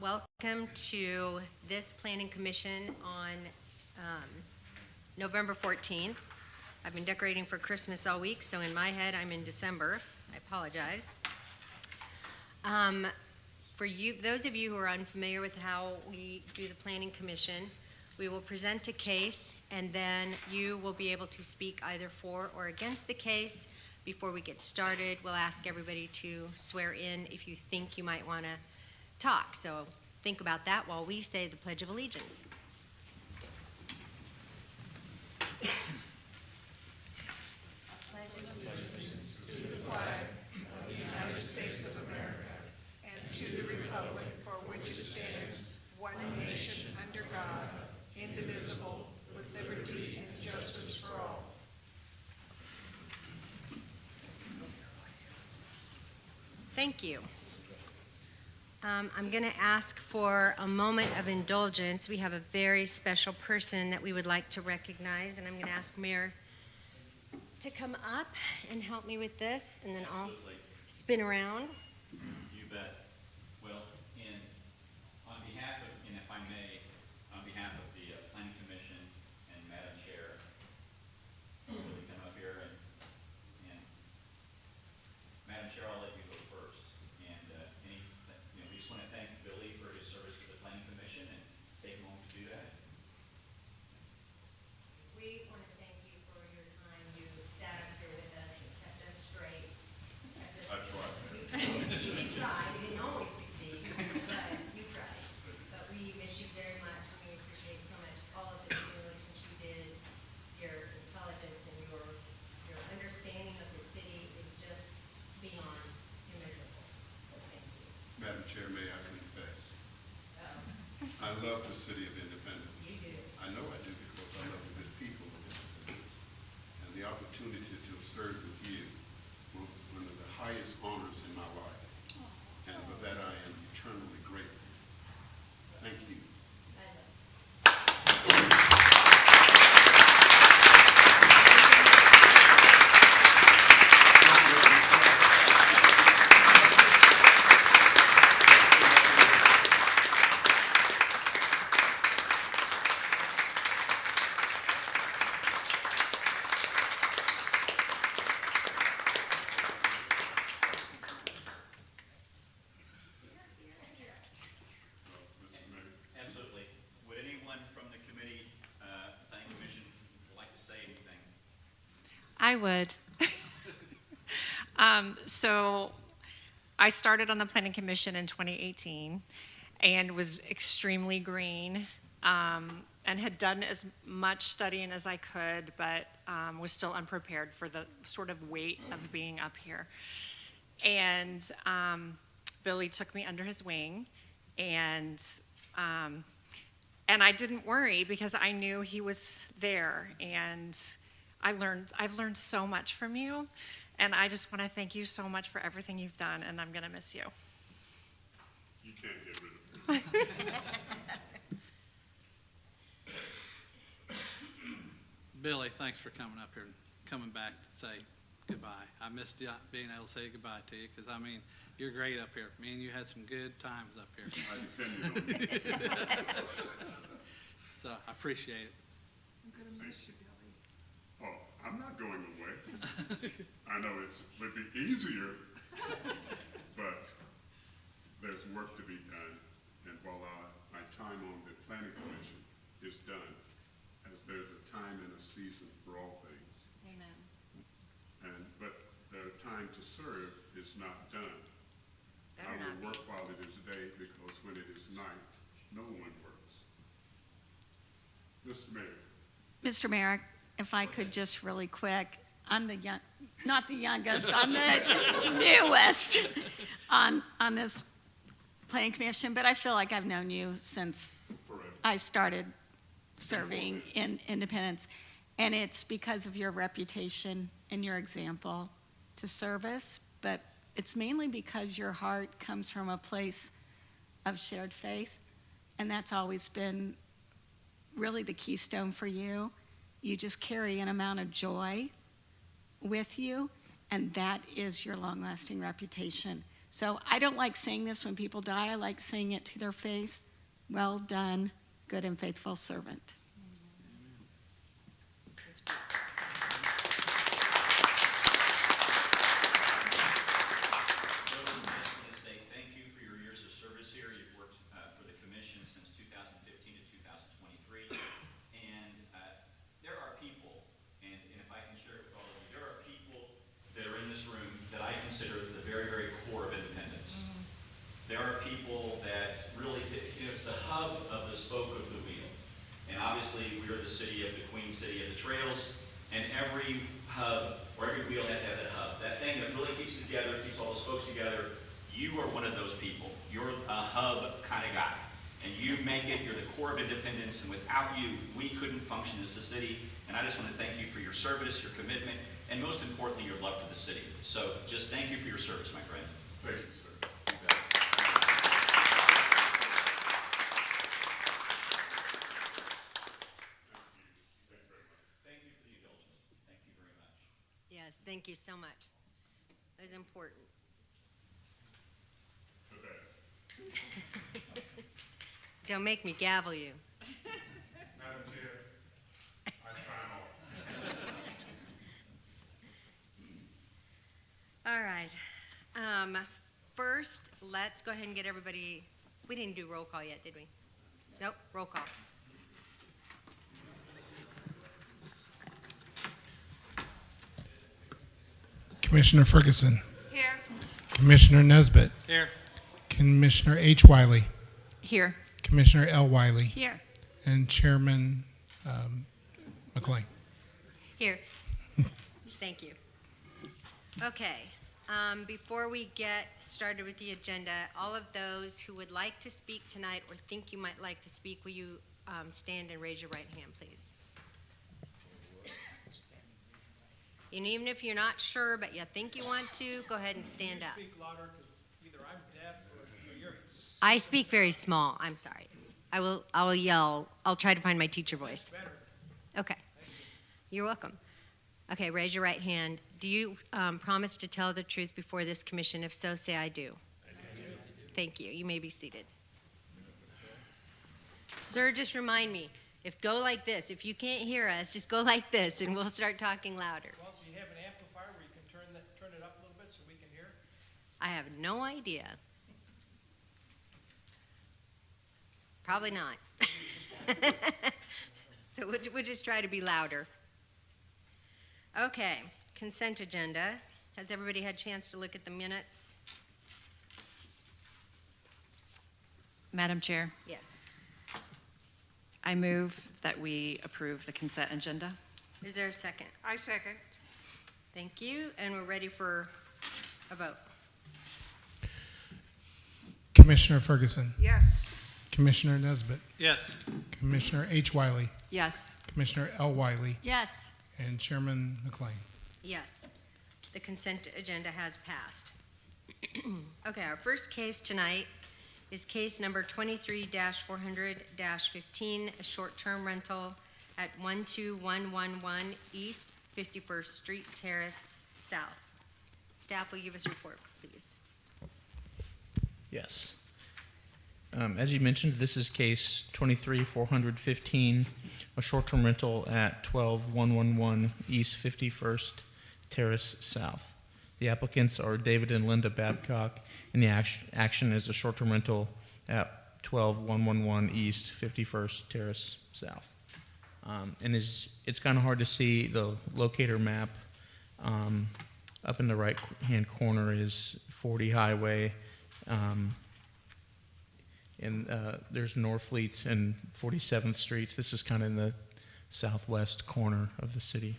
Welcome to this Planning Commission on November 14th. I've been decorating for Christmas all week, so in my head, I'm in December. I apologize. For you, those of you who are unfamiliar with how we do the Planning Commission, we will present a case, and then you will be able to speak either for or against the case. Before we get started, we'll ask everybody to swear in if you think you might want to talk. So think about that while we say the Pledge of Allegiance. Thank you. I'm going to ask for a moment of indulgence. We have a very special person that we would like to recognize, and I'm going to ask Mayor to come up and help me with this, and then I'll spin around. You bet. Well, on behalf of, and if I may, on behalf of the Planning Commission and Madam Chair, will you come up here and Madam Chair, I'll let you go first. And we just want to thank Billy for his service to the Planning Commission and take a moment to do that. We want to thank you for your time. You sat up here with us and kept us straight. I tried. You tried. You didn't always succeed, but you tried. But we miss you very much, and we appreciate so much all of the due diligence you did. Your intelligence and your understanding of the city is just beyond immeasurable. So thank you. Madam Chair, may I confess? Oh, I love the city of Independence. you do. I know I do because I love the good people of Independence. And the opportunity to have served with you was one of the highest honors in my life. And for that I am eternally grateful. Thank you. I love you. Mr. Mayor. Absolutely. Would anyone from the committee, Planning Commission, like to say anything? I would. So I started on the Planning Commission in 2018 and was extremely green and had done as much studying as I could, but was still unprepared for the sort of weight of being up here. And Billy took me under his wing, and I didn't worry because I knew he was there, and I've learned so much from you, and I just want to thank you so much for everything you've done, and I'm going to miss you. You can't get rid of me. Billy, thanks for coming up here and coming back to say goodbye. I missed being able to say goodbye to you because, I mean, you're great up here. Me and you had some good times up here. I depended on you. So I appreciate it. Oh, I'm not going away. I know it would be easier, but there's work to be done. And while my time on the Planning Commission is done, as there's a time and a season for all things. Amen. But the time to serve is not done. Better I not will be. work while it is day, because when it is night, no one works. Mr. Mayor. Mr. Mayor, if I could just really quick, I'm the young, not the youngest, I'm the newest on this Planning Commission, but I feel like I've known you since Forever. I started serving in Independence. And it's because of your reputation and your example to service, but it's mainly because your heart comes from a place of shared faith, and that's always been really the keystone for you. You just carry an amount of joy with you, and that is your long-lasting reputation. So I don't like saying this when people die. I like saying it to their face. Well done, good and faithful servant. I just want to say thank you for your years of service here. You've worked for the commission since 2015 to 2023. And there are people, and if I can share it with all of you, there are people that are in this room that I consider the very, very core of Independence. There are people that really, it's the hub of the spoke of the wheel. And obviously, we are the city of the Queen City of the Trails, and every hub, or every wheel has to have that hub. That thing that really keeps it together, keeps all the spokes together. You are one of those people. You're a hub kind of guy. And you make it, you're the core of Independence, and without you, we couldn't function as a city. And I just want to thank you for your service, your commitment, and most importantly, your love for the city. So just thank you for your service, my friend. Thank you, sir. Thank you for the indulgence. Thank you very much. Yes, thank you so much. That was important. The best. Don't make me gavel you. Madam Chair, I sign off. All right. First, let's go ahead and get everybody, we didn't do roll call yet, did we? Nope, roll call. Commissioner Ferguson. Here. Commissioner Nesbitt. Here. Commissioner H. Wiley. Here. Commissioner L. Wiley. Here. And Chairman McLean. Here. Thank you. Okay, before we get started with the agenda, all of those who would like to speak tonight or think you might like to speak, will you stand and raise your right hand, please? And even if you're not sure, but you think you want to, go ahead and stand up. Speak louder, because either I'm deaf or you're. I speak very small, I'm sorry. I will yell, I'll try to find my teacher voice. Better. Okay. You're welcome. Okay, raise your right hand. Do you promise to tell the truth before this commission? If so, say I do. Thank you. You may be seated. Sir, just remind me, go like this. If you can't hear us, just go like this and we'll start talking louder. Well, do you have an amplifier where you can turn it up a little bit so we can hear? I have no idea. Probably not. So we'll just try to be louder. Okay, consent agenda. Has everybody had a chance to look at the minutes? Madam Chair, Yes. I move that we approve the consent agenda. Is there a second? I second. Thank you, and we're ready for a vote. Commissioner Ferguson. Yes. Commissioner Nesbitt. Yes. Commissioner H. Wiley. Yes. Commissioner L. Wiley. Yes. And Chairman McLean. Yes, the consent agenda has passed. Okay, our first case tonight is case number 23-400-15, a short-term rental at 12111 East 51st Street Terrace South. Staff will give us a report, please. Yes. As you mentioned, this is case 23-415, a short-term rental at 12111 East 51st Terrace South. The applicants are David and Linda Babcock, and the action is a short-term rental at 12111 East 51st Terrace South. And it's kind of hard to see the locator map. Up in the right-hand corner is 40 Highway, and there's Norfleet and 47th Street. This is kind of in the southwest corner of the city.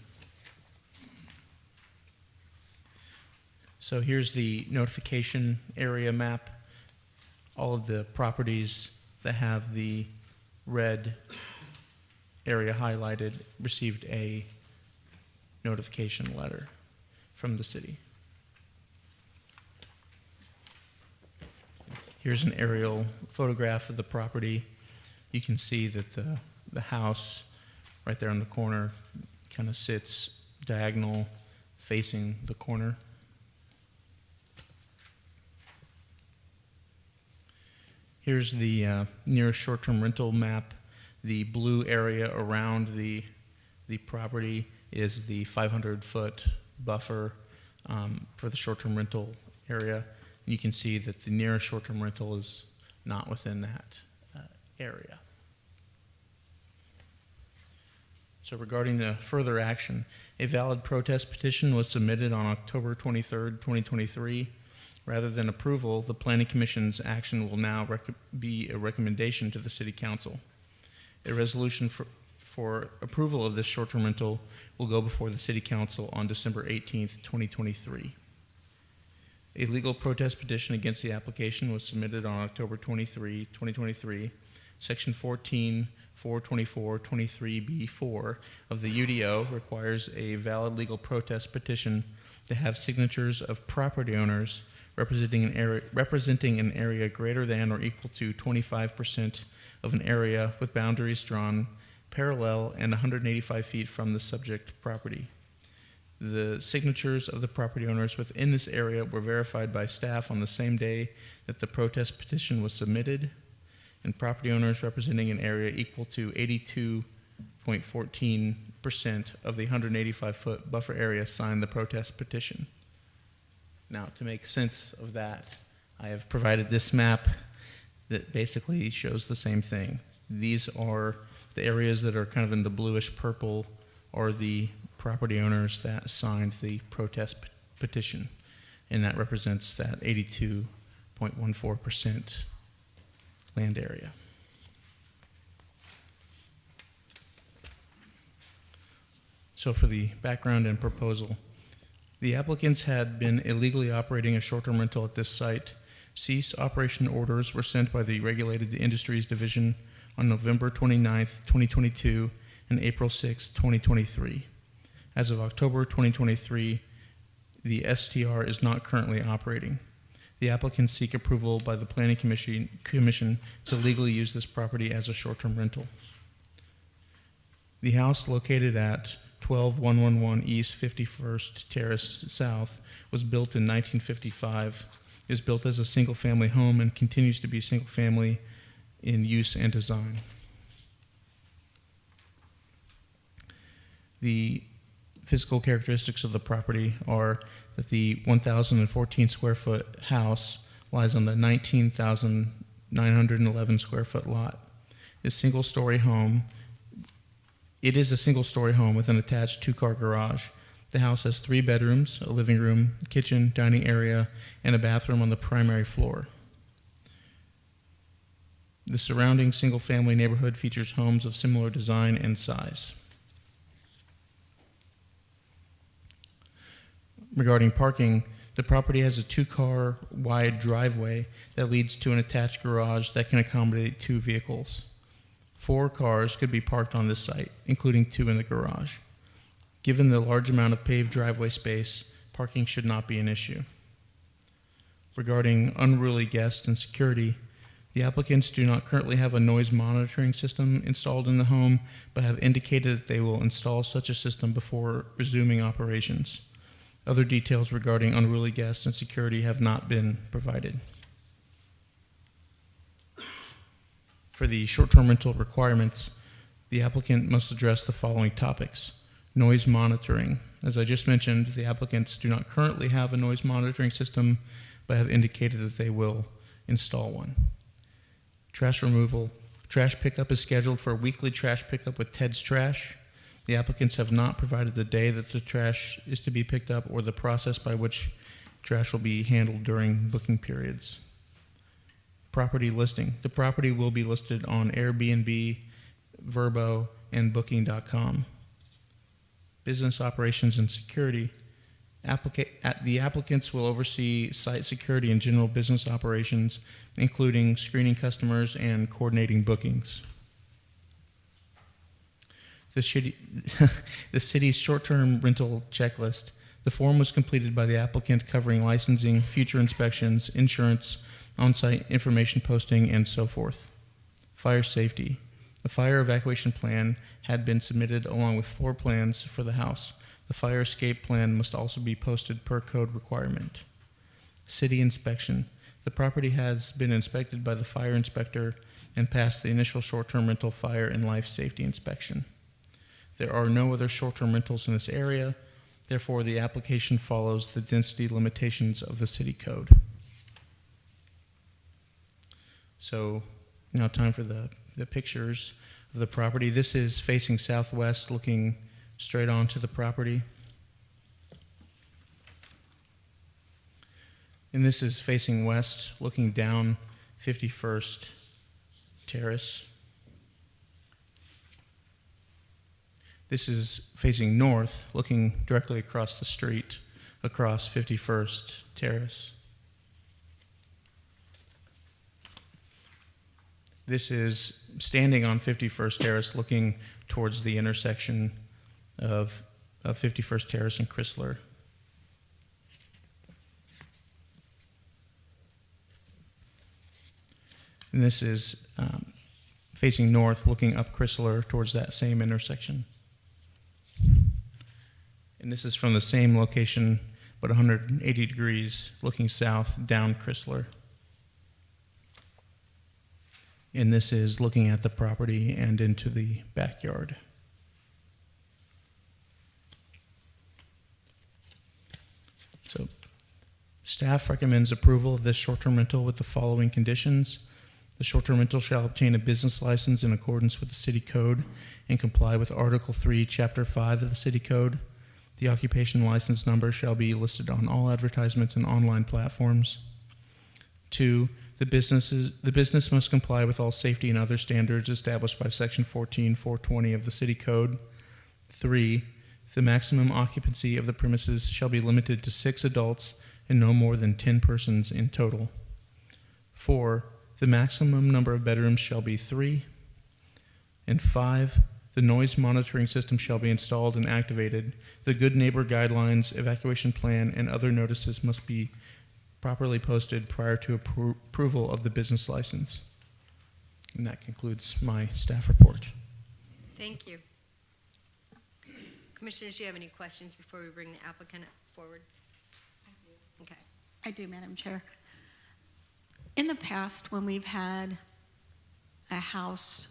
So here's the notification area map. All of the properties that have the red area highlighted received a notification letter from the city. Here's an aerial photograph of the property. You can see that the house right there in the corner kind of sits diagonal facing the corner. Here's the nearest short-term rental map. The blue area around the property is the 500-foot buffer for the short-term rental area. You can see that the nearest short-term rental is not within that area. So regarding the further action, a valid protest petition was submitted on October 23rd, 2023. Rather than approval, the Planning Commission's action will now be a recommendation to the City Council. A resolution for approval of this short-term rental will go before the City Council on December 18th, 2023. A legal protest petition against the application was submitted on October 23, 2023. Section 14-424-23B4 of the UDO requires a valid legal protest petition to have signatures of property owners representing an area greater than or equal to 25% of an area with boundaries drawn parallel and 185 feet from the subject property. The signatures of the property owners within this area were verified by staff on the same day that the protest petition was submitted, and property owners representing an area equal to 82.14% of the 185-foot buffer area signed the protest petition. Now, to make sense of that, I have provided this map that basically shows the same thing. These are the areas that are kind of in the bluish purple are the property owners that signed the protest petition, and that represents that 82.14% land area. So for the background and proposal, the applicants had been illegally operating a short-term rental at this site. Cease operation orders were sent by the Regulated Industries Division on November 29th, 2022 and April 6th, 2023. As of October 2023, the STR is not currently operating. The applicants seek approval by the Planning Commission to legally use this property as a short-term rental. The house located at 12111 East 51st Terrace South was built in 1955. It was built as a single-family home and continues to be single-family in use and design. The physical characteristics of the property are that the 1,014 square foot house lies on the 19,911 square foot lot. It is a single-story home with an attached two-car garage. The house has 3 bedrooms, a living room, kitchen, dining area, and a bathroom on the primary floor. The surrounding single-family neighborhood features homes of similar design and size. Regarding parking, the property has a 2-car wide driveway that leads to an attached garage that can accommodate 2 vehicles. 4 cars could be parked on this site, including 2 in the garage. Given the large amount of paved driveway space, parking should not be an issue. Regarding unruly guests and security, the applicants do not currently have a noise monitoring system installed in the home, but have indicated that they will install such a system before resuming operations. Other details regarding unruly guests and security have not been provided. For the short-term rental requirements, the applicant must address the following topics. Noise monitoring. As I just mentioned, the applicants do not currently have a noise monitoring system, but have indicated that they will install one. Trash removal. Trash pickup is scheduled for a weekly trash pickup with Ted's Trash. The applicants have not provided the day that the trash is to be picked up or the process by which trash will be handled during booking periods. Property listing. The property will be listed on Airbnb, Vrbo, and Booking.com. Business operations and security. The applicants will oversee site security and general business operations, including screening customers and coordinating bookings. The city's short-term rental checklist. The form was completed by the applicant covering licensing, future inspections, insurance, on-site information posting, and so forth. Fire safety. A fire evacuation plan had been submitted along with floor plans for the house. The fire escape plan must also be posted per code requirement. City inspection. The property has been inspected by the fire inspector and passed the initial short-term rental fire and life safety inspection. There are no other short-term rentals in this area. Therefore, the application follows the density limitations of the city code. So now time for the pictures of the property. This is facing southwest, looking straight onto the property. And this is facing west, looking down 51st Terrace. This is facing north, looking directly across the street, across 51st Terrace. This is standing on 51st Terrace, looking towards the intersection of 51st Terrace and Chrysler. And this is facing north, looking up Chrysler towards that same intersection. And this is from the same location, but 180 degrees, looking south down Chrysler. And this is looking at the property and into the backyard. So, staff recommends approval of this short-term rental with the following conditions. The short-term rental shall obtain a business license in accordance with the city code and comply with Article 3, Chapter 5 of the city code. The occupation license number shall be listed on all advertisements and online platforms. 2, the business must comply with all safety and other standards established by Section 14.420 of the city code. 3, the maximum occupancy of the premises shall be limited to 6 adults and no more than 10 persons in total. 4, the maximum number of bedrooms shall be 3. And 5, the noise monitoring system shall be installed and activated. The good neighbor guidelines, evacuation plan, and other notices must be properly posted prior to approval of the business license. And that concludes my staff report. Thank you. Commissioners, do you have any questions before we bring the applicant forward? I do. Okay. I do, Madam Chair. In the past, when we've had a house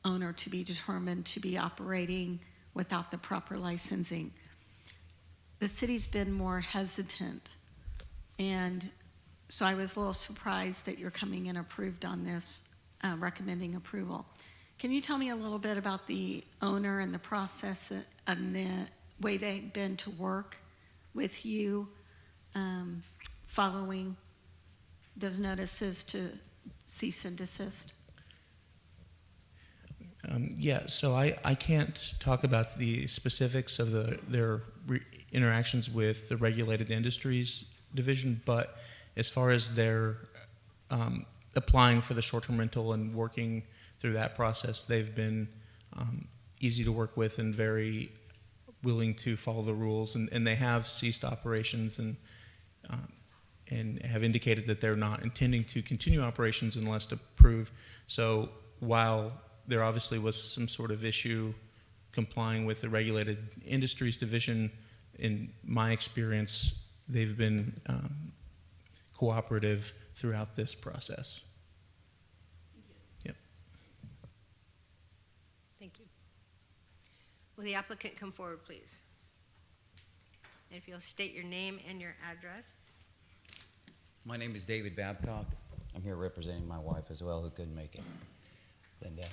owner to be determined to be operating without the proper licensing, the city's been more hesitant. And so I was a little surprised that you're coming in approved on this, recommending approval. Can you tell me a little bit about the owner and the process and the way they've been to work with you following those notices to cease and desist? So I can't talk about the specifics of their interactions with the Regulated Industries Division, but as far as their applying for the short-term rental and working through that process, they've been easy to work with and very willing to follow the rules, and they have ceased operations and have indicated that they're not intending to continue operations unless approved. So while there obviously was some sort of issue complying with the Regulated Industries Division, in my experience, they've been cooperative throughout this process. Yep. Thank you. Will the applicant come forward, please? And if you'll state your name and your address. My name is David Babcock. I'm here representing my wife as well, who couldn't make it, Linda.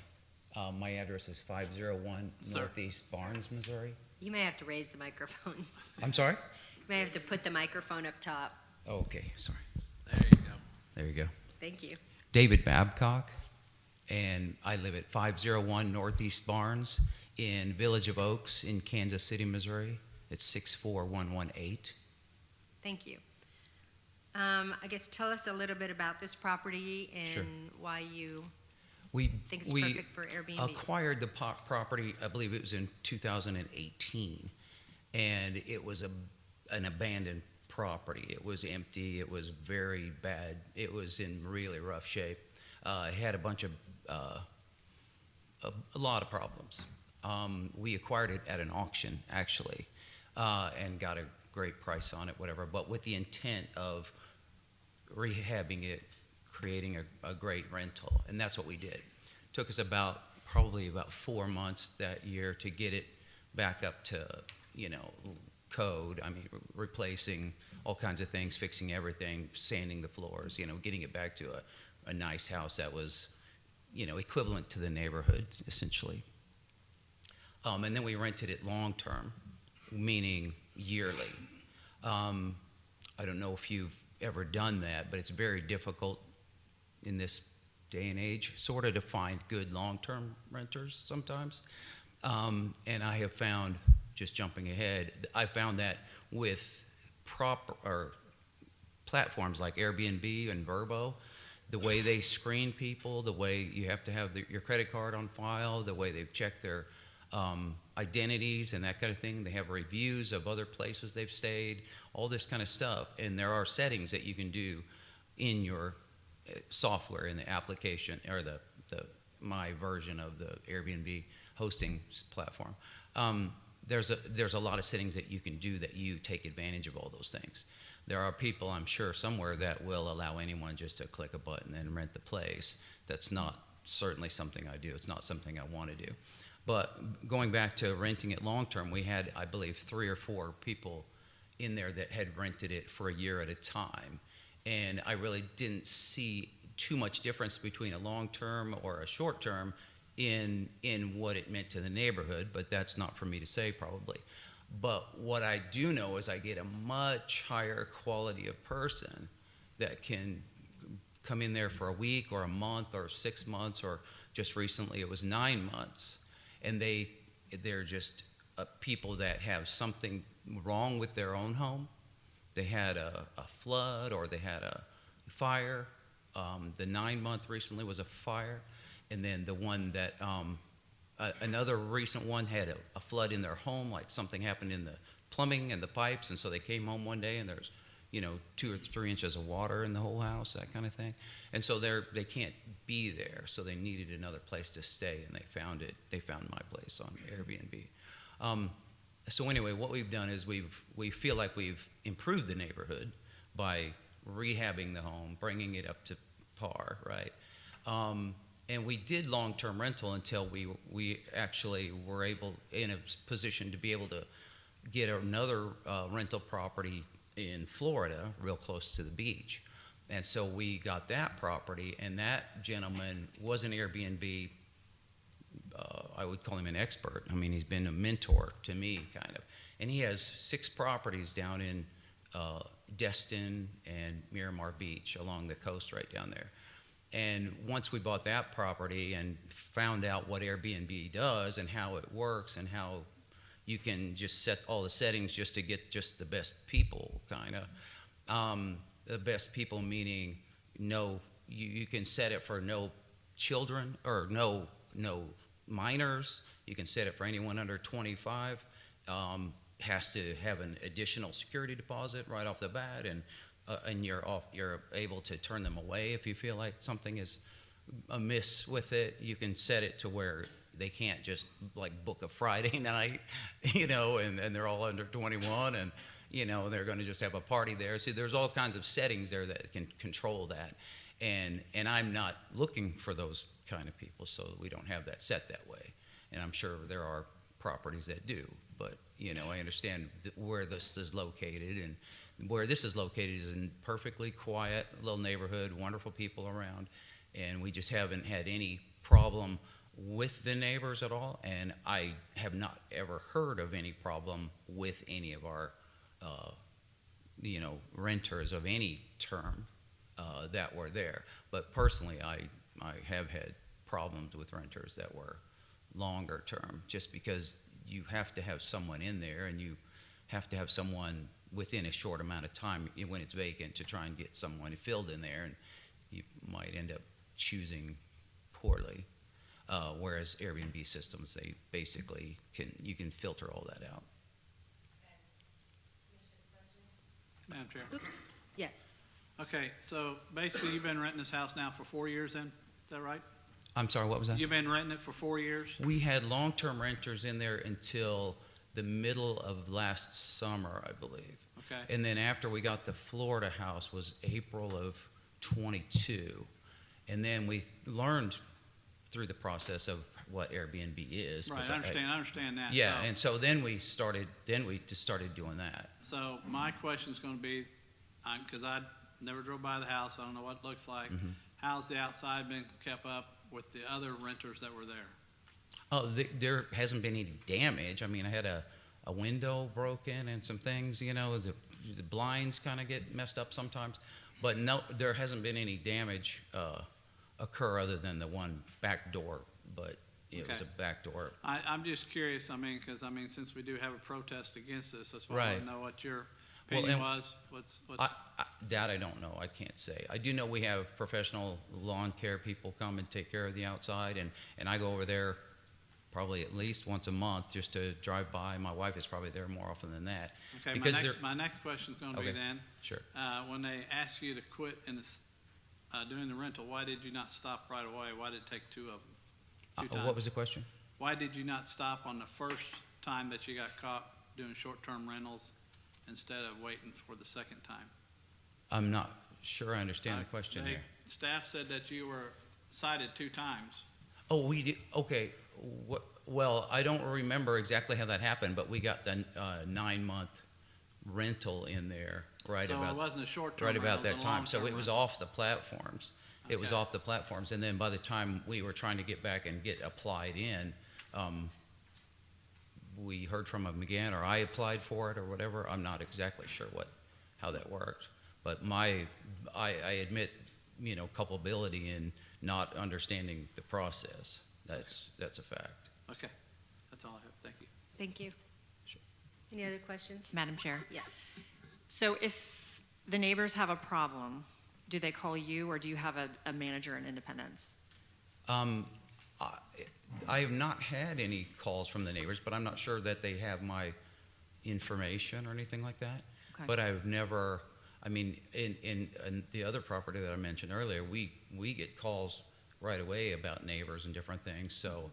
My address is 501 Northeast Barnes, Missouri. You may have to raise the microphone. I'm sorry? You may have to put the microphone up top. Oh, okay, sorry. There you go. There you go. Thank you. David Babcock, and I live at 501 Northeast Barnes in Village of Oaks in Kansas City, Missouri. It's 64118. Thank you. I guess tell us a little bit about this property and Sure. why you We think it's perfect for Airbnb. acquired the property, I believe it was in 2018, and it was an abandoned property. It was empty. It was very bad. It was in really rough shape. It had a bunch of a lot of problems. We acquired it at an auction, actually, and got a great price on it, whatever, but with the intent of rehabbing it, creating a great rental, and that's what we did. Took us probably about 4 months that year to get it back up to, code. I mean, replacing all kinds of things, fixing everything, sanding the floors, getting it back to a nice house that was, equivalent to the neighborhood, essentially. And then we rented it long-term, meaning yearly. I don't know if you've ever done that, but it's very difficult in this day and age, sort of, to find good long-term renters sometimes. And I have found, just jumping ahead, I found that with platforms like Airbnb and Vrbo, the way they screen people, the way you have to have your credit card on file, the way they've checked their identities and that kind of thing. They have reviews of other places they've stayed, all this kind of stuff. And there are settings that you can do in your software, in the application, or my version of the Airbnb hosting platform. There's a lot of settings that you can do that you take advantage of all those things. There are people, I'm sure, somewhere that will allow anyone just to click a button and rent the place. That's not certainly something I do. It's not something I want to do. But going back to renting it long-term, we had, I believe, 3 or 4 people in there that had rented it for a year at a time. And I really didn't see too much difference between a long-term or a short-term in what it meant to the neighborhood, but that's not for me to say, probably. But what I do know is I get a much higher quality of person that can come in there for a week or a month or 6 months, or just recently it was 9 months. And they're just people that have something wrong with their own home. They had a flood, or they had a fire. The 9-month recently was a fire. And then the one that, another recent one had a flood in their home, like something happened in the plumbing and the pipes, and so they came home one day and there's, 2 or 3 inches of water in the whole house, that kind of thing. And so they can't be there, so they needed another place to stay, and they found my place on Airbnb. So anyway, what we've done is we feel like we've improved the neighborhood by rehabbing the home, bringing it up to par, right? And we did long-term rental until we actually were in a position to be able to get another rental property in Florida, real close to the beach. And so we got that property, and that gentleman was an Airbnb, I would call him an expert. I mean, he's been a mentor to me, kind of. And he has 6 properties down in Destin and Miramar Beach, along the coast right down there. And once we bought that property and found out what Airbnb does and how it works and how you can just set all the settings just to get just the best people, kind of. The best people meaning you can set it for no children or no minors. You can set it for anyone under 25. Has to have an additional security deposit right off the bat, and you're able to turn them away if you feel like something is amiss with it. You can set it to where they can't just like book a Friday night, and they're all under 21, and they're going to just have a party there. See, there's all kinds of settings there that can control that, and I'm not looking for those kind of people, so we don't have that set that way. And I'm sure there are properties that do, but I understand where this is located, and where this is located is in perfectly quiet little neighborhood, wonderful people around, and we just haven't had any problem with the neighbors at all, and I have not ever heard of any problem with any of our, renters of any term that were there. But personally, I have had problems with renters that were longer term, just because you have to have someone in there, and you have to have someone within a short amount of time when it's vacant to try and get someone filled in there, and you might end up choosing poorly. Whereas Airbnb systems, they basically you can filter all that out. Madam Chair. Oops, yes. Okay, so basically you've been renting this house now for 4 years then? Is that right? I'm sorry, what was that? You've been renting it for 4 years? We had long-term renters in there until the middle of last summer, I believe. Okay. And then after we got the Florida house was April of 22. And then we learned through the process of what Airbnb is. 'cause Right, I understand that. Yeah, So- and so then we just started doing that. So my question's gonna be, because I never drove by the house, I don't know what it looks like. Mm-hmm. How's the outside been kept up with the other renters that were there? Oh, there hasn't been any damage. I mean, I had a window broken and some things, you know, the blinds kind of get messed up sometimes. But no, there hasn't been any damage occur other than the one back door, but it was a Okay. back door. I'm just curious, because, since we do have a protest against this, that's why I Right. want to know what your Well, opinion and- was. That I don't know. I can't say. I do know we have professional lawn care people come and take care of the outside, and I go over there probably at least once a month just to drive by. My wife is probably there more often than that. Okay, because my next question's going to be Okay, then, sure. when they asked you to quit doing the rental, why did you not stop right away? Why did it take two of them? Two times? What was the question? Why did you not stop on the first time that you got caught doing short-term rentals instead of waiting for the second time? I'm not sure I understand the question They- here. Staff said that you were cited 2 times. Oh, we did, okay. Well, I don't remember exactly how that happened, but we got the 9-month rental in there right So it about, wasn't a short-term right rental, about it was that a time. So long-term it was rental. off the platforms. It was Okay. off the platforms, and then by the time we were trying to get back and get applied in, we heard from them again, or I applied for it or whatever. I'm not exactly sure how that worked. But I admit, culpability in not understanding the process. That's a fact. Okay, that's all I have. Thank you. Thank you. Sure. Any other questions? Madam Chair. Yes. So if the neighbors have a problem, do they call you or do you have a manager in Independence? I have not had any calls from the neighbors, but I'm not sure that they have my information or anything like that. Okay. But I've never, in the other property that I mentioned earlier, we get calls right away about neighbors and different things. So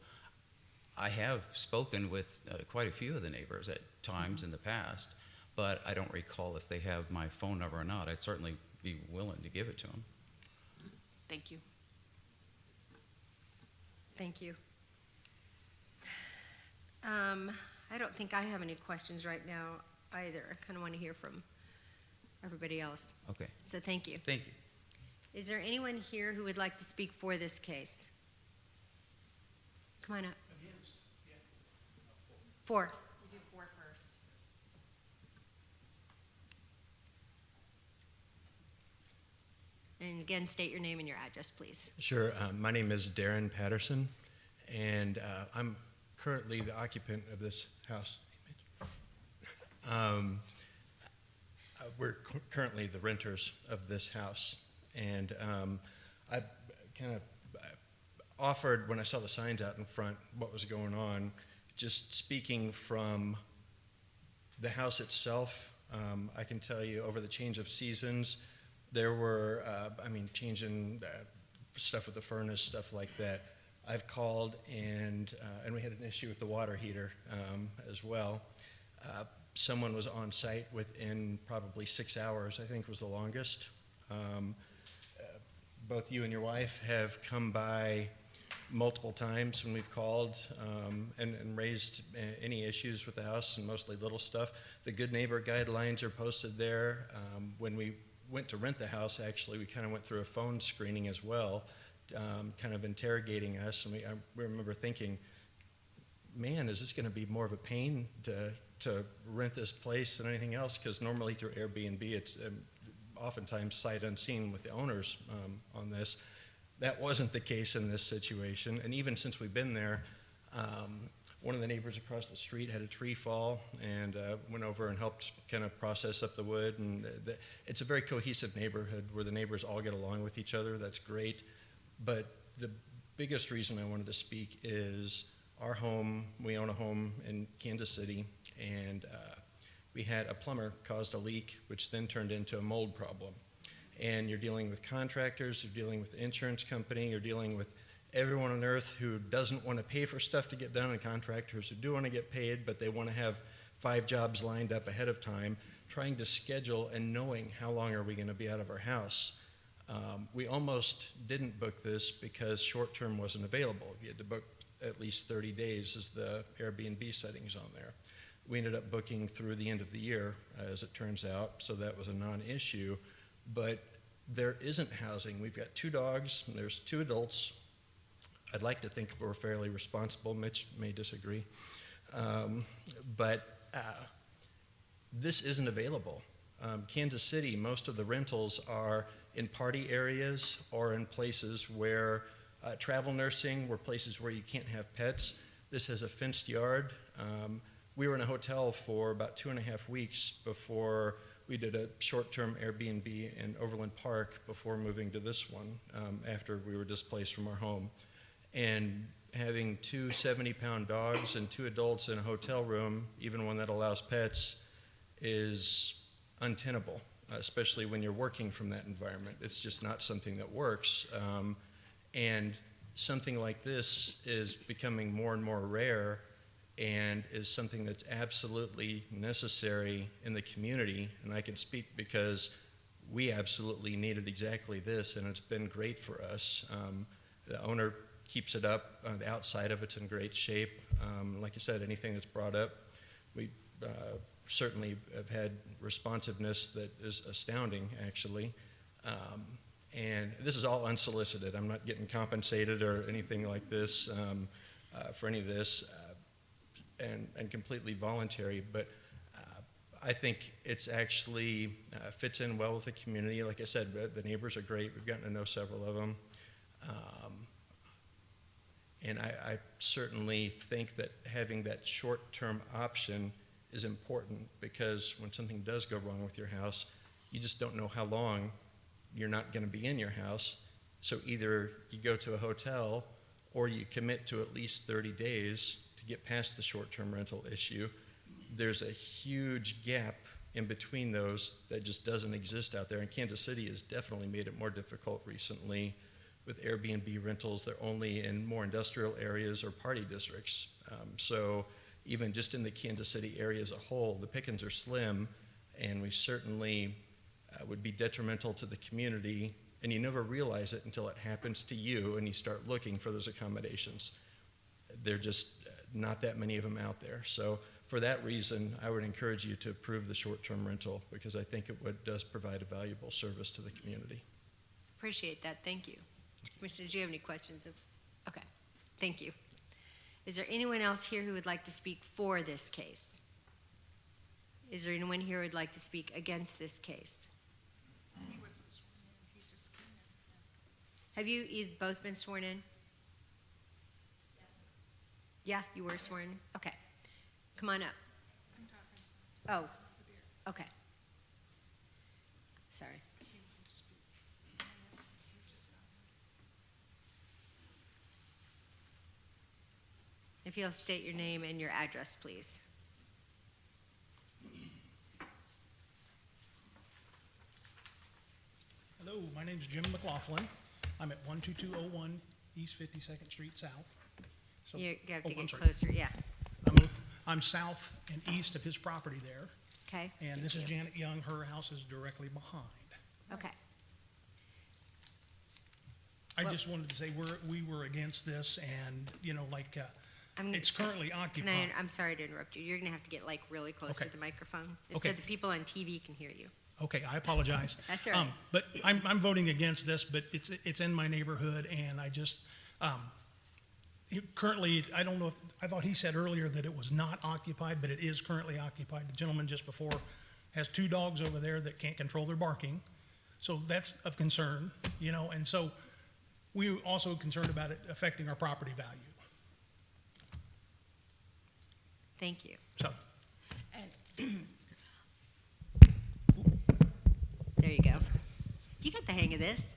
I have spoken with quite a few of the neighbors at times in the past, but I don't recall if they have my phone number or not. I'd certainly be willing to give it to them. Thank you. Thank you. I don't think I have any questions right now either. I kind of want to hear from everybody else. Okay, So thank you. thank you. Is there anyone here who would like to speak for this case? Come on up. Four. You do 4 first. And again, state your name and your address, please. Sure. My name is Darren Patterson, and I'm currently the occupant of this house. We're currently the renters of this house, and I kind of offered, when I saw the signs out in front, what was going on, just speaking from the house itself. I can tell you over the change of seasons, there were, changing stuff with the furnace, stuff like that. I've called, and we had an issue with the water heater as well. Someone was on site within probably 6 hours, I think was the longest. Both you and your wife have come by multiple times when we've called and raised any issues with the house, and mostly little stuff. The good neighbor guidelines are posted there. When we went to rent the house, actually, we kind of went through a phone screening as well, kind of interrogating us. And I remember thinking, man, is this going to be more of a pain to rent this place than anything else? Because normally through Airbnb, it's oftentimes sight unseen with the owners on this. That wasn't the case in this situation. And even since we've been there, one of the neighbors across the street had a tree fall, and went over and helped kind of process up the wood. And it's a very cohesive neighborhood where the neighbors all get along with each other. That's great. But the biggest reason I wanted to speak is our home. We own a home in Kansas City, and we had a plumber caused a leak, which then turned into a mold problem. And you're dealing with contractors, you're dealing with the insurance company, you're dealing with everyone on earth who doesn't want to pay for stuff to get done, and contractors who do want to get paid, but they want to have 5 jobs lined up ahead of time, trying to schedule and knowing how long are we going to be out of our house. We almost didn't book this because short-term wasn't available. You had to book at least 30 days as the Airbnb settings on there. We ended up booking through the end of the year, as it turns out, so that was a non-issue. But there isn't housing. We've got 2 dogs, and there's 2 adults. I'd like to think we're fairly responsible. Mitch may disagree. But this isn't available. Kansas City, most of the rentals are in party areas or in places where travel nursing, where places where you can't have pets. This has a fenced yard. We were in a hotel for about 2.5 weeks before we did a short-term Airbnb in Overland Park before moving to this one after we were displaced from our home. And having 2 70-pound dogs and 2 adults in a hotel room, even one that allows pets, is untenable, especially when you're working from that environment. It's just not something that works. And something like this is becoming more and more rare and is something that's absolutely necessary in the community. And I can speak because we absolutely needed exactly this, and it's been great for us. The owner keeps it up. The outside of it's in great shape. Like I said, anything that's brought up, we certainly have had responsiveness that is astounding, actually. And this is all unsolicited. I'm not getting compensated or anything like this for any of this, and completely voluntary. But I think it's actually fits in well with the community. Like I said, the neighbors are great. We've gotten to know several of them. And I certainly think that having that short-term option is important, because when something does go wrong with your house, you just don't know how long you're not going to be in your house. So either you go to a hotel or you commit to at least 30 days to get past the short-term rental issue. There's a huge gap in between those that just doesn't exist out there. And Kansas City has definitely made it more difficult recently with Airbnb rentals. They're only in more industrial areas or party districts. So even just in the Kansas City area as a whole, the pickings are slim, and we certainly would be detrimental to the community, and you never realize it until it happens to you and you start looking for those accommodations. There are just not that many of them out there. So for that reason, I would encourage you to approve the short-term rental, because I think it does provide a valuable service to the community. Appreciate that, thank you. Commissioner, did you have any questions? Okay, thank you. Is there anyone else here who would like to speak for this case? Is there anyone here who would like to speak against this case? Have you both been sworn in? Yeah, you were sworn in? Okay. Come on up. Oh, okay. Sorry. If you'll state your name and your address, please. Hello, my name's Jim McLaughlin. I'm at 12201 East 52nd Street South. So- You have to I'm get sorry. closer, yeah. I'm south and east of his property there, Okay, and this is Janet Young. Her house is directly behind. okay. I Well- just wanted to say we were against this, and, you know, like, I'm- it's currently occupied. I'm sorry to interrupt you. You're gonna have to get like really close to Okay. the microphone. So Okay. the people on TV can hear you. Okay, I apologize. That's all right. But I'm voting against this, but it's in my neighborhood, and I just, currently, I don't know if, I thought he said earlier that it was not occupied, but it is currently occupied. The gentleman just before has 2 dogs over there that can't control their barking, so that's of concern, you know, and so we're also concerned about it affecting our property value, Thank you. so. There you go. You got the hang of this.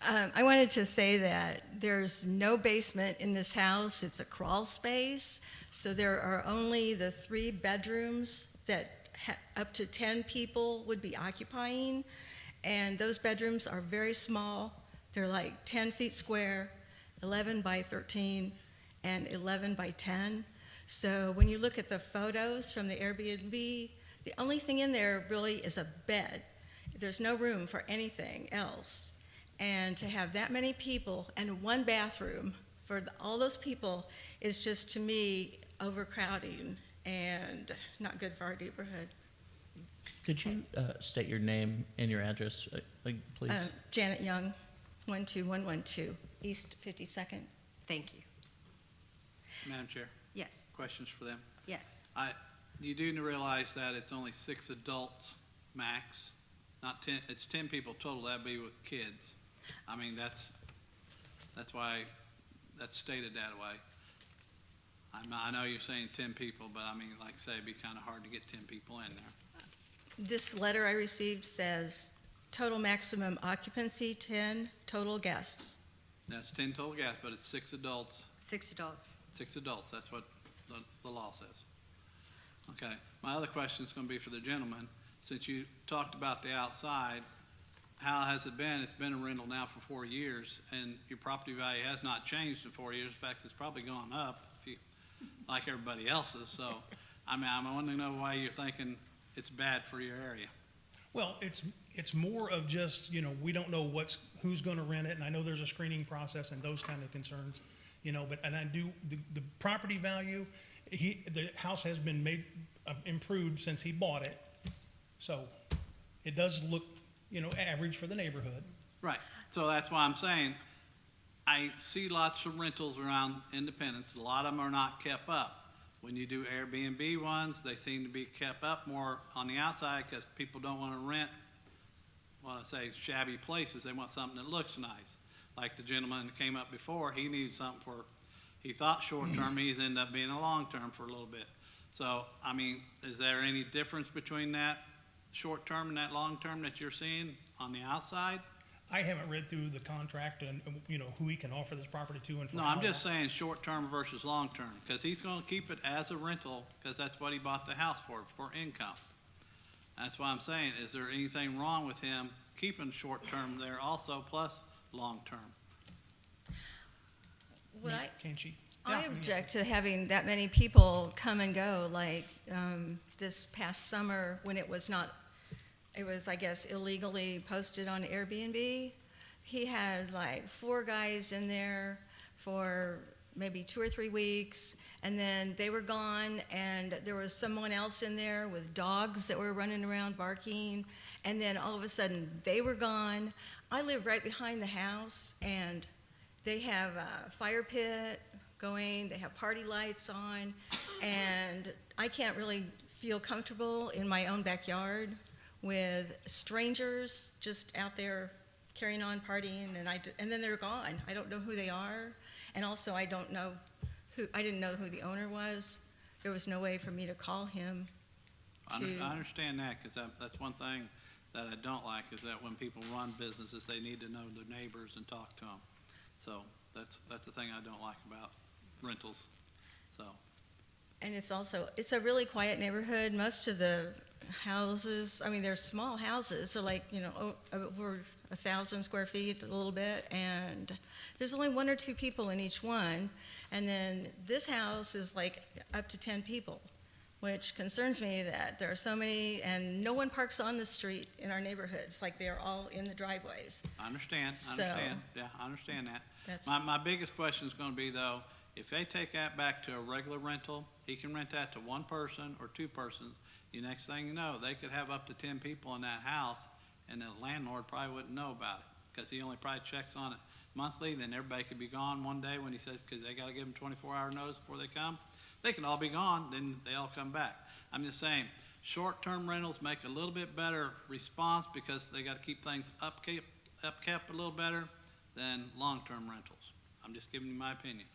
I wanted to say that there's no basement in this house. It's a crawl space. So there are only the 3 bedrooms that up to 10 people would be occupying. And those bedrooms are very small. They're like 10 feet square, 11 by 13, and 11 by 10. So when you look at the photos from the Airbnb The only thing in there really is a bed. There's no room for anything else. And to have that many people and one bathroom for all those people is just, to me, overcrowding and not good for our neighborhood. Could you state your name and your address, please? Janet Young, 12112 East 52nd. Thank you. Madam Chair, Yes, questions for them? yes. You do realize that it's only 6 adults max, not 10, it's 10 people total, that'd be with kids. I mean, that's why, that's stated that way. I know you're saying 10 people, but I mean, like I say, it'd be kind of hard to get 10 people in there. This letter I received says total maximum occupancy 10, total guests. That's 10 total guests, but it's 6 adults, 6 adults. 6 adults, that's what the law says. Okay, my other question is gonna be for the gentleman. Since you talked about the outside, how has it been? It's been a rental now for 4 years, and your property value has not changed in 4 years. In fact, it's probably gone up, if you, like everybody else's. So, I mean, I want to know why you're thinking it's bad for your area. Well, it's more of just, we don't know who's gonna rent it, and I know there's a screening process and those kind of concerns, but, and I do, the property value, the house has been improved since he bought it, so it does look, average for the neighborhood. Right, so that's why I'm saying, I see lots of rentals around Independence. A lot of them are not kept up. When you do Airbnb ones, they seem to be kept up more on the outside because people don't want to rent, shabby places. They want something that looks nice. Like the gentleman that came up before, he needs something he thought short-term, he's ended up being a long-term for a little bit. So, I mean, is there any difference between that short-term and that long-term that you're seeing on the outside? I haven't read through the contract and, who he can offer this property to and for No, how I'm just long. saying short-term versus long-term, because he's gonna keep it as a rental, because that's what he bought the house for income. That's why I'm saying, is there anything wrong with him keeping short-term there also, plus long-term? What I, Can't she? I Yeah, object to having that many people come and go, like this past summer when it was, I guess, illegally posted on Airbnb. He had like 4 guys in there for maybe 2 or 3 weeks, and then they were gone, and there was someone else in there with dogs that were running around barking, and then all of a sudden they were gone. I live right behind the house, and they have a fire pit going, they have party lights on, and I can't really feel comfortable in my own backyard with strangers just out there carrying on partying, and then they're gone. I don't know who they are, and also I didn't know who the owner was. There was no way for me to call him I understand that, because that's one thing that I don't like, is that when people run businesses, they need to know their neighbors and talk to them. So that's the thing I don't like about rentals, so. And it's a really quiet neighborhood. Most of the houses, they're small houses, so like, over 1,000 square feet, a little bit, and there's only 1 or 2 people in each one. And then this house is like up to 10 people, which concerns me that there are so many, and no one parks on the street in our neighborhoods, like they're all in the driveways. I understand, yeah, I understand that. That's- My biggest question is gonna be though, if they take that back to a regular rental, he can rent that to 1 person or 2 persons. The next thing you know, they could have up to 10 people in that house, and the landlord probably wouldn't know about it, because he only probably checks on it monthly, then everybody could be gone one day when he says, because they gotta give them 24-hour notice before they come. They can all be gone, then they all come back. I'm just saying, short-term rentals make a little bit better response because they gotta keep things upkept a little better than long-term rentals. I'm just giving you my opinion.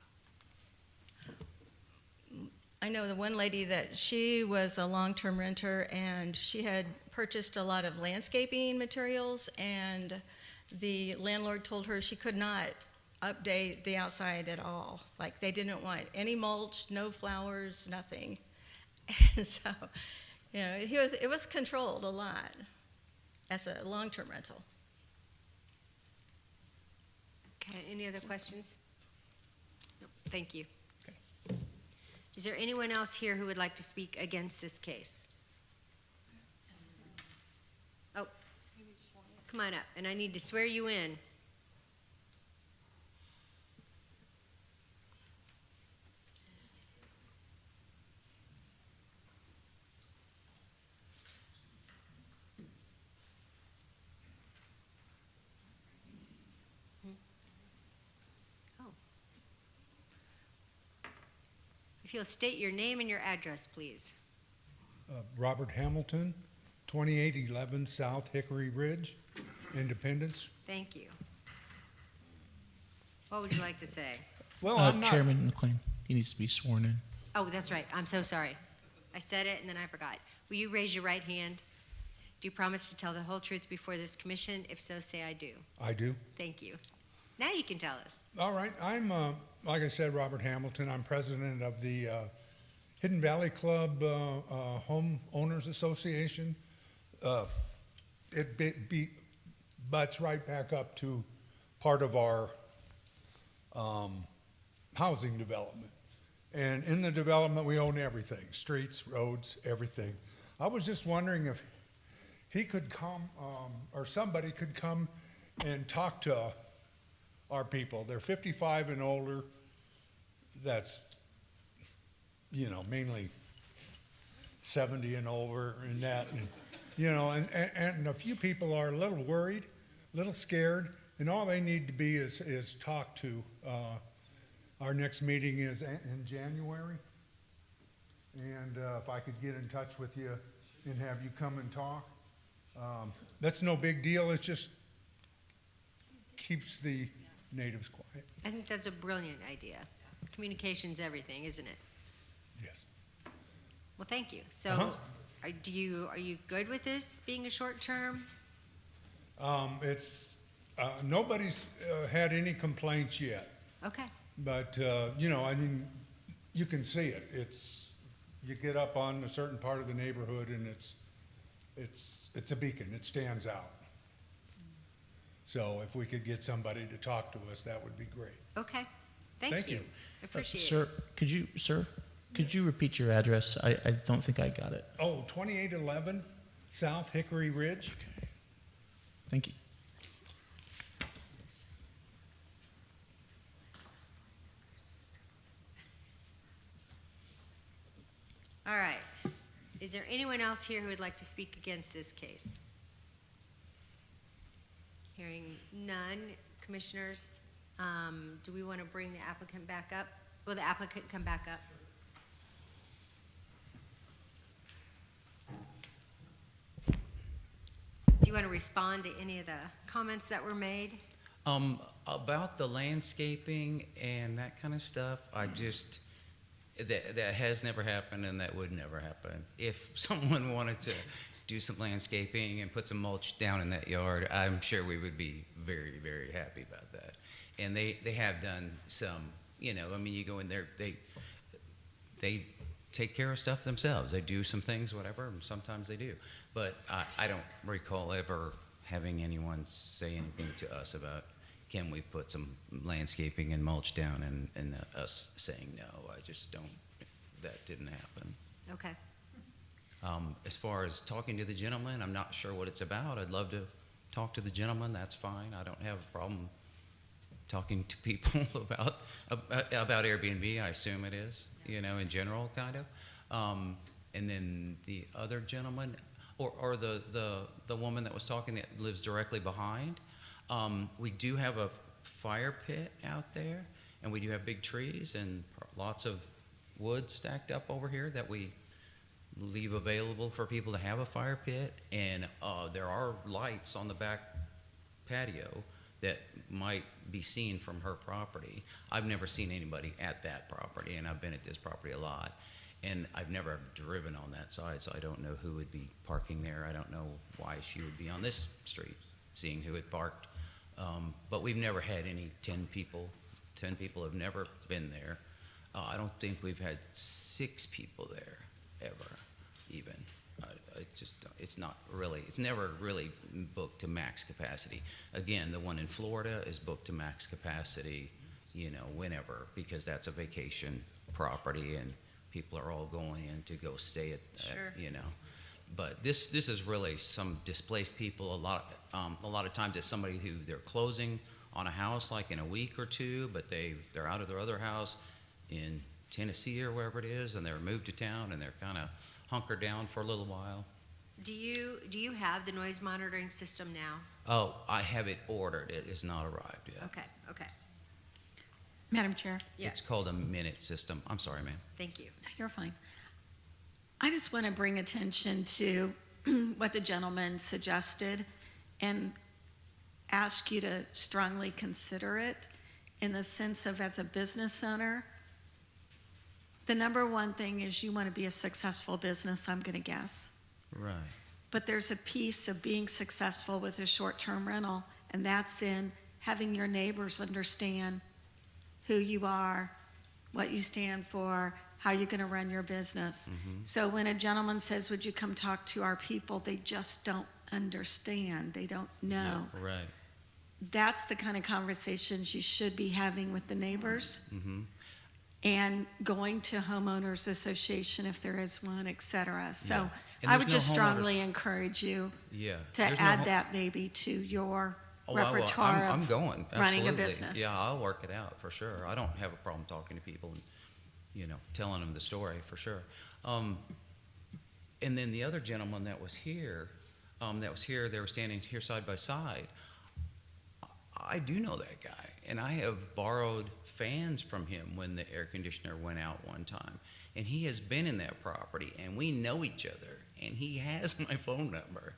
I know the one lady that she was a long-term renter, and she had purchased a lot of landscaping materials, and the landlord told her she could not update the outside at all. Like, they didn't want any mulch, no flowers, nothing. And so, it was controlled a lot as a long-term rental. Okay, any other questions? No, thank you. Is there anyone else here who would like to speak against this case? come on up, and I need to swear you in. Oh. If you'll state your name and your address, please. Robert Hamilton, 2811 South Hickory Ridge, Independence. Thank you. What would you like to say? Well, I'm not, Chairman McLean, he needs to be sworn in. Oh, that's right. I'm so sorry. I said it and then I forgot. Will you raise your right hand? Do you promise to tell the whole truth before this commission? If so, say I do. I do. Thank you. Now you can tell us. All right, I'm, like I said, Robert Hamilton. I'm president of the Hidden Valley Club Homeowners Association. It butts right back up to part of our housing development. And in the development, we own everything, streets, roads, everything. I was just wondering if he could come, or somebody could come and talk to our people. They're 55 and older. That's, you know, mainly 70 and over and that. And, you know, and a few people are a little worried, a little scared, and all they need to be is talked to. Our next meeting is in January. And if I could get in touch with you and have you come and talk. That's no big deal. It just keeps the natives quiet. I think that's a brilliant idea. Communication's everything, isn't it? Yes. Well, thank you. So, Uh-huh. are you good with this being a short term? It's nobody's had any complaints yet, Okay. but you know, I mean, you can see it. It's you get up on a certain part of the neighborhood, and it's a beacon. It stands out. So if we could get somebody to talk to us, that would be great. Okay. Thank Thank you. you. Appreciate it. Sir, could you repeat your address? I don't think I got it. Oh, 2811 South Hickory Ridge. Thank you. All right. Is there anyone else here who would like to speak against this case? Hearing none, commissioners, do we want to bring the applicant back up? Will the applicant come back up? Do you want to respond to any of the comments that were made? About the landscaping and that kind of stuff, I just, that has never happened and that would never happen. If someone wanted to do some landscaping and put some mulch down in that yard, I'm sure we would be very, very happy about that. And they have done some, you know, I mean, you go in there, they take care of stuff themselves. They do some things, whatever, and sometimes they do. But I don't recall ever having anyone say anything to us about, can we put some landscaping and mulch down, and us saying no. I just don't, that didn't happen. Okay. As far as talking to the gentleman, I'm not sure what it's about. I'd love to talk to the gentleman, that's fine. I don't have a problem talking to people about Airbnb. I assume it is, you know, in general, kind of. And then the other gentleman, or the woman that was talking that lives directly behind, we do have a fire pit out there, and we do have big trees and lots of wood stacked up over here that we leave available for people to have a fire pit. And there are lights on the back patio that might be seen from her property. I've never seen anybody at that property, and I've been at this property a lot. And I've never driven on that side, so I don't know who would be parking there. I don't know why she would be on this street, seeing who had parked. But we've never had any 10 people. 10 people have never been there. I don't think we've had 6 people there, ever, even. It's not really, it's never really booked to max capacity. Again, the one in Florida is booked to max capacity, you know, whenever, because that's a vacation property, and people are all going in to go stay at, Sure. you know. But this is really some displaced people. A lot of times it's somebody who they're closing on a house like in a week or two, but they're out of their other house in Tennessee or wherever it is, and they're moved to town and they're kind of hunkered down for a little while. Do you have the noise monitoring system now? Oh, I have it ordered. It has not arrived yet. Okay, Madam Chair, yes. It's called a minute system. I'm sorry, ma'am. Thank you. you're fine. I just want to bring attention to what the gentleman suggested and ask you to strongly consider it in the sense of, as a business owner, the number one thing is you want to be a successful business, I'm going to guess. Right. But there's a piece of being successful with a short-term rental, and that's in having your neighbors understand who you are, what you stand for, how you're going to run your business. So when a gentleman says, would you come talk to our people, they just don't understand. They don't know. Yeah, right. That's the kind of conversations you should be having with the neighbors Mm-hmm. and going to homeowners association if there is one, et cetera. So Yeah. And I there's would no just homeowners- strongly encourage you Yeah. to There's no add home- that maybe to your Oh, I will. repertoire I'm of going. running a Absolutely. business. Yeah, I'll work it out for sure. I don't have a problem talking to people and, you know, telling them the story for sure. And then the other gentleman that was here, they were standing here side by side. I do know that guy, and I have borrowed fans from him when the air conditioner went out one time. And he has been in that property, and we know each other, and he has my phone number.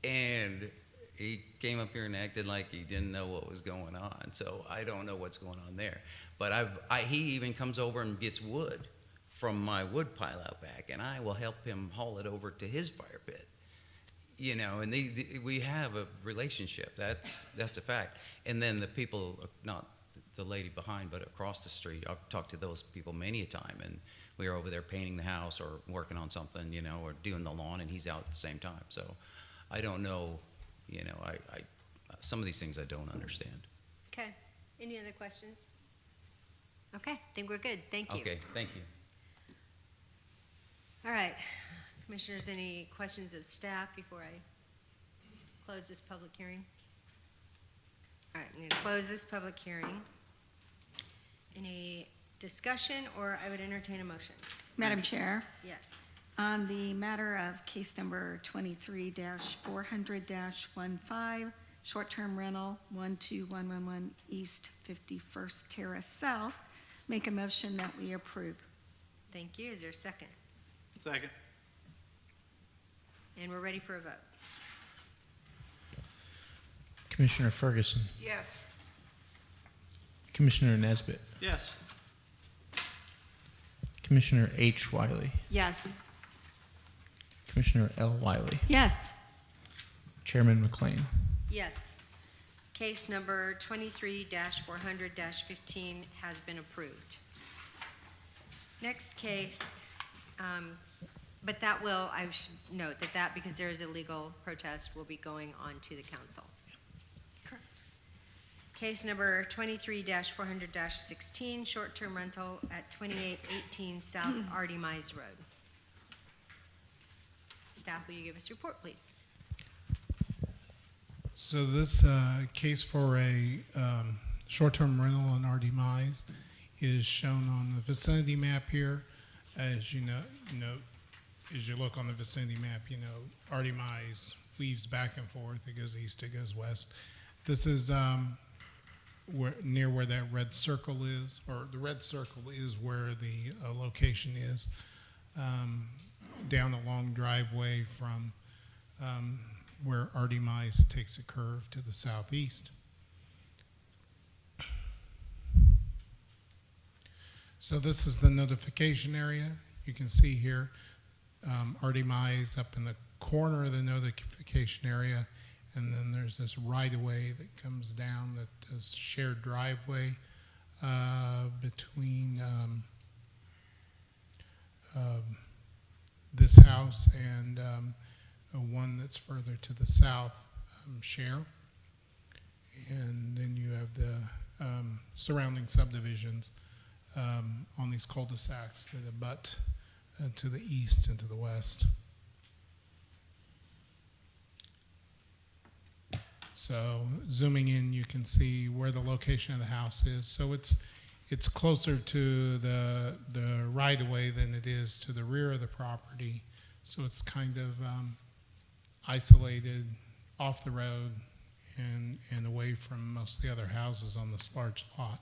And he came up here and acted like he didn't know what was going on. So I don't know what's going on there. But he even comes over and gets wood from my wood pile out back, and I will help him haul it over to his fire pit. You know, and we have a relationship. That's a fact. And then the people, not the lady behind, but across the street, I've talked to those people many a time, and we are over there painting the house or working on something, you know, or doing the lawn, and he's out at the same time. So I don't know, you know, I some of these things I don't understand. Okay, any other questions? Okay, I think we're good, thank you. Okay, thank you. All right, commissioners, any questions of staff before I close this public hearing? All right, I'm going to close this public hearing. Any discussion, or I would entertain a motion? Madam Chair, Yes. on the matter of case number 23-400-15, short-term rental 12111 East 51st Terrace South, make a motion that we approve. Thank you, is there a second? Second. And we're ready for a vote. Commissioner Ferguson, Yes. Commissioner Nesbitt, Yes. Commissioner H. Wiley, Yes. Commissioner L. Wiley, Yes. Chairman McLean. Yes. Case number 23-400-15 has been approved. Next case, but that will, I should note that because there is a legal protest, will be going on to the council. Correct. Case number 23-400-16, short-term rental at 2818 South Artie Mize Road. Staff, will you give us a report, please? So this case for a short-term rental on Artie Mize is shown on the vicinity map here. As you know, as you look on the vicinity map, Artie Mize weaves back and forth. It goes east, it goes west. This is near where that red circle is, or the red circle is where the location is. Down a long driveway from where Artie Mize takes a curve to the southeast. So this is the notification area. You can see here Artie Mize up in the corner of the notification area, and then there's this right-of-way that comes down that is shared driveway between this house and one that's further to the south, share. And then you have the surrounding subdivisions on these cul-de-sacs that abut to the east and to the west. So zooming in, you can see where the location of the house is. So it's closer to the right-of-way than it is to the rear of the property. So it's kind of isolated off the road and away from most of the other houses on this large lot.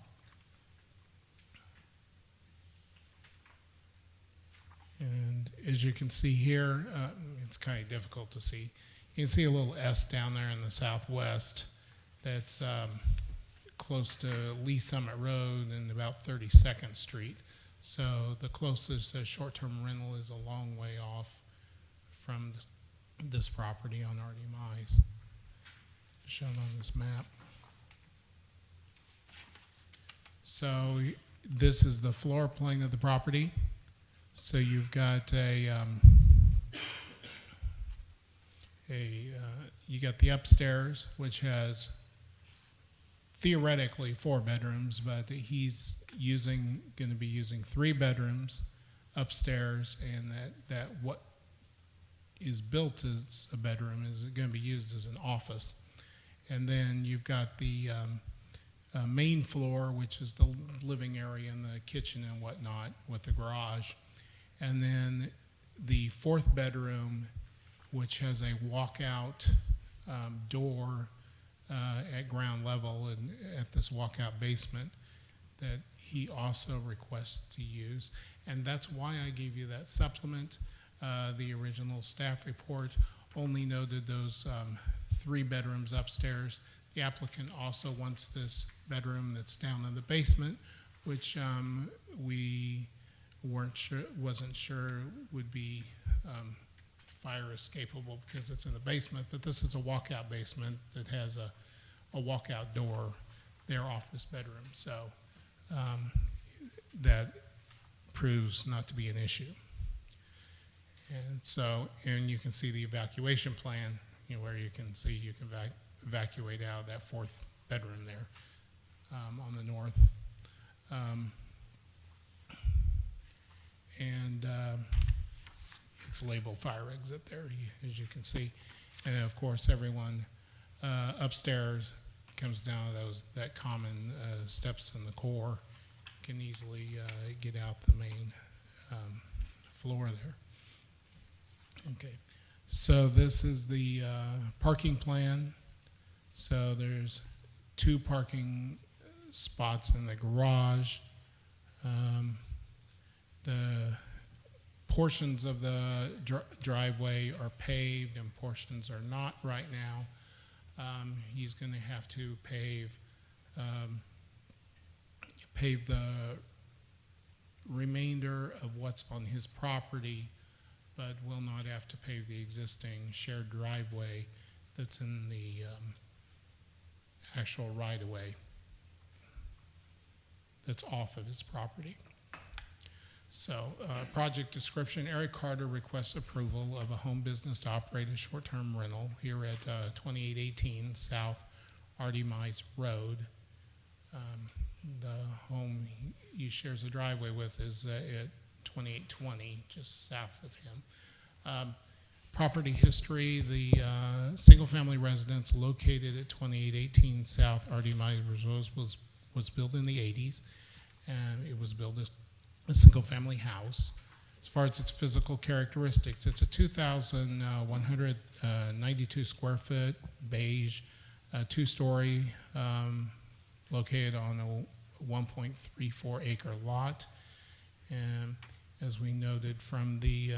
And as you can see here, it's kind of difficult to see. You can see a little S down there in the southwest that's close to Lee Summit Road and about 32nd Street. So the closest short-term rental is a long way off from this property on R.D. Mize, shown on this map. So this is the floor plan of the property. So you've got you got the upstairs, which has theoretically 4 bedrooms, but he's going to be using 3 bedrooms upstairs, and that what is built as a bedroom is going to be used as an office. And then you've got the main floor, which is the living area and the kitchen and whatnot with the garage. And then the 4th bedroom, which has a walkout door at ground level and at this walkout basement that he also requests to use. And that's why I gave you that supplement. The original staff report only noted those 3 bedrooms upstairs. The applicant also wants this bedroom that's down in the basement, which we wasn't sure would be fire escapable because it's in the basement, but this is a walkout basement that has a walkout door there off this bedroom. So that proves not to be an issue. And so, and you can see the evacuation plan, where you can see you can evacuate out of that 4th bedroom there on the north. It's labeled fire exit there, as you can see. And then, of course, everyone upstairs comes down that common steps in the core, can easily get out the main floor there. Okay, so this is the parking plan. So there's 2 parking spots in the garage. The portions of the driveway are paved and portions are not right now. He's going to have to pave the remainder of what's on his property, but will not have to pave the existing shared driveway that's in the actual right-of-way that's off of his property. So, project description, Eric Carter requests approval of a home business to operate a short-term rental here at 2818 South R.D. Mize Road. The home he shares a driveway with is at 2820, just south of him. Property history, the single-family residence located at 2818 South R.D. Mize was built in the 80s, and it was built as a single-family house. As far as its physical characteristics, it's a 2,192 square foot beige, 2-story, located on a 1.34 acre lot. And as we noted from the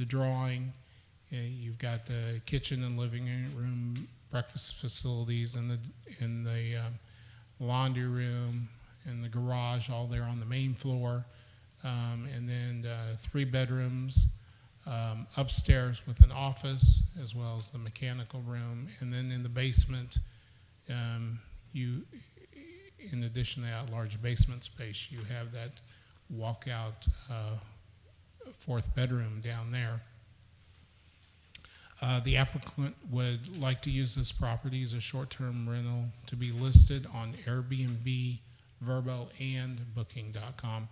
drawing, you've got the kitchen and living room, breakfast facilities, and the laundry room and the garage all there on the main floor. And then 3 bedrooms upstairs with an office as well as the mechanical room. And then in the basement, in addition to that large basement space, you have that walkout 4th bedroom down there. The applicant would like to use this property as a short-term rental to be listed on Airbnb Vrbo and Booking.com.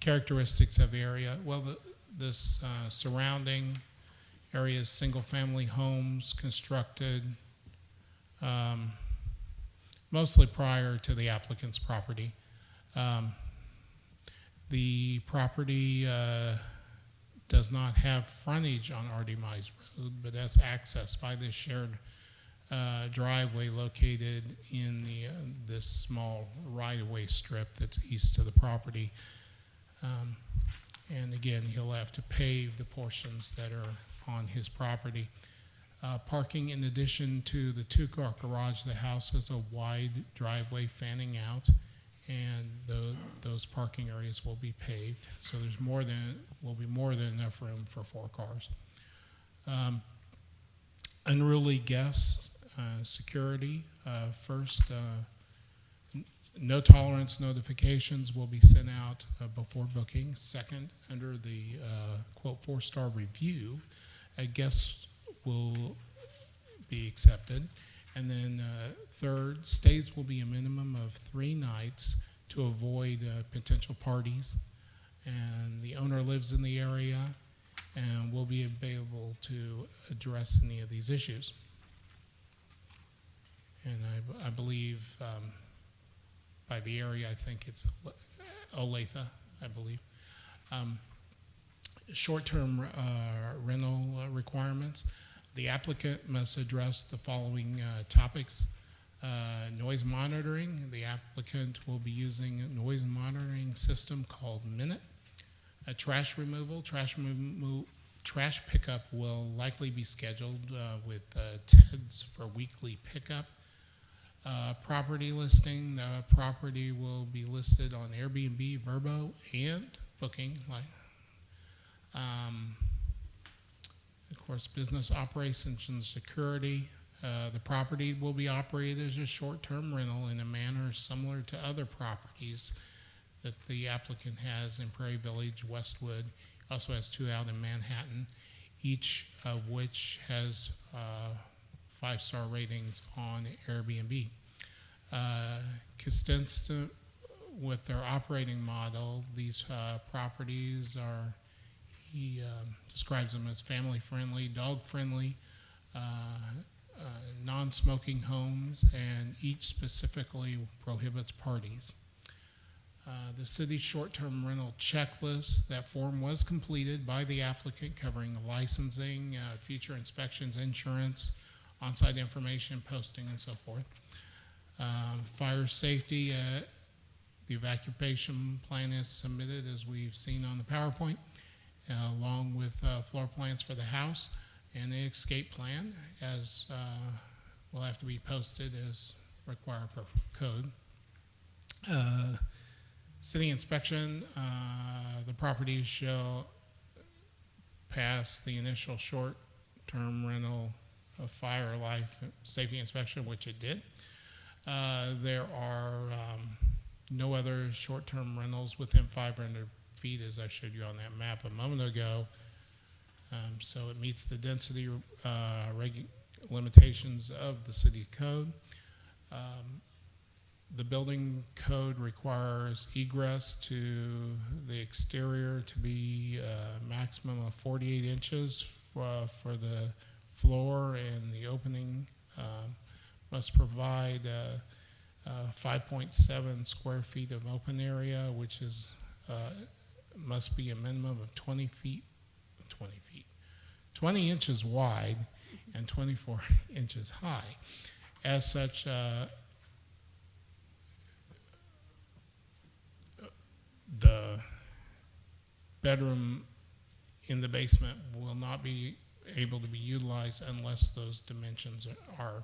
Characteristics of area, well, this surrounding area is single-family homes constructed mostly prior to the applicant's property. The property does not have frontage on R.D. Mize Road, but that's accessed by this shared driveway located in this small right-of-way strip that's east of the property. And again, he'll have to pave the portions that are on his property. Parking, in addition to the two-car garage, the house has a wide driveway fanning out, and those parking areas will be paved. So there's will be more than enough room for 4 cars. Unruly guests, security. First, no tolerance notifications will be sent out before booking. Second, under the quote 4-star review, guests will be accepted. And then third, stays will be a minimum of 3 nights to avoid potential parties. And the owner lives in the area and will be able to address any of these issues. And I believe by the area, I think it's Olathe, I believe. Short-term rental requirements. The applicant must address the following topics. Noise monitoring. The applicant will be using a noise monitoring system called Minute. Trash removal. Trash pickup will likely be scheduled with TEDS for weekly pickup. Property listing. The property will be listed on Airbnb, Vrbo, and Booking. Of course, business operations and security. The property will be operated as a short-term rental in a manner similar to other properties that the applicant has in Prairie Village, Westwood. Also has 2 out in Manhattan, each of which has 5-star ratings on Airbnb. Consistent with their operating model, these properties are, he describes them as family-friendly, dog-friendly, non-smoking homes, and each specifically prohibits parties. The city's short-term rental checklist, that form was completed by the applicant, covering licensing, future inspections, insurance, on-site information, posting, and so forth. Fire safety, the evacuation plan is submitted as we've seen on the PowerPoint, along with floor plans for the house, and the escape plan as will have to be posted as required per code. City inspection, the properties shall pass the initial short-term rental of fire, life, safety inspection, which it did. There are no other short-term rentals within 500 feet, as I showed you on that map a moment ago. So it meets the density limitations of the city code. The building code requires egress to the exterior to be a maximum of 48 inches for the floor, and the opening must provide 5.7 square feet of open area, which is must be a minimum of 20 inches wide and 24 inches high. As such, the bedroom in the basement will not be able to be utilized unless those dimensions are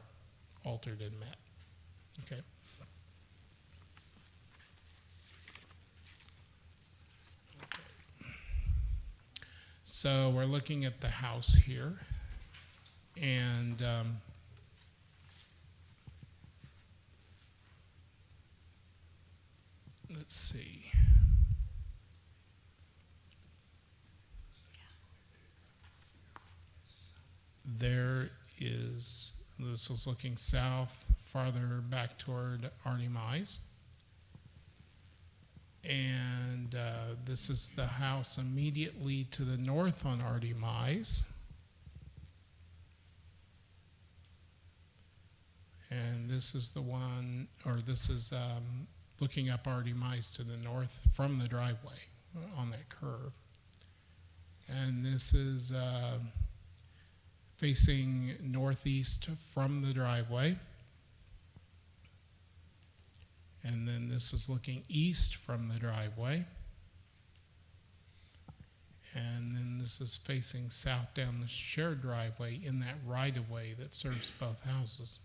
altered and met. Okay. So we're looking at the house here, and let's see. There is, this is looking south, farther back toward R.D. Mize. And this is the house immediately to the north on Artie Mize. And this is the one, or this is looking up Artie Mize to the north from the driveway on that curve. And this is facing northeast from the driveway. And then this is looking east from the driveway. And then this is facing south down the shared driveway in that right-of-way that serves both houses.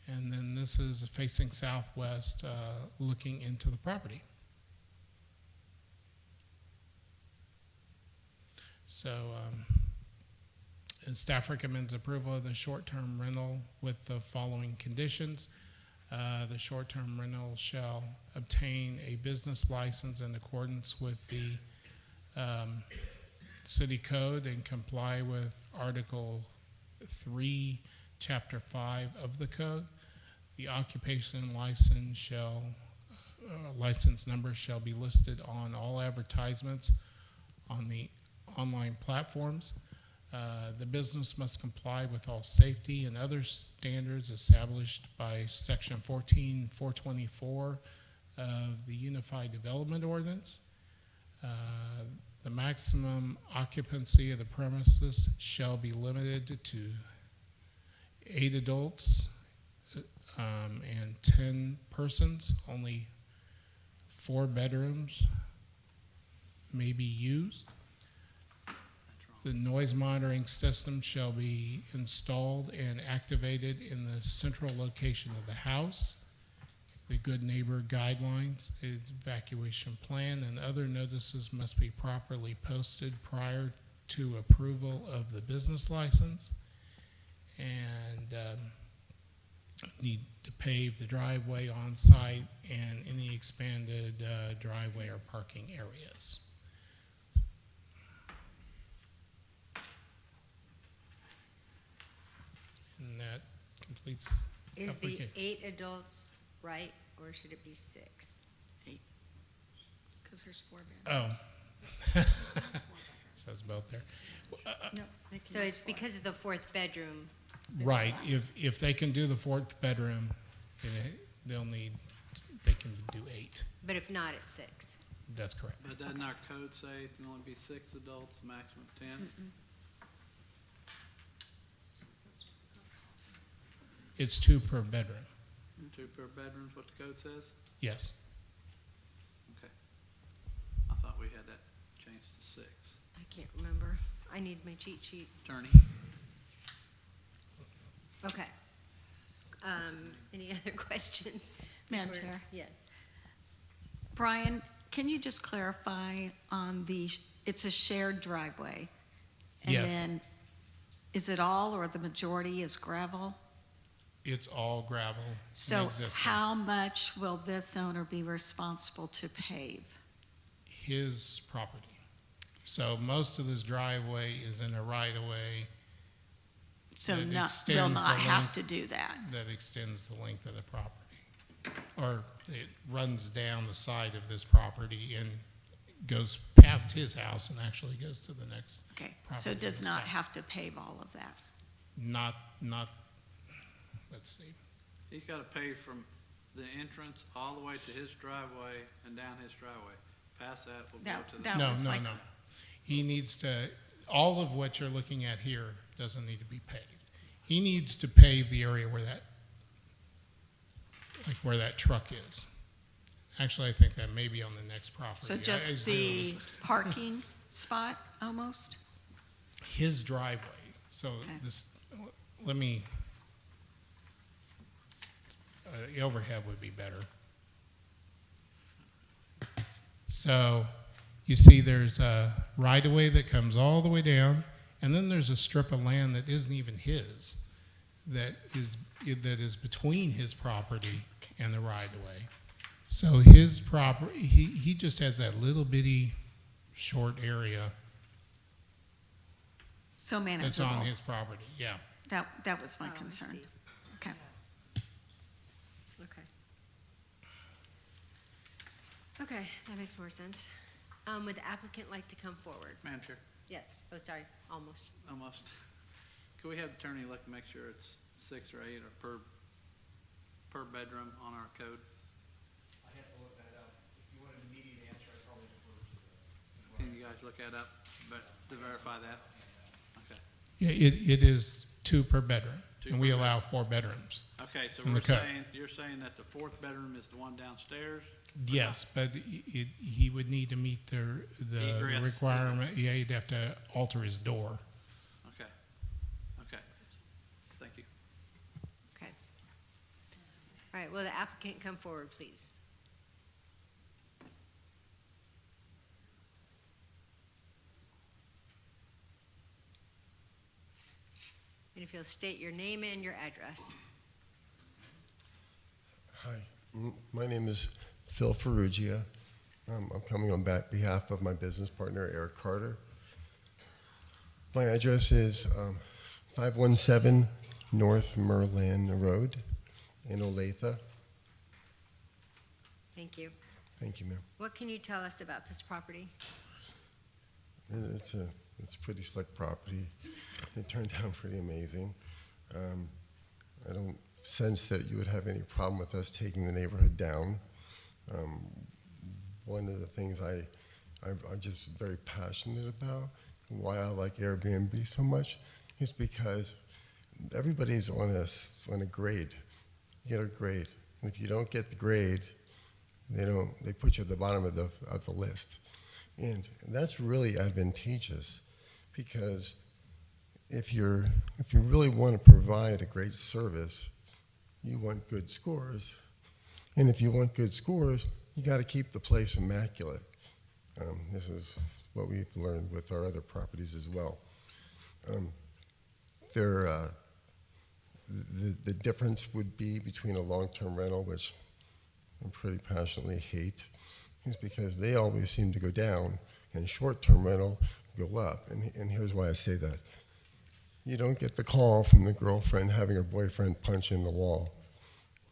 And then this is facing southwest, looking into the property. So, and staff recommends approval of the short-term rental with the following conditions. The short-term rental shall obtain a business license in accordance with the city code and comply with Article 3, Chapter 5 of the code. The occupation license shall, license number shall be listed on all advertisements on the online platforms. The business must comply with all safety and other standards established by Section 14424 of the Unified Development Ordinance. The maximum occupancy of the premises shall be limited to 8 adults and 10 persons. Only 4 bedrooms may be used. The noise monitoring system shall be installed and activated in the central location of the house. The good neighbor guidelines, evacuation plan, and other notices must be properly posted prior to approval of the business license. And need to pave the driveway on site and any expanded driveway or parking areas. And that completes. Is the application. 8 adults right, or should it be 6? Because there's 4 bedrooms. Oh. Says both there. No, they can So use it's 4. because of the 4th bedroom. Right, if they can do the 4th bedroom, they can do 8. But if not, it's 6. That's correct. But doesn't our code say it can only be 6 adults, maximum of 10? It's 2 per bedroom. 2 per bedroom is what the code says? Yes. Okay. I thought we had that changed to 6. I can't remember. I need my cheat sheet. Attorney? Okay. Any other questions? Madam Before- Chair. Yes. Brian, can you just clarify on it's a shared driveway? Yes. And then, is it all or the majority is gravel? It's all gravel. So existing. how much will this owner be responsible to pave? His property. So most of this driveway is in a right-of-way So that will extends not the have length- to do that? that extends the length of the property. Or it runs down the side of this property and goes past his house and actually goes to the next Okay, property. so it does on the not side. have to pave all of that? Not, let's see. He's got to pay from the entrance all the way to his driveway and down his driveway. Past that will go That- to the. that No, was no, my- no. He needs to, all of what you're looking at here doesn't need to be paved. He needs to pave the area where that truck is. Actually, I think that may be on the next property. So I just the parking spot, almost? His driveway. So Okay. let me, the overhead would be better. So you see there's a right-of-way that comes all the way down, and then there's a strip of land that isn't even his, that is between his property and the right-of-way. So his property, he just has that little bitty short area So that's manageable? on his property, yeah. That was my Oh, I concern. see. Okay. Okay. Okay, that makes more sense. Would the applicant like to come forward? Madam Chair, Yes, oh, sorry, almost. almost. Can we have the attorney look and make sure it's 6 or 8 or per bedroom on our code? I have to look that up. If you want an immediate answer, I'd probably defer to the. Can you guys look that up, but to verify that? Okay. Yeah, it is 2 per bedroom, Two and we per allow 4 bedrooms. Okay, so In we're the code. saying, you're saying that the 4th bedroom is the one downstairs? Yes, but he would need to meet the Egress. requirement. Yeah, he'd have to alter his door. Okay, okay. Thank you. Okay. All right, will the applicant come forward, please? And if you'll state your name and your address. Hi, my name is Phil Ferrugia. I'm coming on behalf of my business partner, Eric Carter. My address is 517 North Merlin Road in Olathe. Thank you. Thank you, ma'am. What can you tell us about this property? It's a pretty slick property. It turned out pretty amazing. I don't sense that you would have any problem with us taking the neighborhood down. One of the things I'm just very passionate about, why I like Airbnb so much, is because everybody's on a grade. You get a grade, and if you don't get the grade, they put you at the bottom of the list, and that's really advantageous, because if you really want to provide a great service, you want good scores, and if you want good scores, you got to keep the place immaculate. This is what we've learned with our other properties as well. The difference would be between a long-term rental, which I pretty passionately hate, is because they always seem to go down, and short-term rental go up. And here's why I say that. You don't get the call from the girlfriend having her boyfriend punch in the wall.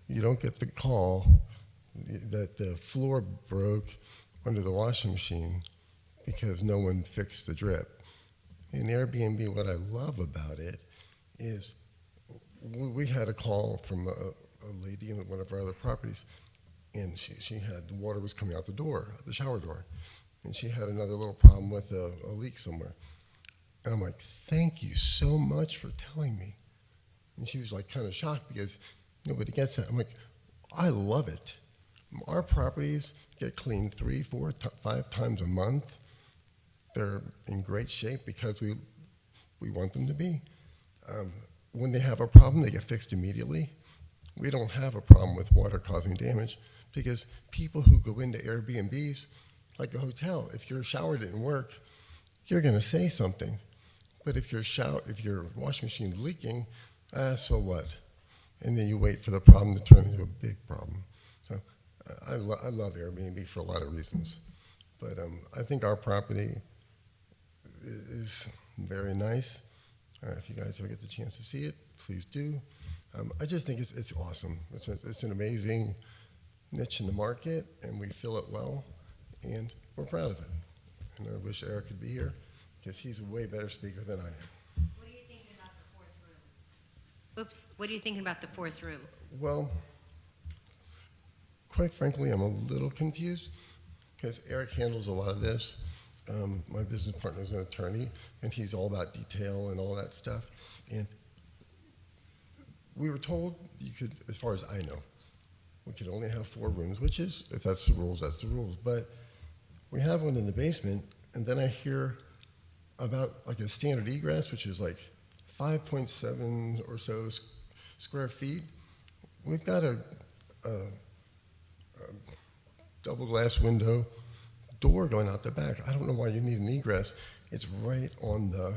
You don't get the call that the floor broke under the washing machine because no one fixed the drip. In Airbnb, what I love about it is we had a call from a lady in one of our other properties, and she had, the water was coming out the door, the shower door, and she had another little problem with a leak somewhere. And I'm like, thank you so much for telling me. And she was like kind of shocked because nobody gets that. I'm like, I love it. Our properties get cleaned 3, 4, 5 times a month. They're in great shape because we want them to be. When they have a problem, they get fixed immediately. We don't have a problem with water causing damage because people who go into Airbnbs, like a hotel, if your shower didn't work, you're going to say something. But if your washing machine's leaking, so what? And then you wait for the problem to turn into a big problem. So I love Airbnb for a lot of reasons. But I think our property is very nice. If you guys ever get the chance to see it, please do. I just think it's awesome. It's an amazing niche in the market, and we fill it well, and we're proud of it. And I wish Eric could be here, because he's a way better speaker than I am. What are you thinking about the 4th room? Oops, what are you thinking about the 4th room? Well, quite frankly, I'm a little confused, because Eric handles a lot of this. My business partner is an attorney, and he's all about detail and all that stuff. And we were told you could, as far as I know, we could only have 4 rooms, which is, if that's the rules, that's the rules. But we have one in the basement, and then I hear about like a standard egress, which is like 5.7 or so square feet. We've got a double glass window door going out the back. I don't know why you need an egress. It's right on the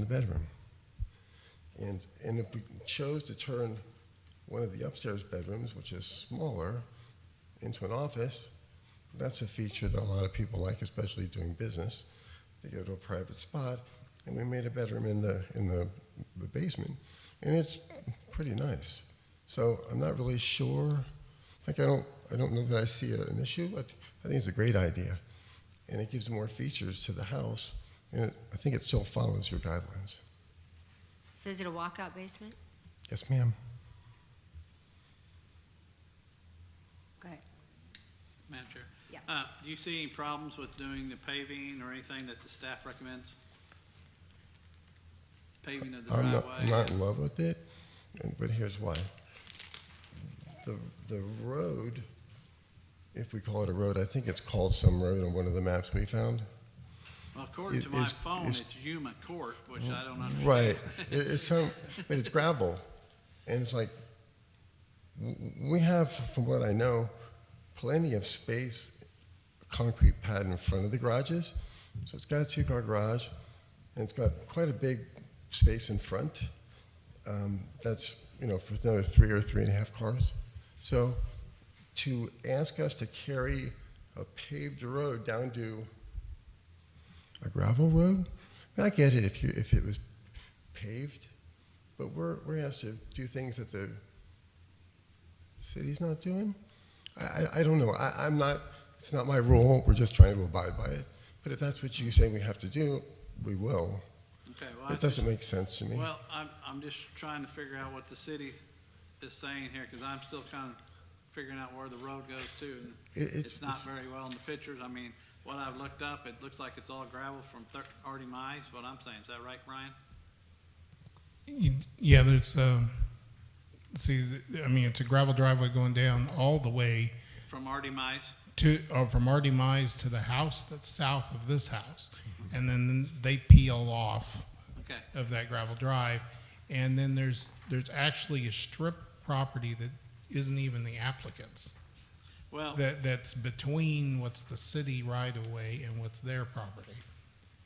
bedroom. And if we chose to turn one of the upstairs bedrooms, which is smaller, into an office, that's a feature that a lot of people like, especially doing business. They go to a private spot, and we made a bedroom in the basement, and it's pretty nice. So I'm not really sure. Like I don't know that I see an issue. I think it's a great idea, and it gives more features to the house, and I think it still follows your guidelines. So is it a walkout basement? Yes, ma'am. Go ahead. Madam Chair? Yeah. Do you see any problems with doing the paving or anything that the staff recommends? Paving of the I'm driveway? not in love with it, but here's why. The road, if we call it a road, I think it's called some road on one of the maps we found. Well, according to my phone, it's Yuma Court, which I don't understand. Right. But it's gravel. And it's like, we have, from what I know, plenty of space, concrete pad in front of the garages. So it's got a 2-car garage, and it's got quite a big space in front. That's, for another 3 or 3.5 cars. So to ask us to carry a paved road down to a gravel road, I get it if it was paved, but we're asked to do things that the city's not doing. I don't know. I'm not. It's not my rule. We're just trying to abide by it. But if that's what you say we have to do, we will. Okay, well, It doesn't make sense to me. Well, I'm just trying to figure out what the city is saying here, because I'm still kind of figuring out where the road goes to. And it's not very well in the pictures. I mean, what I've looked up, it looks like it's all gravel from Artie Mize, what I'm saying. Is that right, Brian? Yeah, there's, it's a gravel driveway going down all the way From Artie Mize? from Artie Mize to the house that's south of this house. And then they peel off Okay. of that gravel drive. And then there's actually a strip property that isn't even the applicant's. Well, That's between what's the city right of way and what's their property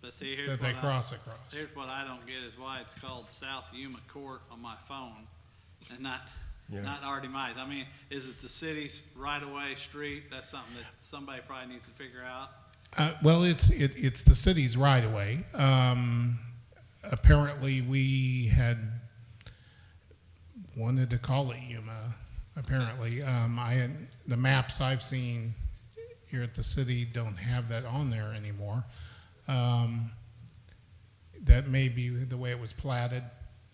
but see, here's that they what cross across. Here's what I don't get is why it's called South Yuma Court on my phone and not Artie Mize. I mean, is it the city's right-of-way street? That's something that somebody probably needs to figure out. Well, it's the city's right of way. Apparently, we had wanted to call it Yuma. Apparently, the maps I've seen here at the city don't have that on there anymore. That may be the way it was platted,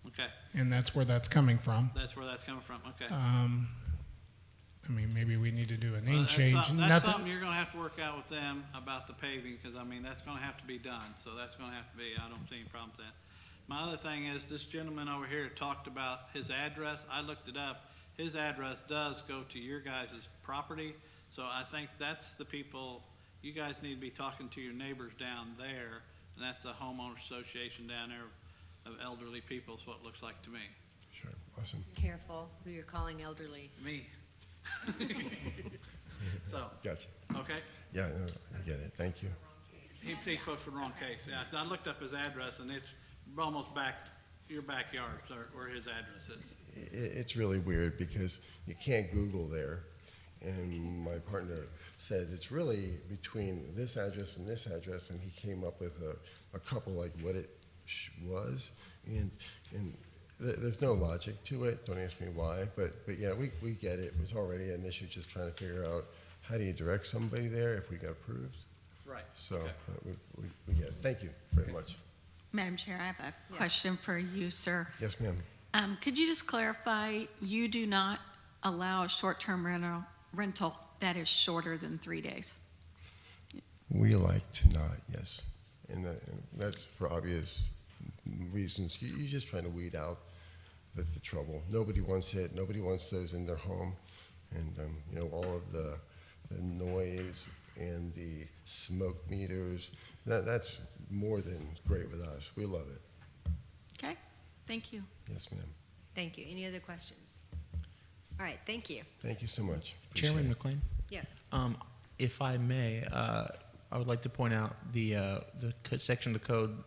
Okay, and that's where that's coming from. that's where that's coming from, okay. Maybe we need to do a Well, name that's change. something- Not That's that- something you're gonna have to work out with them about the paving, because I mean, that's gonna have to be done, so that's gonna have to be, I don't see any problem with that. My other thing is, this gentleman over here talked about his address, I looked it up, his address does go to your guys' property, so I think that's the people, you guys need to be talking to your neighbors down there, and that's a homeowner association down there of elderly people, is what it looks like to me. Sure, awesome. Careful who you're calling elderly. Me. So, Gotcha. okay? Yeah, no, I get it. Thank you. He spoke for the wrong case, yeah, so I looked up his address, and it's almost your backyard, where his address is. It's really weird because you can't Google there. And my partner said it's really between this address, and he came up with a couple like what it was. And there's no logic to it. Don't ask me why. But yeah, we get it. It was already an issue just trying to figure out how do you direct somebody there if we got approved. Right. So Okay. we get it. Thank you very much. Madam Chair, I have a question for you, sir. Yes, ma'am. Could you just clarify, you do not allow a short-term rental that is shorter than 3 days? We like to not, yes. And that's for obvious reasons. You're just trying to weed out the trouble. Nobody wants it. Nobody wants those in their home. And, all of the noise and the smoke meters, that's more than great with us. We love it. Okay, thank you. Yes, ma'am. Thank you. Any other questions? All right, thank you. Thank you so much. Appreciate Chairman it. McLean? Yes. If I may, I would like to point out the section of the code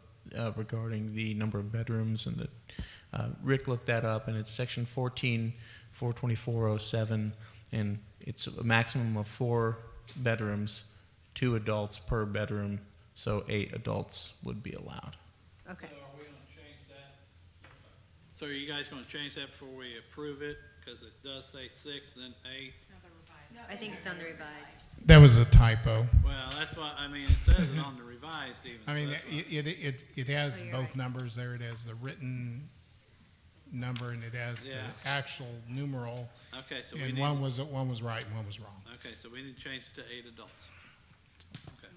regarding the number of bedrooms, and Rick looked that up, and it's section 14-42407, and it's a maximum of 4 bedrooms, 2 adults per bedroom, so 8 adults would be allowed. Okay. So are we gonna change that? So are you guys gonna change that before we approve it? Because it does say 6, then 8? No, I think it's on the revised. That was a typo. Well, that's why, I mean, it says it on the revised even. I mean, so that's it has Oh, you're both right. numbers there. It has the written number and it has Yeah. the actual numeral. why- Okay, so we And need, one was right and one was wrong. okay, so we need to change it to 8 adults. Okay.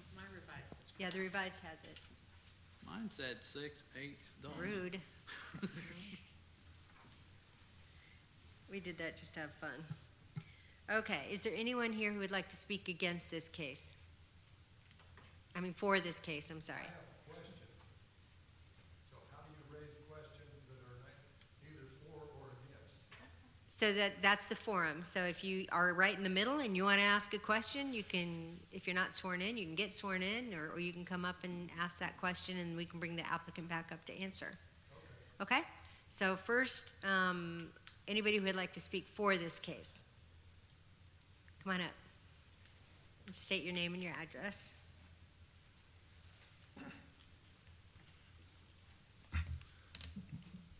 Yeah, the revised has it. Mine said 6, 8 adults. Rude. We did that just to have fun. Okay, is there anyone here who would like to speak against this case? I mean, for this case, I'm sorry. So how do you raise questions that are neither for or against? So that's the forum. So if you are right in the middle and you want to ask a question, you can, if you're not sworn in, you can get sworn in, or you can come up and ask that question and we can bring the applicant back up to answer. Okay? So first, anybody who would like to speak for this case? Come on up. State your name and your address.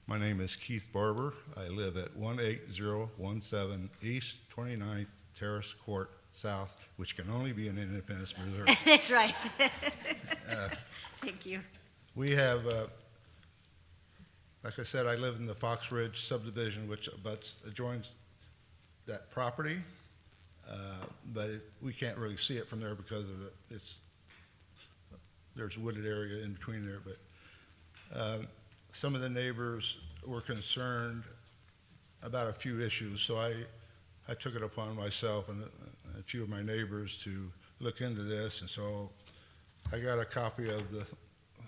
My name is Keith Barber. I live at 18017 East 29th Terrace Court South, which can only be in Independence, Missouri. That's right. Thank you. We have, like I said, I live in the Fox Ridge subdivision, which adjoins that property, but we can't really see it from there because of there's a wooded area in between there, but some of the neighbors were concerned about a few issues, so I took it upon myself and a few of my neighbors to look into this, and so I got a copy of the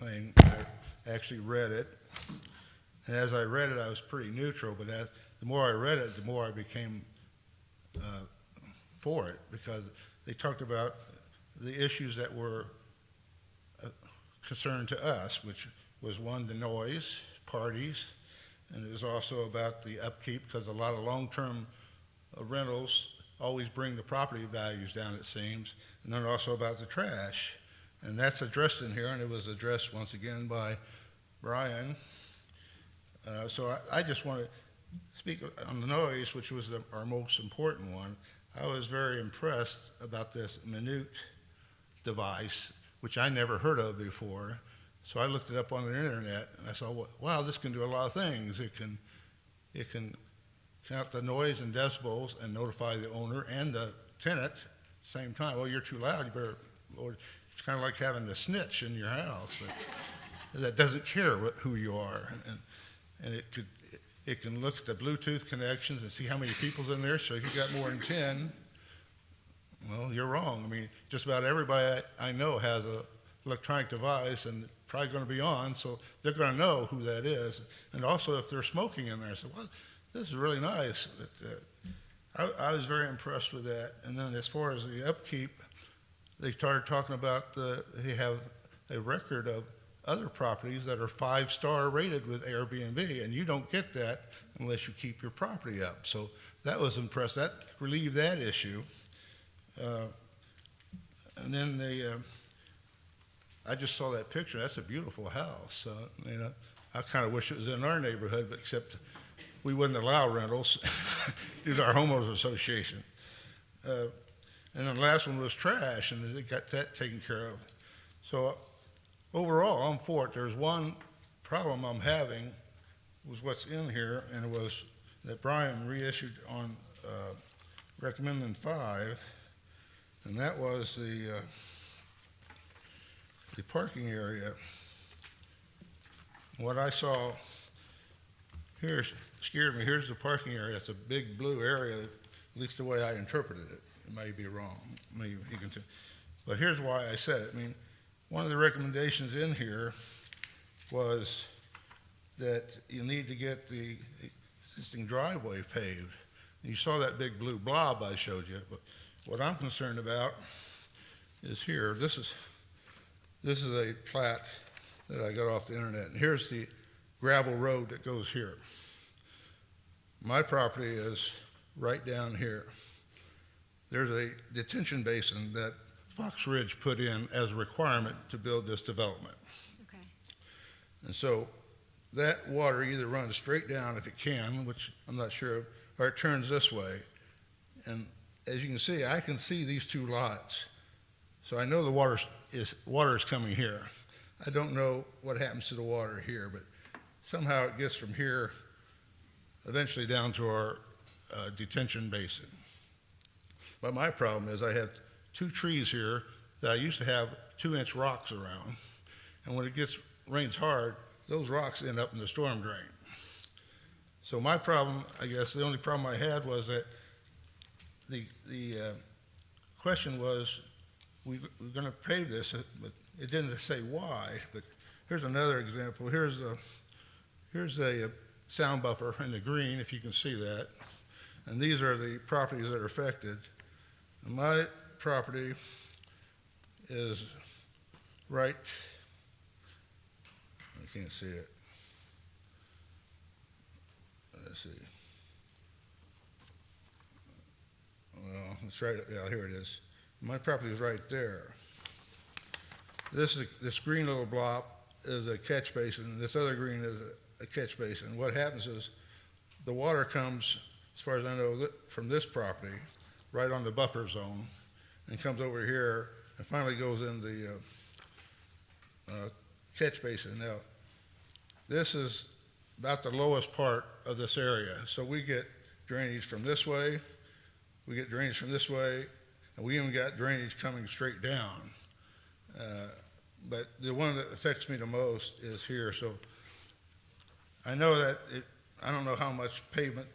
thing. I actually read it, and as I read it, I was pretty neutral, but the more I read it, the more I became for it, because they talked about the issues that were concern to us, which was one, the noise, parties, and it was also about the upkeep, because a lot of long-term rentals always bring the property values down, it seems, and then also about the trash. And that's addressed in here, and it was addressed once again by Brian. So I just want to speak on the noise, which was our most important one. I was very impressed about this Minute device, which I never heard of before. So I looked it up on the internet, and I saw, wow, this can do a lot of things. It can count the noise and decibels and notify the owner and the tenant at the same time. Well, you're too loud, you better lower. It's kind of like having a snitch in your house that doesn't care who you are. And it can look at the Bluetooth connections and see how many people's in there. So if you got more than 10, well, you're wrong. I mean, just about everybody I know has a electronic device and probably going to be on, so they're going to know who that is. And also if they're smoking in there, I said, well, this is really nice. I was very impressed with that. And then as far as the upkeep, they started talking about they have a record of other properties that are 5-star rated with Airbnb, and you don't get that unless you keep your property up. So that was impressive. That relieved that issue. And then I just saw that picture. That's a beautiful house. I kind of wish it was in our neighborhood, but except we wouldn't allow rentals due to our homeowners association. And then the last one was trash, and they got that taken care of. So overall, I'm for it. There's one problem I'm having was what's in here, and it was that Brian reissued on recommending 5, and that was the parking area. What I saw here scared me. Here's the parking area. It's a big blue area, at least the way I interpreted it. It may be wrong. Maybe you can but here's why I said it. I mean, one of the recommendations in here was that you need to get the existing driveway paved. And you saw that big blue blob I showed you, but what I'm concerned about is here. This is a plat that I got off the internet, and here's the gravel road that goes here. My property is right down here. There's a detention basin that Fox Ridge put in as a requirement to build this development. Okay. And so that water either runs straight down if it can, which I'm not sure of, or it turns this way. And as you can see, I can see these two lots. So I know the water is coming here. I don't know what happens to the water here, but somehow it gets from here eventually down to our detention basin. But my problem is I have two trees here that I used to have 2-inch rocks around. And when it rains hard, those rocks end up in the storm drain. So my problem, I guess, the only problem I had was that the question was, we're going to pave this, but it didn't say why. But here's another example. Here's a sound buffer in the green, if you can see that. And these are the properties that are affected. And my property is right, I can't see it. Let's see. Well, it's right, yeah, here it is. My property is right there. This green little blob is a catch basin. This other green is a catch basin. What happens is the water comes, as far as I know, from this property, right on the buffer zone, and comes over here and finally goes in the catch basin. Now, this is about the lowest part of this area. So we get drainage from this way, we get drainage from this way, and we even got drainage coming straight down. But the one that affects me the most is here. So I know that I don't know how much pavement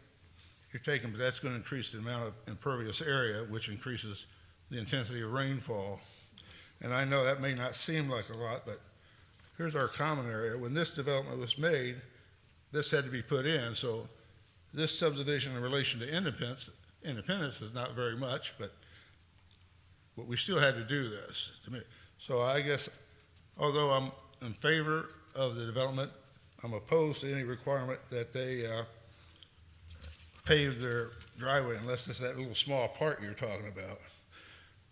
you're taking, but that's going to increase the amount of impervious area, which increases the intensity of rainfall. And I know that may not seem like a lot, but here's our common area. When this development was made, this had to be put in. So this subdivision in relation to Independence is not very much, but we still had to do this. So I guess, although I'm in favor of the development, I'm opposed to any requirement that they pave their driveway unless it's that little small part you're talking about.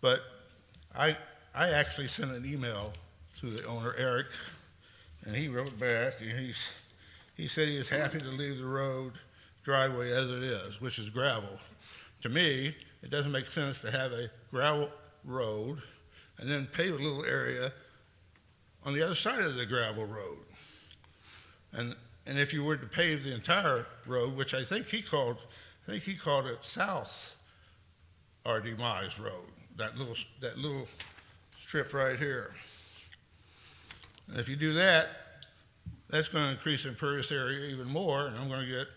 But I actually sent an email to the owner, Eric, and he wrote back, and he said he is happy to leave the driveway as it is, which is gravel. To me, it doesn't make sense to have a gravel road and then pave a little area on the other side of the gravel road. And if you were to pave the entire road, which I think he called it South R.D. Mize Road, that little strip right here. And if you do that, that's going to increase impervious area even more, and I'm going to get,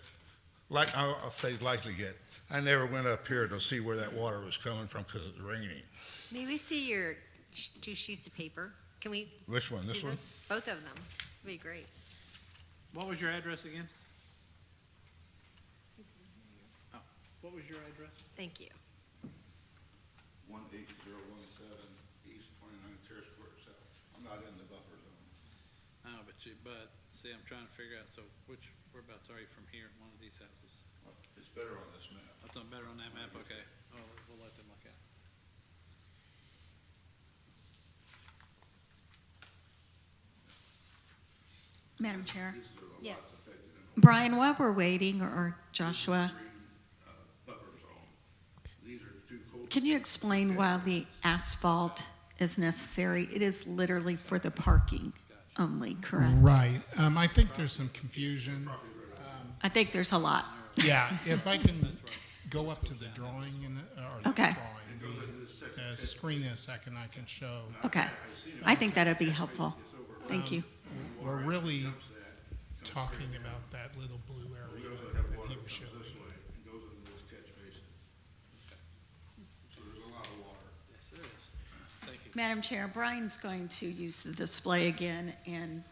I'll say likely get. I never went up here to see where that water was coming from because it's raining. May we see your 2 sheets of paper? Can we? Which one? This see one? Both of them. Would be great. What was your address again? Oh, what was your address? Thank you. 18017 East 29 Terrace Court South. I'm not in the buffer zone. Oh, but see, I'm trying to figure out, so whereabouts are you from here, in one of these houses? It's better on this map. That's on better on that map, okay. Oh, we'll let them look at it. Madam Chair. Yes. Brian, while we're waiting, or Joshua, can you explain why the asphalt is necessary? It is literally for the parking only, correct? Right. I think there's some confusion. I think there's a lot. Yeah, if I can go up to the drawing or Okay. the screen in a second, I can show. Okay. I think that'd be helpful. Thank you. We're really talking about that little blue area that he was showing. Madam Chair, Brian's going to use the display again and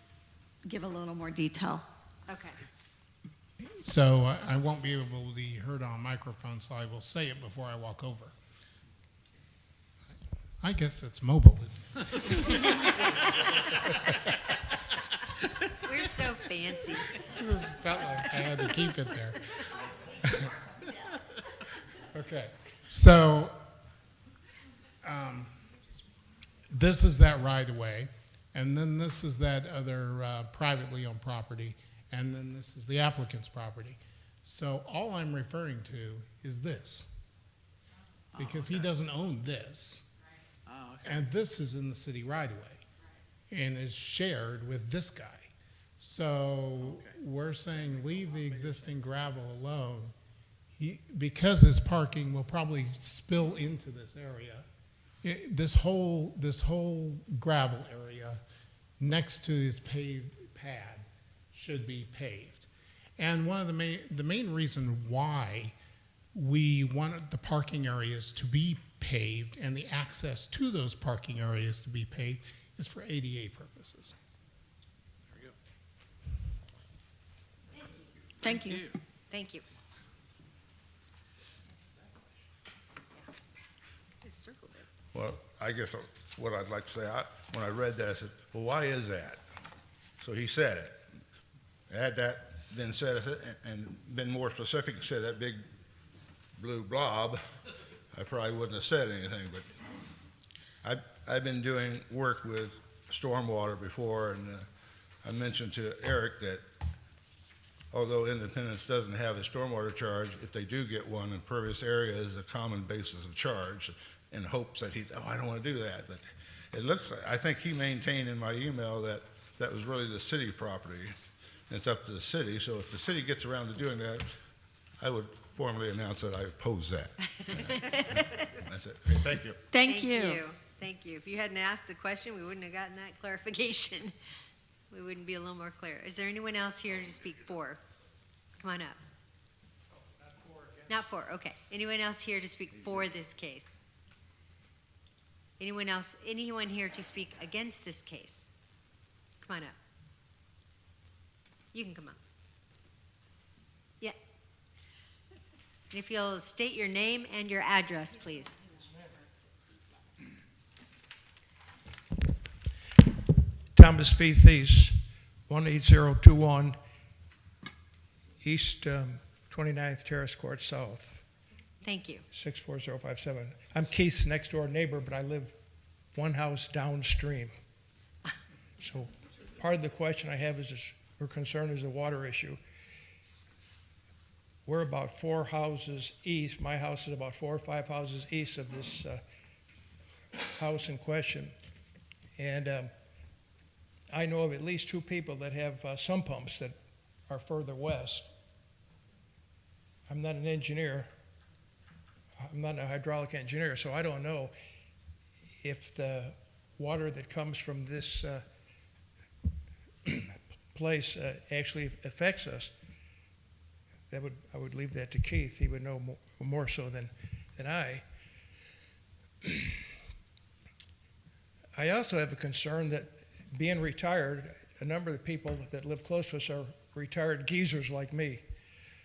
give a little more detail. Okay. So I won't be able to be heard on microphone, so I will say it before I walk over. I guess it's mobile. We're so fancy. I just felt like I had to keep it there. Okay, so this is that right of way, and then this is that other privately owned property, and then this is the applicant's property. So all I'm referring to is this. because he doesn't own this. Oh, okay. And this is in the city right away and is shared with this guy. So we're saying leave the existing gravel alone. Because his parking will probably spill into this area, this whole gravel area next to his paved pad should be paved. And one of the main reason why we wanted the parking areas to be paved and the access to those parking areas to be paved is for ADA purposes. There we go. Thank you. Thank you. Just circled it. Well, I guess what I'd like to say, when I read that, I said, well, why is that? So he said it. Had that been said and been more specific and said that big blue blob, I probably wouldn't have said anything. But I've been doing work with stormwater before, and I mentioned to Eric that although Independence doesn't have a stormwater charge, if they do get one, impervious area is a common basis of charge, in hopes that I don't want to do that. But it looks like, I think he maintained in my email that that was really the city property. And it's up to the city. So if the city gets around to doing that, I would formally announce that I oppose that. That's it. Okay, thank you. Thank you. Thank you. If you hadn't asked the question, we wouldn't have gotten that clarification. We wouldn't be a little more clear. Is there anyone else here to speak for? Come on up. Not for, okay. Anyone else here to speak for this case? Anyone here to speak against this case? Come on up. You can come up. Yeah. And if you'll state your name and your address, please. Thomas V. Thies, 18021 East 29th Terrace Court South, Thank you. 64057. I'm Keith's next door neighbor, but I live one house downstream. So part of the question I have is or concern is the water issue. We're about 4 houses east. My house is about 4 or 5 houses east of this house in question. And I know of at least 2 people that have sump pumps that are further west. I'm not an engineer. I'm not a hydraulic engineer, so I don't know if the water that comes from this place actually affects us. I would leave that to Keith. He would know more so than I. I also have a concern that being retired, a number of the people that live close to us are retired geezers like me.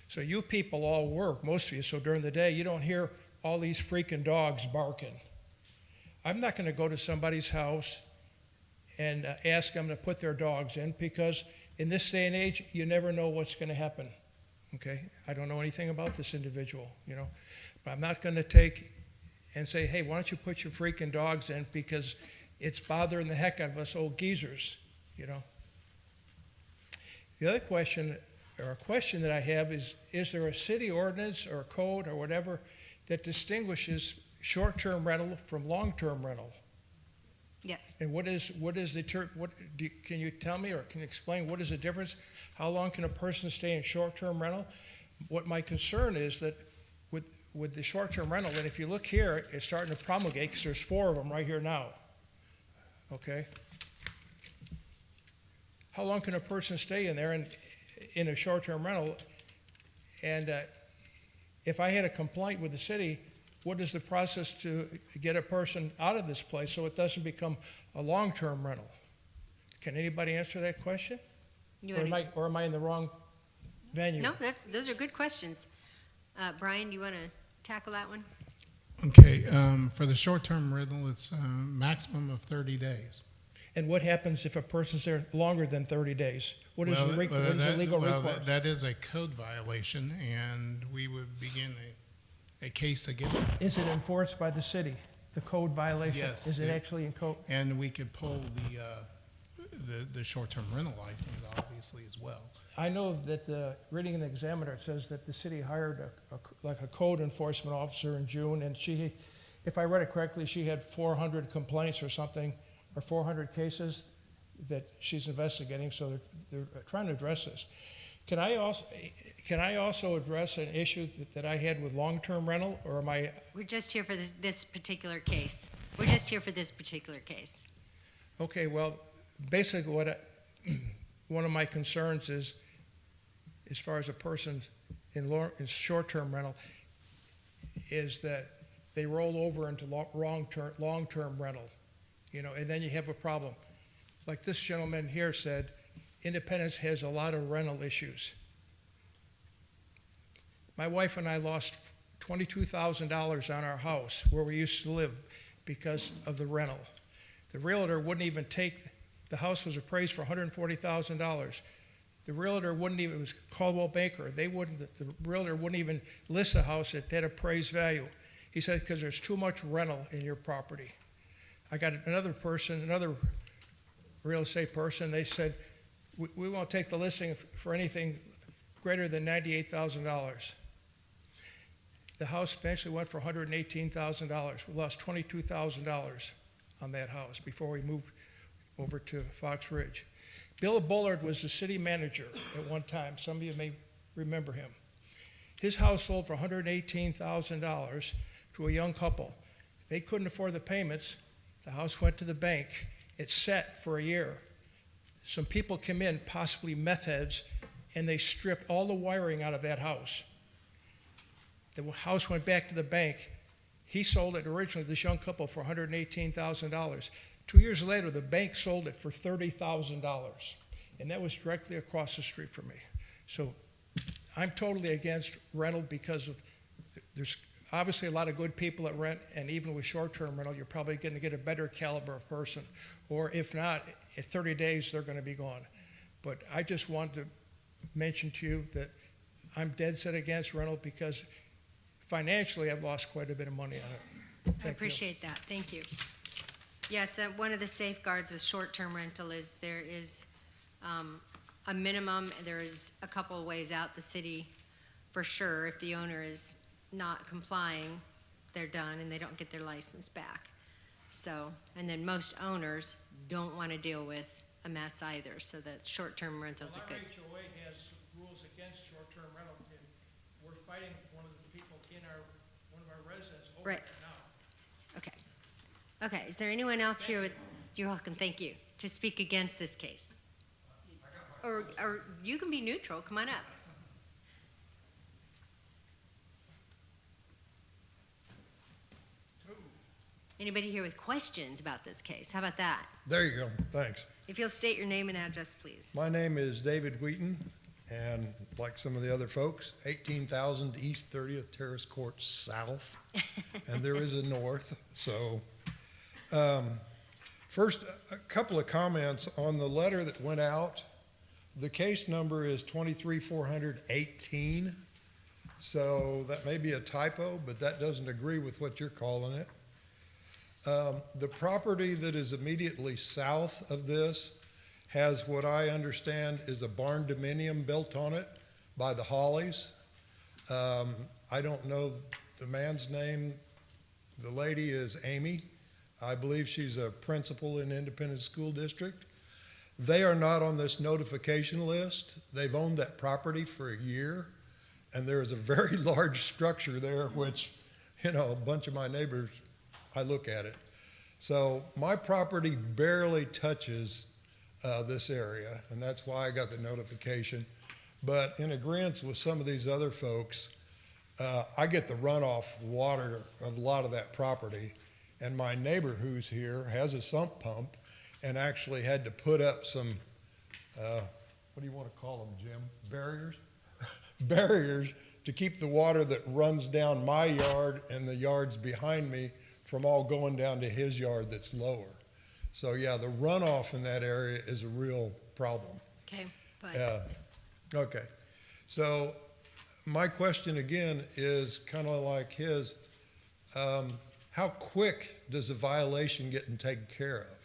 So you people all work, most of you, so during the day you don't hear all these freaking dogs barking. I'm not going to go to somebody's house and ask them to put their dogs in, because in this day and age, you never know what's going to happen. Okay? I don't know anything about this individual, but I'm not going to take and say, hey, why don't you put your freaking dogs in, because it's bothering the heck out of us old geezers, The other question, or a question that I have is there a city ordinance or a code or whatever that distinguishes short-term rental from long-term rental? Yes. And what is the term? Can you tell me or can you explain what is the difference? How long can a person stay in short-term rental? What my concern is that with the short-term rental, and if you look here, it's starting to promulgate because there's 4 of them right here now. Okay. How long can a person stay in there in a short-term rental? And if I had a complaint with the city, what is the process to get a person out of this place so it doesn't become a long-term rental? Can anybody answer that question? Or am I in the wrong venue? No, those are good questions. Brian, you want to tackle that one? Okay, for the short-term rental, it's a maximum of 30 days. And what happens if a person's there longer than 30 days? What is the legal recourse? That is a code violation, and we would begin a case against it. Is it enforced by the city, the code violation? Yes. Is it actually in code? And we could pull the short-term rental license, obviously. obviously, as well. I know that reading in the Examiner, it says that the city hired like a code enforcement officer in June, and she, if I read it correctly, she had 400 complaints or something, or 400 cases that she's investigating, so they're trying to address this. Can I also address an issue that I had with long-term rental, or am I? We're just here for this particular case. We're just here for this particular case. Okay, well, basically one of my concerns is, as far as a person in short-term rental, is that they roll over into long-term rental, you know, and then you have a problem. Like this gentleman here said, Independence has a lot of rental issues. My wife and I lost $22,000 on our house where we used to live because of the rental. The realtor wouldn't even the house was appraised for $140,000. The realtor wouldn't even, it was Caldwell Banker, the realtor wouldn't even list the house at that appraised value. He said, because there's too much rental in your property. I got another real estate person, they said, we won't take the listing for anything greater than $98,000. The house eventually went for $118,000. We lost $22,000 on that house before we moved over to Fox Ridge. Bill Bullard was the city manager at one time. Some of you may remember him. His house sold for $118,000 to a young couple. They couldn't afford the payments. The house went to the bank. It sat for a year. Some people came in, possibly meth heads, and they stripped all the wiring out of that house. The house went back to the bank. He sold it originally, this young couple, for $118,000. 2 years later, the bank sold it for $30,000, and that was directly across the street from me. So I'm totally against rental because there's obviously a lot of good people that rent, and even with short-term rental, you're probably going to get a better caliber of person, or if not, at 30 days, they're going to be gone. But I just wanted to mention to you that I'm dead set against rental because financially, I've lost quite a bit of money on it. I appreciate that. Thank you. Yes, one of the safeguards with short-term rental is there is a minimum. There is a couple of ways out. The city, for sure, if the owner is not complying, they're done and they don't get their license back. So, and then most owners don't want to deal with a mess either, so that short-term rentals are good. Our HOA has rules against short-term rental, and we're fighting one of the people in one of our residents over Right. it now. Okay. Okay, is there anyone else here with, you're welcome, thank you, to speak against this case? Or you can be neutral, come on up. Anybody here with questions about this case? How about that? There you go, thanks. If you'll state your name and address, please. My name is David Wheaton, and like some of the other folks, 18,000 East 30th Terrace Court South, and there is a north. So first, a couple of comments on the letter that went out. The case number is 23418, so that may be a typo, but that doesn't agree with what you're calling it. The property that is immediately south of this has what I understand is a barn dominium built on it by the Hollies. I don't know the man's name. The lady is Amy. I believe she's a principal in Independence School District. They are not on this notification list. They've owned that property for a year, and there is a very large structure there, which, you know, a bunch of my neighbors, I look at it. So my property barely touches this area, and that's why I got the notification. But in agreement with some of these other folks, I get the runoff water of a lot of that property, and my neighbor who's here has a sump pump and actually had to put up some, what do you want to call them, Jim? Barriers? Barriers to keep the water that runs down my yard and the yards behind me from all going down to his yard that's lower. So yeah, the runoff in that area is a real problem. Okay, but. Okay, so my question again is kind of like his. How quick does a violation get taken care of?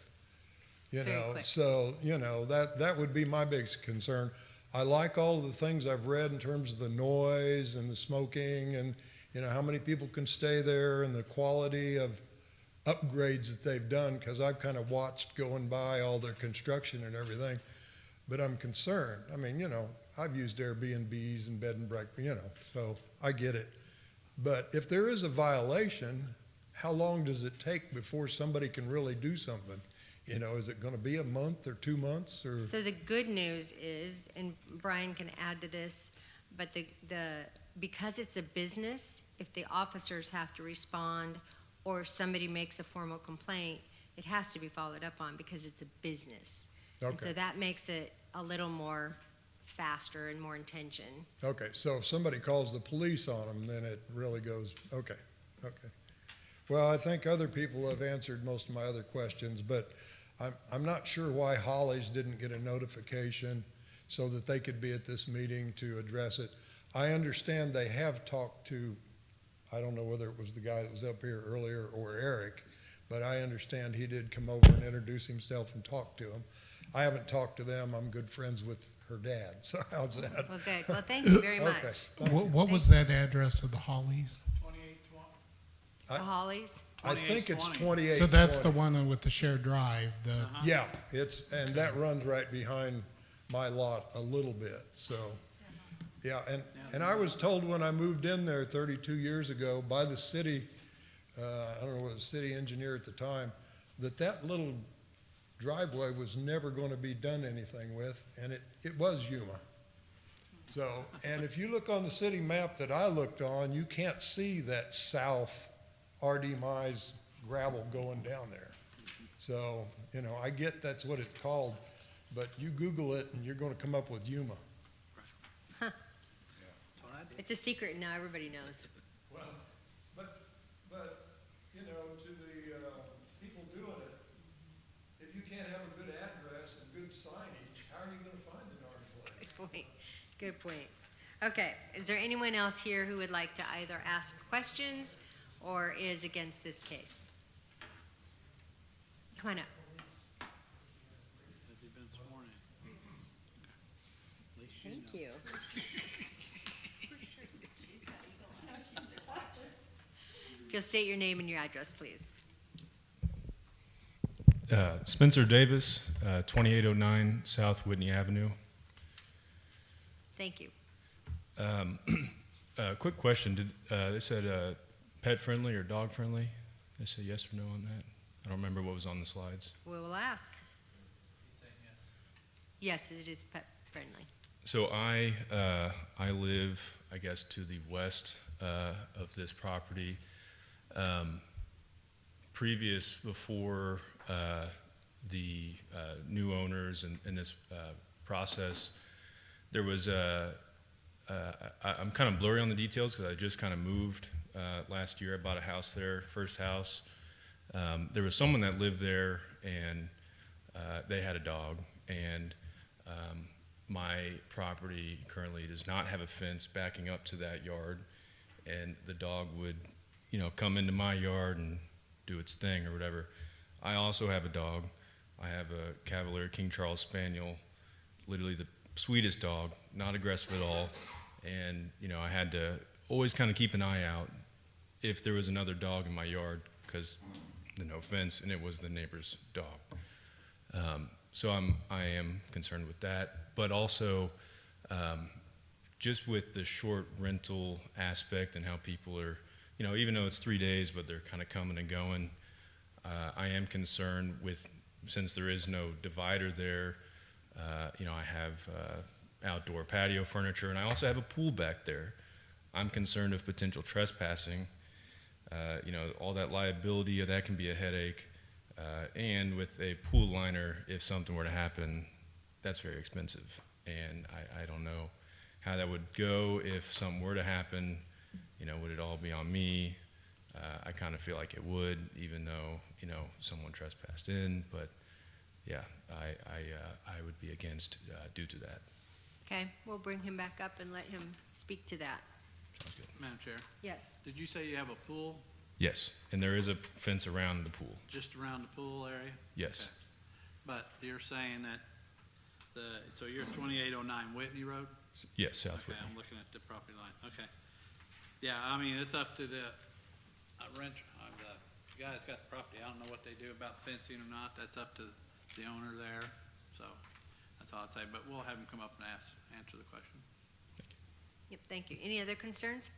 Very know, quick. so, you know, that would be my biggest concern. I like all of the things I've read in terms of the noise and the smoking and, you know, how many people can stay there and the quality of upgrades that they've done, because I've kind of watched going by all their construction and everything. But I'm concerned. I mean, you know, I've used Airbnbs and bed and breakfast, you know, so I get it. But if there is a violation, how long does it take before somebody can really do something? You know, is it going to be a month or 2 months or? So the good news is, and Brian can add to this, but because it's a business, if the officers have to respond or if somebody makes a formal complaint, it has to be followed up on because it's a business. And Okay. so that makes it a little more faster and more intention. Okay, so if somebody calls the police on them, then it really goes, okay. Well, I think other people have answered most of my other questions, but I'm not sure why Holly's didn't get a notification so that they could be at this meeting to address it. I understand they have talked to, I don't know whether it was the guy that was up here earlier or Eric, but I understand he did come over and introduce himself and talk to them. I haven't talked to them. I'm good friends with her dad, so how's that? Well, good. Well, thank you very much. Okay. What was that address of the Hollies? The Hollies? I think it's 2820. 2820. So that's the one with the shared drive, Yeah, and that runs right behind my lot a little bit, so, yeah, and I was told when I moved in there 32 years ago by the city, I don't know what the city engineer at the time, that little driveway was never going to be done anything with, and it was Yuma. So, and if you look on the city map that I looked on, you can't see that south R.D. Mize gravel going down there. So, you know, I get that's what it's called, but you Google it and you're going to come up with Yuma. It's a secret now, everybody knows. Well, but, you know, to the people doing it, if you can't have a good address and good signage, how are you going to find the darn place? Good point. Good point. Okay, is there anyone else here who would like to either ask questions or is against this case? Come on up. Has he been sworn in? At least you Thank know. you. If you'll state your name and your address, please. Spencer Davis, 2809 South Whitney Avenue. Thank you. Quick question. They said pet friendly or dog friendly? They said yes or no on that? I don't remember what was on the slides. We will ask. Yes, it is pet friendly. So I live, I guess, to the west of this property. Before the new owners and this process, there was I'm kind of blurry on the details because I just kind of moved last year. I bought a house there, first house. There was someone that lived there, and they had a dog. And my property currently does not have a fence backing up to that yard, and the dog would, you know, come into my yard and do its thing or whatever. I also have a dog. I have a Cavalier King Charles Spaniel, literally the sweetest dog, not aggressive at all. And, you know, I had to always kind of keep an eye out if there was another dog in my yard because no fence, and it was the neighbor's dog. So I am concerned with that, but also just with the short rental aspect and how people are, you know, even though it's 3 days, but they're kind of coming and going. I am concerned with, since there is no divider there, you know, I have outdoor patio furniture, and I also have a pool back there. I'm concerned of potential trespassing. You know, all that liability, that can be a headache. And with a pool liner, if something were to happen, that's very expensive. And I don't know how that would go if something were to happen. You know, would it all be on me? I kind of feel like it would, even though, you know, someone trespassed in. But yeah, I would be against due to that. Okay, we'll bring him back up and let him speak to that. Sounds good. Madam Chair, Yes. did you say you have a pool Yes, and there is a fence around the pool. just around the pool area? Yes. But you're saying that so you're 2809 Whitney Road? Yes, South Okay, Whitney. I'm looking at the property line, okay. Yeah, I mean, it's up to the the guy that's got the property. I don't know what they do about fencing or not. That's up to the owner there, so that's all I'd say. But we'll have him come up and answer the question. Yep, thank you. Any other concerns?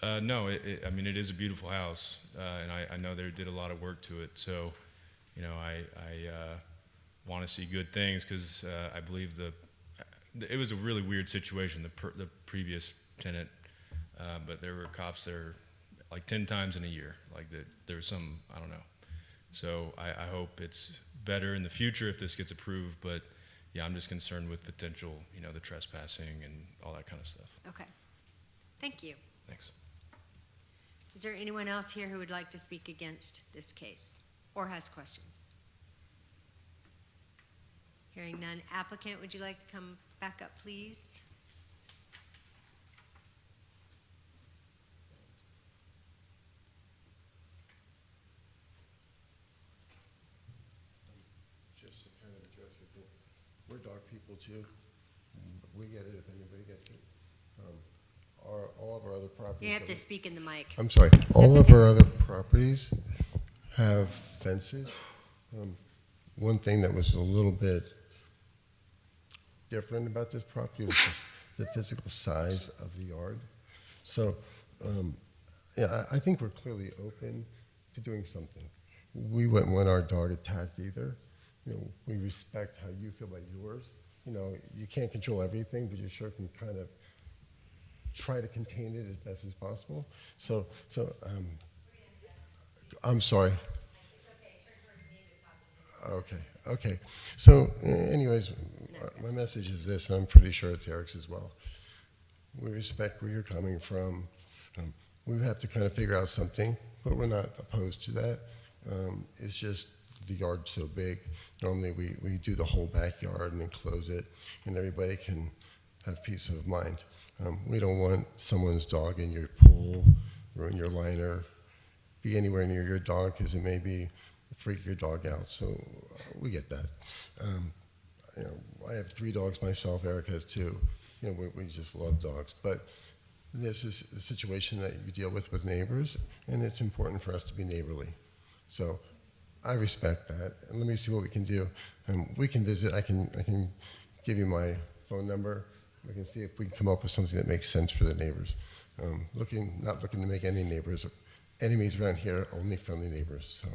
No, I mean, it is a beautiful house, and I know they did a lot of work to it. So, you know, I want to see good things because I believe it was a really weird situation, the previous tenant, but there were cops there like 10 times in a year. Like there was some, I don't know. So I hope it's better in the future if this gets approved, but yeah, I'm just concerned with potential, you know, the trespassing and all that kind of stuff. Okay. Thank you. Thanks. Is there anyone else here who would like to speak against this case or has questions? Hearing none. Applicant, would you like to come back up, please? Just to kind of address your thing, we're dog people too. We get it if anybody gets it. All of our other properties. You have to speak in the mic. I'm sorry. All of our other properties have fences. One thing that was a little bit different about this property was just the physical size of the yard. So, yeah, I think we're clearly open to doing something. We wouldn't want our dog attacked either. You know, we respect how you feel about yours. You know, you can't control everything, but you sure can kind of try to contain it as best as possible. So, I'm sorry. Okay. So, anyways, my message is this, and I'm pretty sure it's Eric's as well. We respect where you're coming from. We have to kind of figure out something, but we're not opposed to that. It's just the yard's so big. Normally, we do the whole backyard and enclose it, and everybody can have peace of mind. We don't want someone's dog in your pool, ruin your liner, be anywhere near your dog because it may be freak your dog out. So we get that. You know, I have 3 dogs myself. Eric has 2. You know, we just love dogs. But this is a situation that you deal with neighbors, and it's important for us to be neighborly. So I respect that. And let me see what we can do. We can visit. I can give you my phone number. We can see if we can come up with something that makes sense for the neighbors. Not looking to make any neighbors enemies around here, only friendly neighbors. So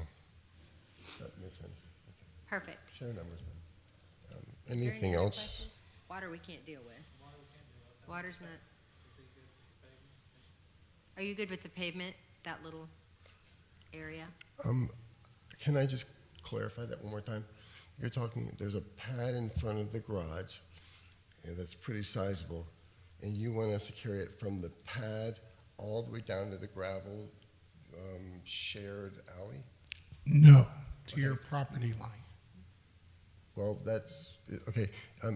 that makes sense. Okay. Perfect. Share numbers then. Is there any Anything other else? questions? Water we can't deal with. Water's not. Are you good with the pavement, that little area? Can I just clarify that one more time? You're talking, there's a pad in front of the garage, and that's pretty sizable, and you want us to carry it from the pad all the way down to the gravel shared alley? No, to your property line. Well, that's, okay,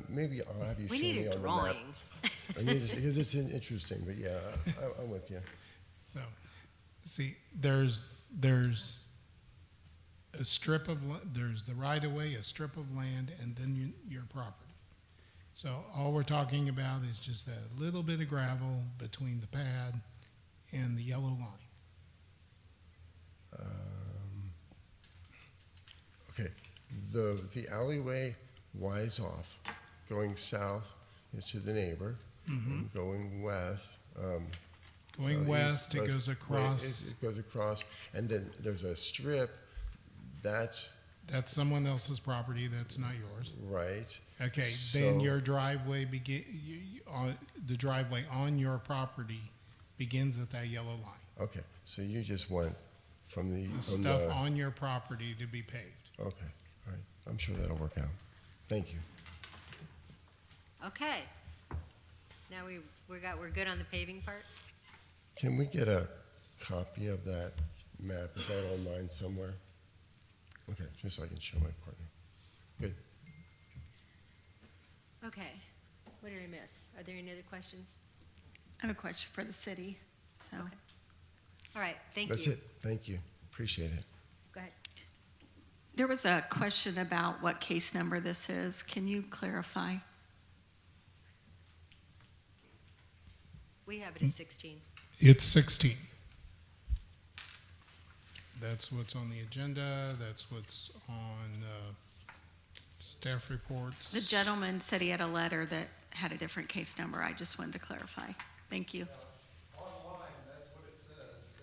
maybe I'll have you show We me need a on the map. drawing. I need to, because it's interesting, but yeah, I'm with you. So, see, there's a strip of, there's the right-of-way, a strip of land, and then your property. So all we're talking about is just a little bit of gravel between the pad and the yellow line. Okay, the alleyway winds off. Going south is to the neighbor. And going west. Going west, it goes across. It goes across, and then there's a strip that's That's someone else's property, that's not yours. right. Okay, then So- your driveway the driveway on your property begins at that yellow line. Okay, so you just want from the The stuff on your property to be paved. Okay, all right. I'm sure that'll work out. Thank you. Okay. Now we're good on the paving part? Can we get a copy of that map? Is that online somewhere? Okay, just so I can show my partner. Good. Okay. What did I miss? Are there any other questions? I have a question for the city, so. All right, thank you. That's it. Thank you. Appreciate it. Go ahead. There was a question about what case number this is. Can you clarify? We have it as 16. It's 16. That's what's on the agenda. That's what's on staff reports. The gentleman said he had a letter that had a different case number. I just wanted to clarify. Thank you. Online, that's what it says, it's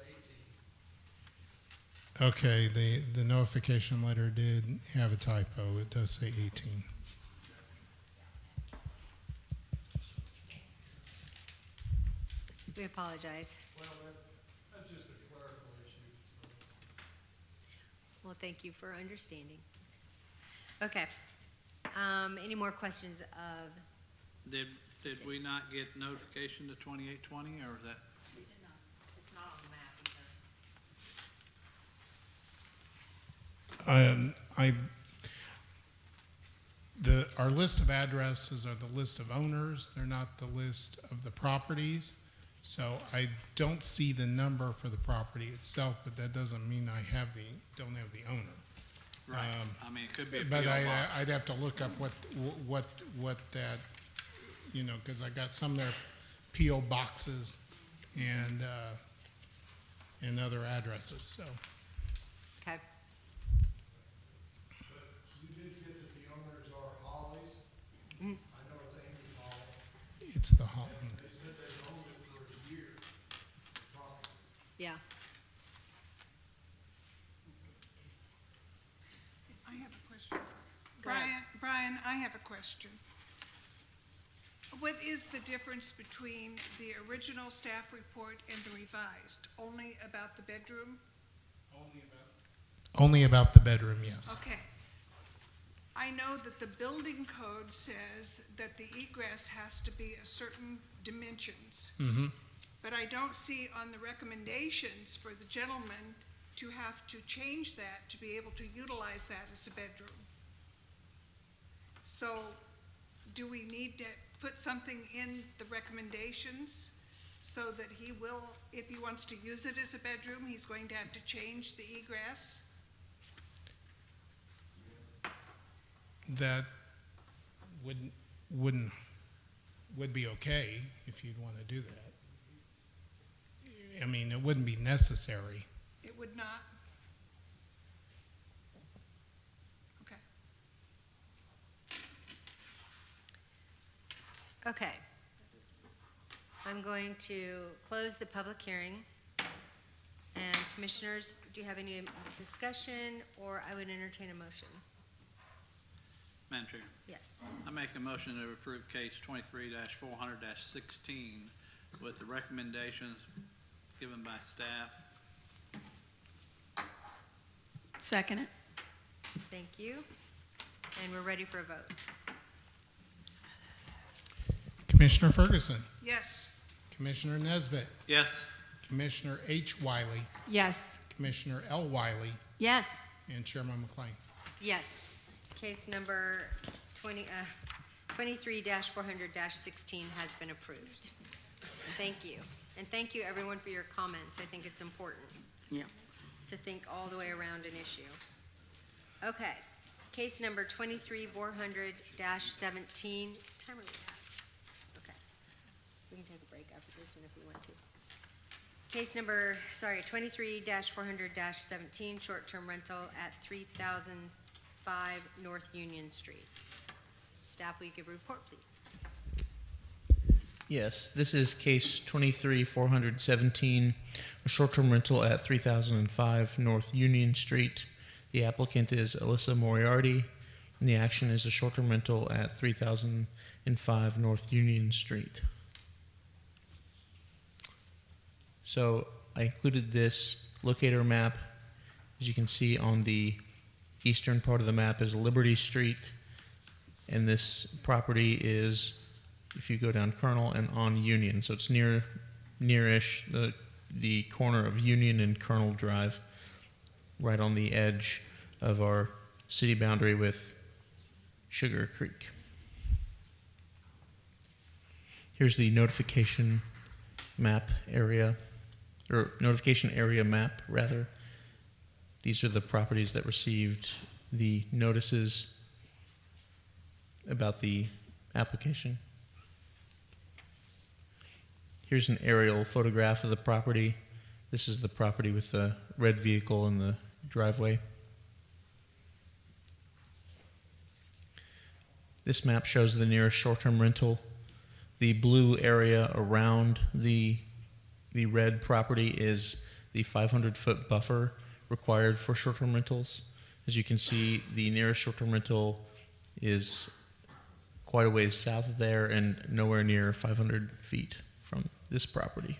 18. Okay, the notification letter did have a typo. It does say 18. We apologize. Well, that's just a clerical issue. Well, thank you for understanding. Okay. Any more questions of, Did we not get notification to 2820, or is that? We did not. It's not on the map either. Our list of addresses are the list of owners. They're not the list of the properties. So I don't see the number for the property itself, but that doesn't mean I don't have the owner. Right. I mean, it could be a But PO box. I'd have to look up what that, because I got some there, PO boxes and other addresses. So okay. But you did get that the owners are Hollies? I know it's Amy Hall. it's the home. They said they've owned it for a year. Property. Yeah. I have a question. Go ahead. Brian, I have a question. What is the difference between the original staff report and the revised? Only about the bedroom? Only about the bedroom, yes. Okay. I know that the building code says that the egress has to be a certain dimensions. Mm-hmm. But I don't see on the recommendations for the gentleman to have to change that to be able to utilize that as a bedroom. So do we need to put something in the recommendations so that he will, if he wants to use it as a bedroom, he's going to have to change the egress? That would be okay if you'd want to do that. I mean, it wouldn't be necessary. It would not? Okay. Okay. I'm going to close the public hearing. And commissioners, do you have any discussion, or I would entertain a motion? Madam Chair, Yes. I make a motion to approve case 23-400-16 with the recommendations given by staff. Second it. Thank you. And we're ready for a vote. Commissioner Ferguson, Yes. Commissioner Nesbitt, Yes. Commissioner H. Wiley, Yes. Commissioner L. Wiley, Yes. and Chairman McLean. Yes. Case number 23-400-16 has been approved. Thank you. And thank you, everyone, for your comments. I think it's important Yeah. to think all the way around an issue. Okay. Case number 23-400-17. What time are we at? Okay. We can take a break after this one if we want to. Case number, 23-400-17, short-term rental at 3005 North Union Street. Staff, will you give a report, please? Yes, this is case 23-417, a short-term rental at 3005 North Union Street. The applicant is Alyssa Moriarty, and the action is a short-term rental at 3005 North Union Street. So I included this locator map. As you can see on the eastern part of the map is Liberty Street, and this property is, if you go down Colonel and on Union, so it's nearish the corner of Union and Colonel Drive, right on the edge of our city boundary with Sugar Creek. Here's the notification map area, or notification area map, rather. These are the properties that received the notices about the application. Here's an aerial photograph of the property. This is the property with the red vehicle in the driveway. This map shows the nearest short-term rental. The blue area around the red property is the 500-foot buffer required for short-term rentals. As you can see, the nearest short-term rental is quite a ways south of there and nowhere near 500 feet from this property.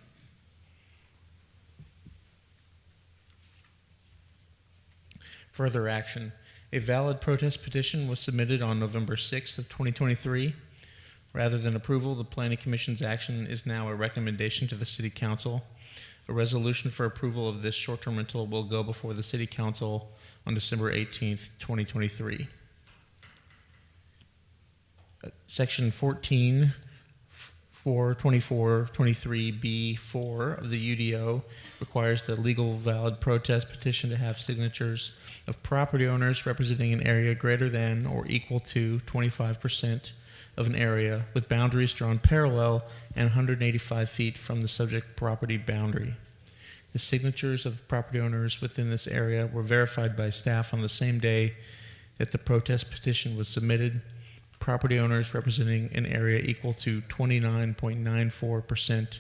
Further action. A valid protest petition was submitted on November 6th of 2023. Rather than approval, the Planning Commission's action is now a recommendation to the City Council. A resolution for approval of this short-term rental will go before the City Council on December 18th, 2023. Section 14, 42423B4 of the UDO requires the legal valid protest petition to have signatures of property owners representing an area greater than or equal to 25% of an area with boundaries drawn parallel and 185 feet from the subject property boundary. The signatures of property owners within this area were verified by staff on the same day that the protest petition was submitted. Property owners representing an area equal to 29.94%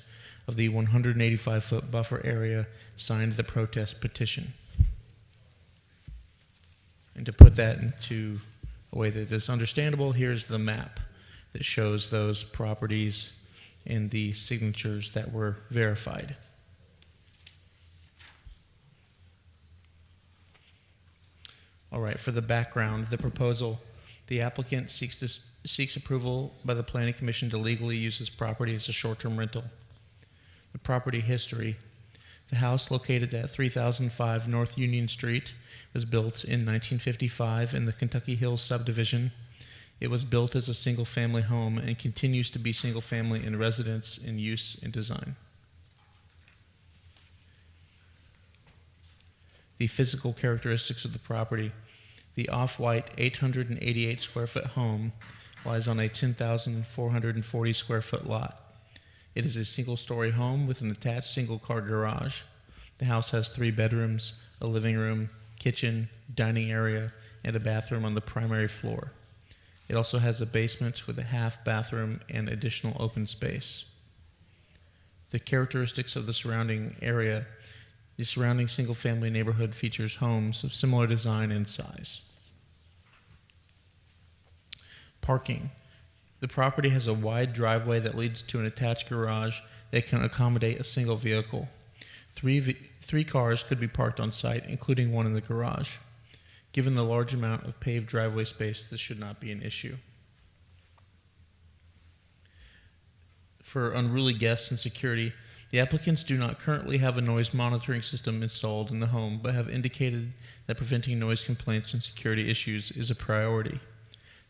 of the 185-foot buffer area signed the protest petition. And to put that into a way that is understandable, here's the map that shows those properties and the signatures that were verified. All right, for the background, the proposal, the applicant seeks approval by the Planning Commission to legally use this property as a short-term rental. The property history. The house located at 3005 North Union Street was built in 1955 in the Kentucky Hills subdivision. It was built as a single-family home and continues to be single-family in residence, in use, and design. The physical characteristics of the property. The off-white 888 square foot home lies on a 10,440 square foot lot. It is a single-story home with an attached single-car garage. The house has 3 bedrooms, a living room, kitchen, dining area, and a bathroom on the primary floor. It also has a basement with a half bathroom and additional open space. The characteristics of the surrounding area. The surrounding single-family neighborhood features homes of similar design and size. Parking. The property has a wide driveway that leads to an attached garage that can accommodate a single vehicle. Three cars could be parked on site, including one in the garage. Given the large amount of paved driveway space, this should not be an issue. For unruly guests and security, the applicants do not currently have a noise monitoring system installed in the home, but have indicated that preventing noise complaints and security issues is a priority.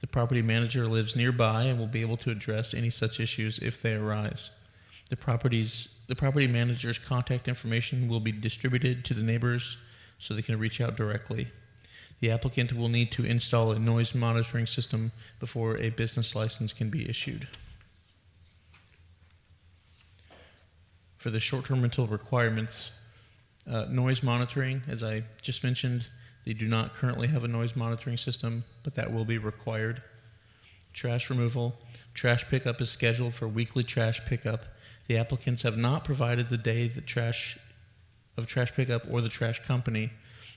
The property manager lives nearby and will be able to address any such issues if they arise. The property manager's contact information will be distributed to the neighbors so they can reach out directly. The applicant will need to install a noise monitoring system before a business license can be issued. For the short-term rental requirements, noise monitoring, as I just mentioned, they do not currently have a noise monitoring system, but that will be required. Trash removal. Trash pickup is scheduled for weekly trash pickup. The applicants have not provided the day of trash pickup or the trash company.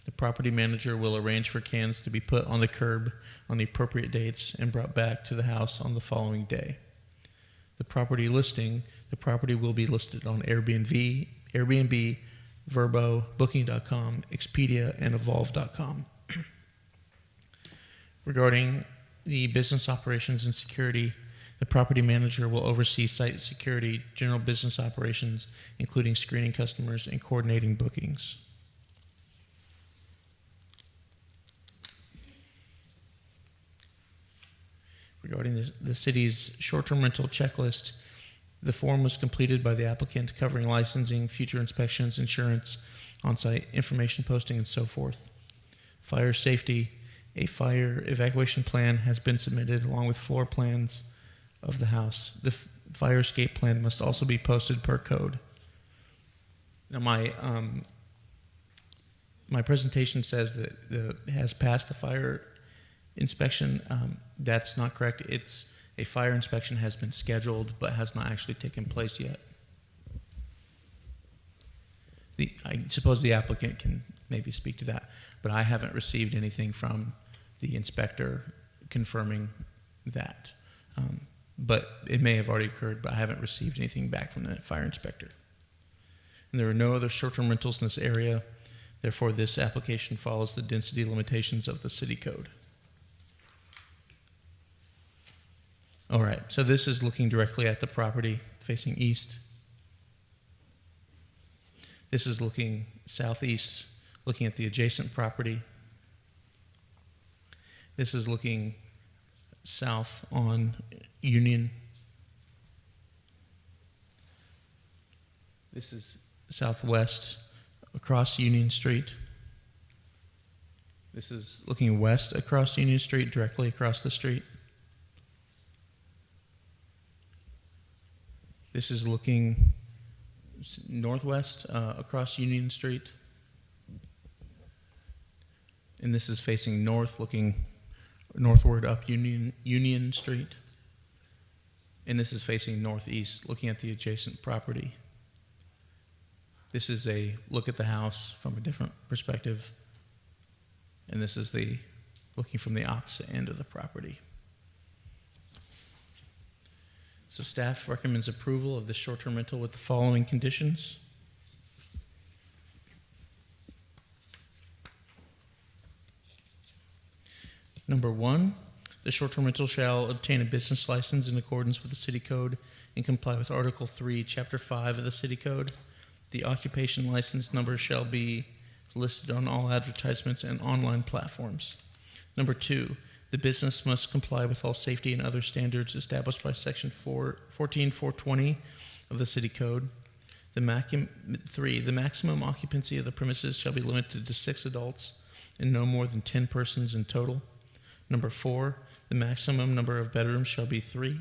The property manager will arrange for cans to be put on the curb on the appropriate dates and brought back to the house on the following day. The property listing. The property will be listed on Airbnb, Vrbo, Booking.com, Expedia, and Evolve.com. Regarding the business operations and security, the property manager will oversee site security, general business operations, including screening customers and coordinating bookings. Regarding the city's short-term rental checklist, the form was completed by the applicant covering licensing, future inspections, insurance, on-site information posting, and so forth. Fire safety. A fire evacuation plan has been submitted along with floor plans of the house. The fire escape plan must also be posted per code. Now, my presentation says that it has passed the fire inspection. That's not correct. It's a fire inspection has been scheduled but has not actually taken place yet. I suppose the applicant can maybe speak to that, but I haven't received anything from the inspector confirming that. But it may have already occurred, but I haven't received anything back from the fire inspector. And there are no other short-term rentals in this area. Therefore, this application follows the density limitations of the city code. All right, so this is looking directly at the property facing east. This is looking southeast, looking at the adjacent property. This is looking south on Union. This is southwest across Union Street. This is looking west across Union Street, directly across the street. This is looking northwest across Union Street. And this is facing north, looking northward up Union Street. And this is facing northeast, looking at the adjacent property. This is a look at the house from a different perspective. And this is the looking from the opposite end of the property. So staff recommends approval of the short-term rental with the following conditions. Number 1, the short-term rental shall obtain a business license in accordance with the city code and comply with Article 3, Chapter 5 of the city code. The occupation license number shall be listed on all advertisements and online platforms. Number 2, the business must comply with all safety and other standards established by Section 14420 of the City Code. 3, the maximum occupancy of the premises shall be limited to 6 adults and no more than 10 persons in total. Number 4, the maximum number of bedrooms shall be 3.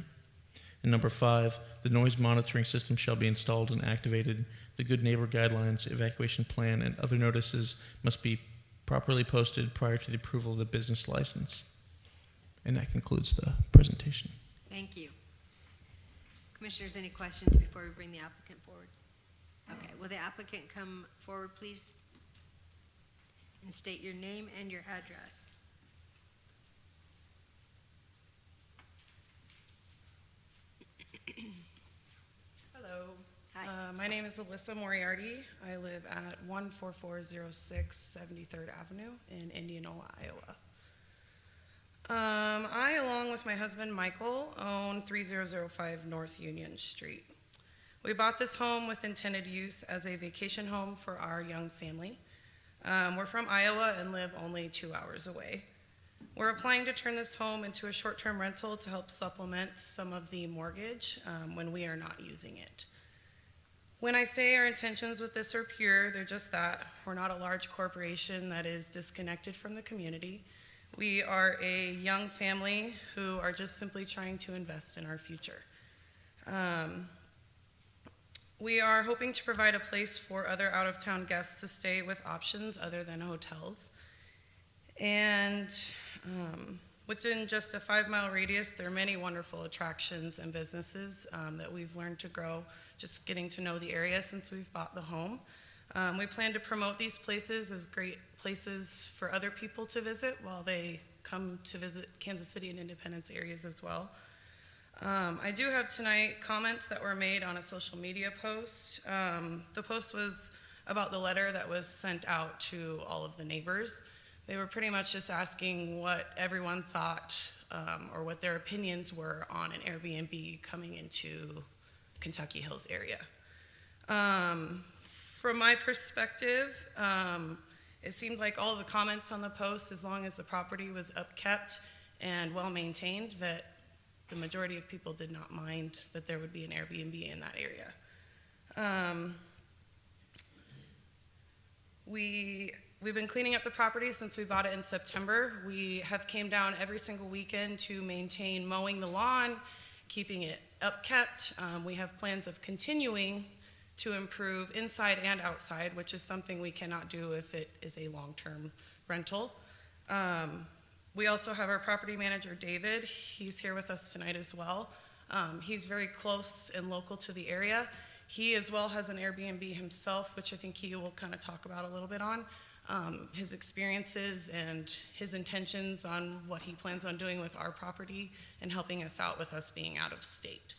And number 5, the noise monitoring system shall be installed and activated. The Good Neighbor Guidelines, evacuation plan, and other notices must be properly posted prior to the approval of the business license. And that concludes the presentation. Thank you. Commissioners, any questions before we bring the applicant forward? Okay, will the applicant come forward, please? And state your name and your address. Hello. Hi. My name is Alyssa Moriarty. I live at 14406 73rd Avenue in Indianola, Iowa. I, along with my husband Michael, own 3005 North Union Street. We bought this home with intended use as a vacation home for our young family. We're from Iowa and live only 2 hours away. We're applying to turn this home into a short-term rental to help supplement some of the mortgage when we are not using it. When I say our intentions with this are pure, they're just that. We're not a large corporation that is disconnected from the community. We are a young family who are just simply trying to invest in our future. We are hoping to provide a place for other out-of-town guests to stay with options other than hotels. And within just a 5-mile radius, there are many wonderful attractions and businesses that we've learned to grow, just getting to know the area since we've bought the home. We plan to promote these places as great places for other people to visit while they come to visit Kansas City and Independence areas as well. I do have tonight comments that were made on a social media post. The post was about the letter that was sent out to all of the neighbors. They were pretty much just asking what everyone thought or what their opinions were on an Airbnb coming into Kentucky Hills area. From my perspective, it seemed like all the comments on the post, as long as the property was upkept and well-maintained, that the majority of people did not mind that there would be an Airbnb in that area. We we've been cleaning up the property since we bought it in September. We have came down every single weekend to maintain mowing the lawn, keeping it upkept. We have plans of continuing to improve inside and outside, which is something we cannot do if it is a long-term rental. We also have our property manager, David. He's here with us tonight as well. He's very close and local to the area. He as well has an Airbnb himself, which I think he will kind of talk about a little bit on. His experiences and his intentions on what he plans on doing with our property and helping us out with us being out of state.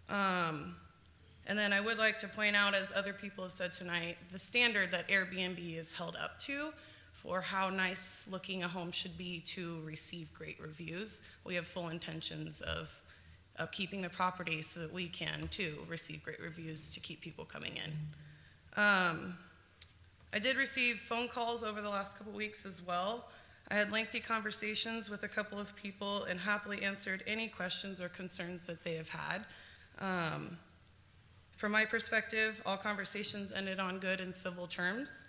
And then I would like to point out, as other people have said tonight, the standard that Airbnb is held up to for how nice looking a home should be to receive great reviews. We have full intentions of keeping the property so that we can too receive great reviews to keep people coming in. I did receive phone calls over the last couple weeks as well. I had lengthy conversations with a couple of people and happily answered any questions or concerns that they have had. From my perspective, all conversations ended on good and civil terms.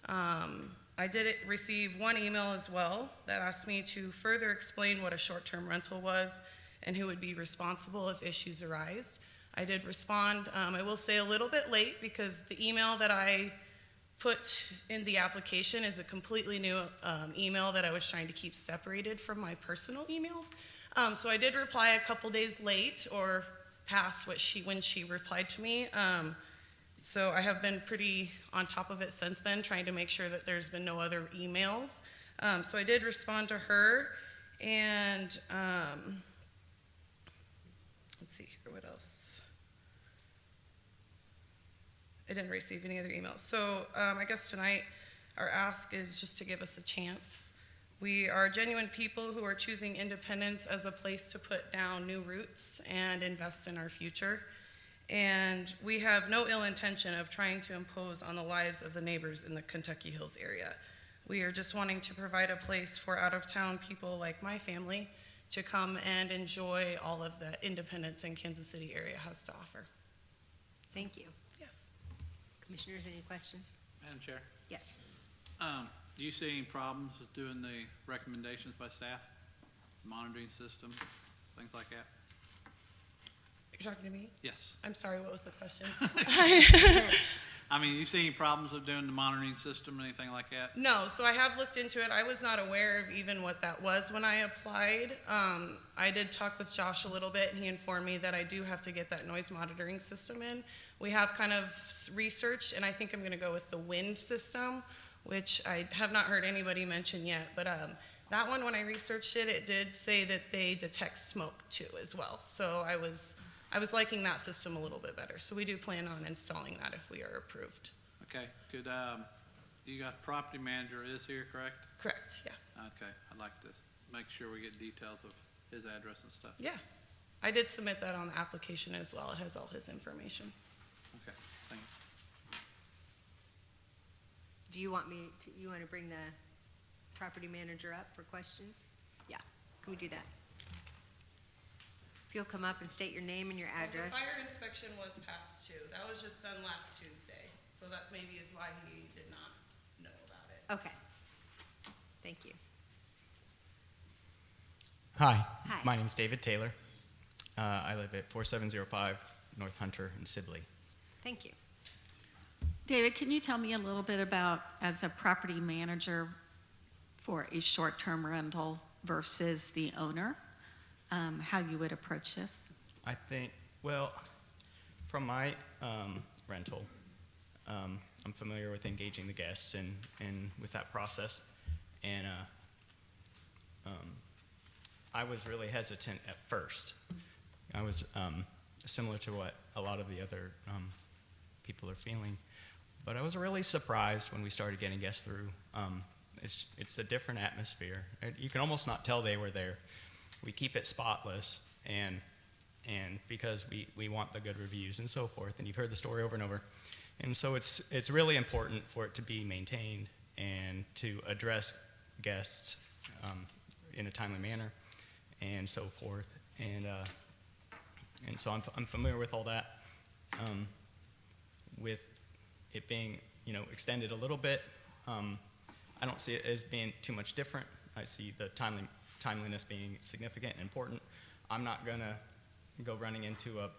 I did receive one email as well that asked me to further explain what a short-term rental was and who would be responsible if issues arise. I did respond, I will say a little bit late because the email that I put in the application is a completely new email that I was trying to keep separated from my personal emails. So I did reply a couple days late or past when she replied to me. So I have been pretty on top of it since then, trying to make sure that there's been no other emails. So I did respond to her, and let's see here, what else? I didn't receive any other emails. So I guess tonight our ask is just to give us a chance. We are genuine people who are choosing independence as a place to put down new roots and invest in our future. And we have no ill intention of trying to impose on the lives of the neighbors in the Kentucky Hills area. We are just wanting to provide a place for out-of-town people like my family to come and enjoy all of the independence in Kansas City area has to offer. Thank you. Yes. Commissioners, any questions? Madam Chair, Yes. do you see any problems with doing the recommendations by staff? Monitoring system, things like that? You're talking to me? Yes. I'm sorry, what was the question? I mean, you see any problems of doing the monitoring system or anything like that? No, so I have looked into it. I was not aware of even what that was when I applied. I did talk with Josh a little bit, and he informed me that I do have to get that noise monitoring system in. We have kind of researched, and I think I'm gonna go with the wind system, which I have not heard anybody mention yet, but that one, when I researched it, it did say that they detect smoke too as well. So I was liking that system a little bit better. So we do plan on installing that if we are approved. Okay, could, you got property manager is here, correct? Correct, yeah. Okay, I'd like to make sure we get details of his address and stuff. Yeah. I did submit that on the application as well. It has all his information. Okay, thank you. Do you want you want to bring the property manager up for questions? Yeah, can we do that? If you'll come up and state your name and your address. The fire inspection was passed too. That was just done last Tuesday. So that maybe is why he did not know about it. Okay. Thank you. Hi. Hi. My name is David Taylor. I live at 4705 North Hunter in Sibley. Thank you. David, can you tell me a little bit about, as a property manager for a short-term rental versus the owner, how you would approach this? I think, well, from my rental, I'm familiar with engaging the guests and with that process. And I was really hesitant at first. I was similar to what a lot of the other people are feeling. But I was really surprised when we started getting guests through. It's a different atmosphere. You can almost not tell they were there. We keep it spotless, and because we want the good reviews and so forth, and you've heard the story over and over. And so it's really important for it to be maintained and to address guests in a timely manner and so forth. And so I'm familiar with all that. With it being, extended a little bit, I don't see it as being too much different. I see the timeliness being significant and important. I'm not going to go running into a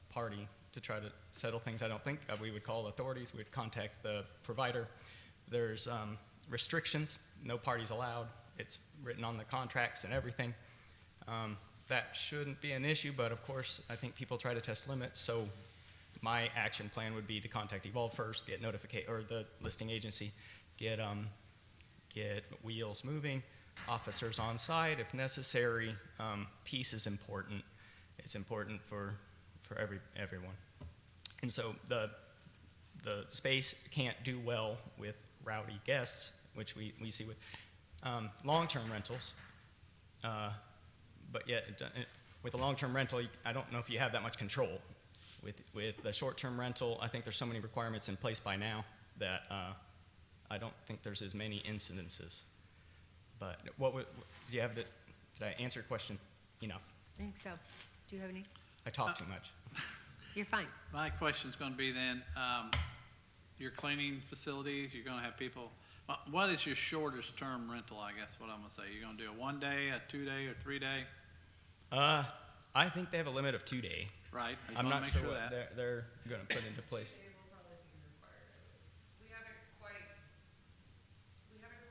party to try to settle things. I don't think we would call authorities. We'd contact the provider. There's restrictions, no parties allowed. It's written on the contracts and everything. That shouldn't be an issue, but of course, I think people try to test limits, so my action plan would be to contact Evolve first, get notification, or the listing agency, get wheels moving, officers on site if necessary. Peace is important. It's important for everyone. And so the space can't do well with rowdy guests, which we see with long-term rentals. But yet, with a long-term rental, I don't know if you have that much control. With the short-term rental, I think there's so many requirements in place by now that I don't think there's as many incidences. But do you have did I answer your question enough? I think so. Do you have any? I talk too much. You're fine. My question's going to be then, your cleaning facilities, you're going to have people, what is your shortest term rental, I guess what I'm going to say? You're going to do a 1 day, a 2 day, or 3 day? I think they have a limit of 2 day. Right. I just I'm wanna not make sure sure what that. they're going to put into place. We haven't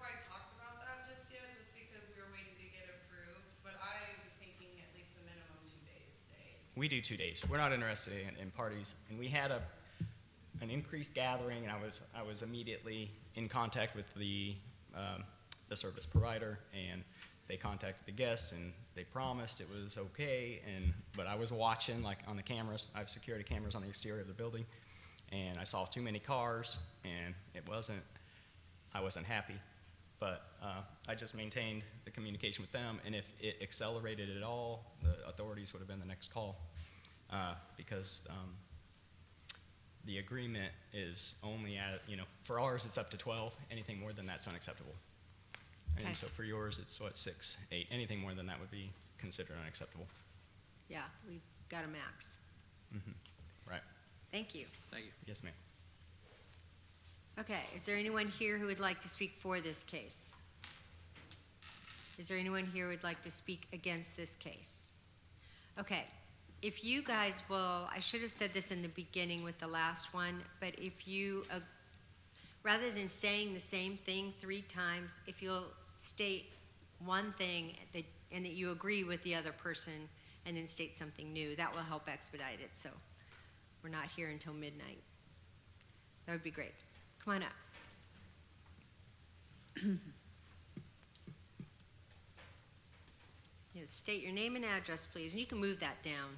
quite talked about that just yet, just because we were waiting to get approved, but I'm thinking at least a minimum 2 days stay. We do 2 days. We're not interested in parties. And we had an increased gathering, and I was immediately in contact with the service provider, and they contacted the guests, and they promised it was okay. But I was watching, like on the cameras. I have security cameras on the exterior of the building, and I saw too many cars, and I wasn't happy. But I just maintained the communication with them, and if it accelerated at all, the authorities would have been the next call, because the agreement is only for ours it's up to 12. Anything more than that's unacceptable. Okay. And so for yours, it's 6, 8. Anything more than that would be considered unacceptable. Yeah, we've got a max. Right. Thank you. Thank you. Yes, ma'am. Okay, is there anyone here who would like to speak for this case? Is there anyone here who would like to speak against this case? Okay, if you guys will, I should have said this in the beginning with the last one, but if you, rather than saying the same thing 3 times, if you'll state one thing and that you agree with the other person and then state something new, that will help expedite it, so we're not here until midnight. That would be great. Come on up. Yes, state your name and address, please, and you can move that down.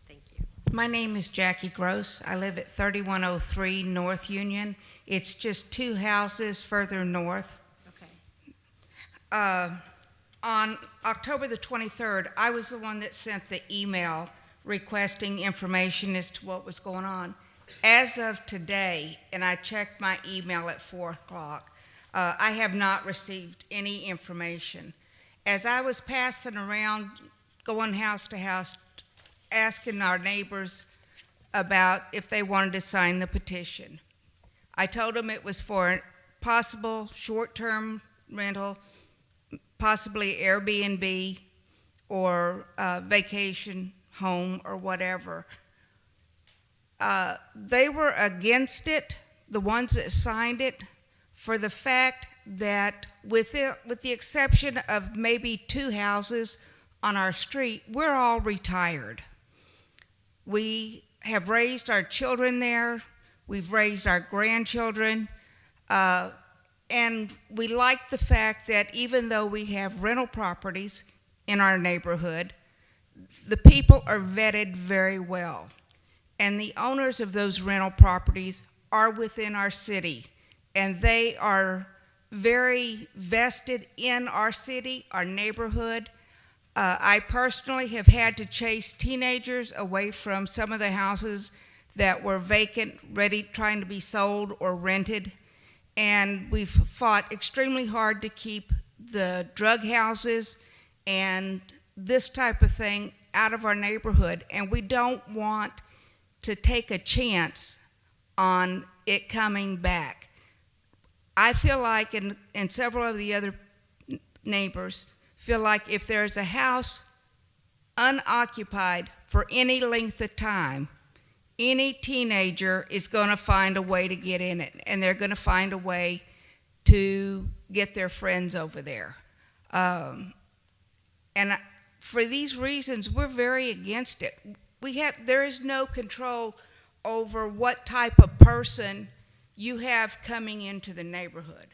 Thank you. My name is Jackie Gross. I live at 3103 North Union. It's just 2 houses further north. Okay. On October the 23rd, I was the one that sent the email requesting information as to what was going on. As of today, and I checked my email at 4 o'clock, I have not received any information. As I was passing around, going house to house, asking our neighbors about if they wanted to sign the petition, I told them it was for a possible short-term rental, possibly Airbnb or vacation home or whatever. They were against it, the ones that signed it, for the fact that with the exception of maybe 2 houses on our street, we're all retired. We have raised our children there, we've raised our grandchildren, and we like the fact that even though we have rental properties in our neighborhood, the people are vetted very well. And the owners of those rental properties are within our city, and they are very vested in our city, our neighborhood. I personally have had to chase teenagers away from some of the houses that were vacant, ready, trying to be sold or rented. And we've fought extremely hard to keep the drug houses and this type of thing out of our neighborhood. And we don't want to take a chance on it coming back. I feel like, and several of the other neighbors feel like if there's a house unoccupied for any length of time, any teenager is going to find a way to get in it, and they're going to find a way to get their friends over there. And for these reasons, we're very against it. There is no control over what type of person you have coming into the neighborhood.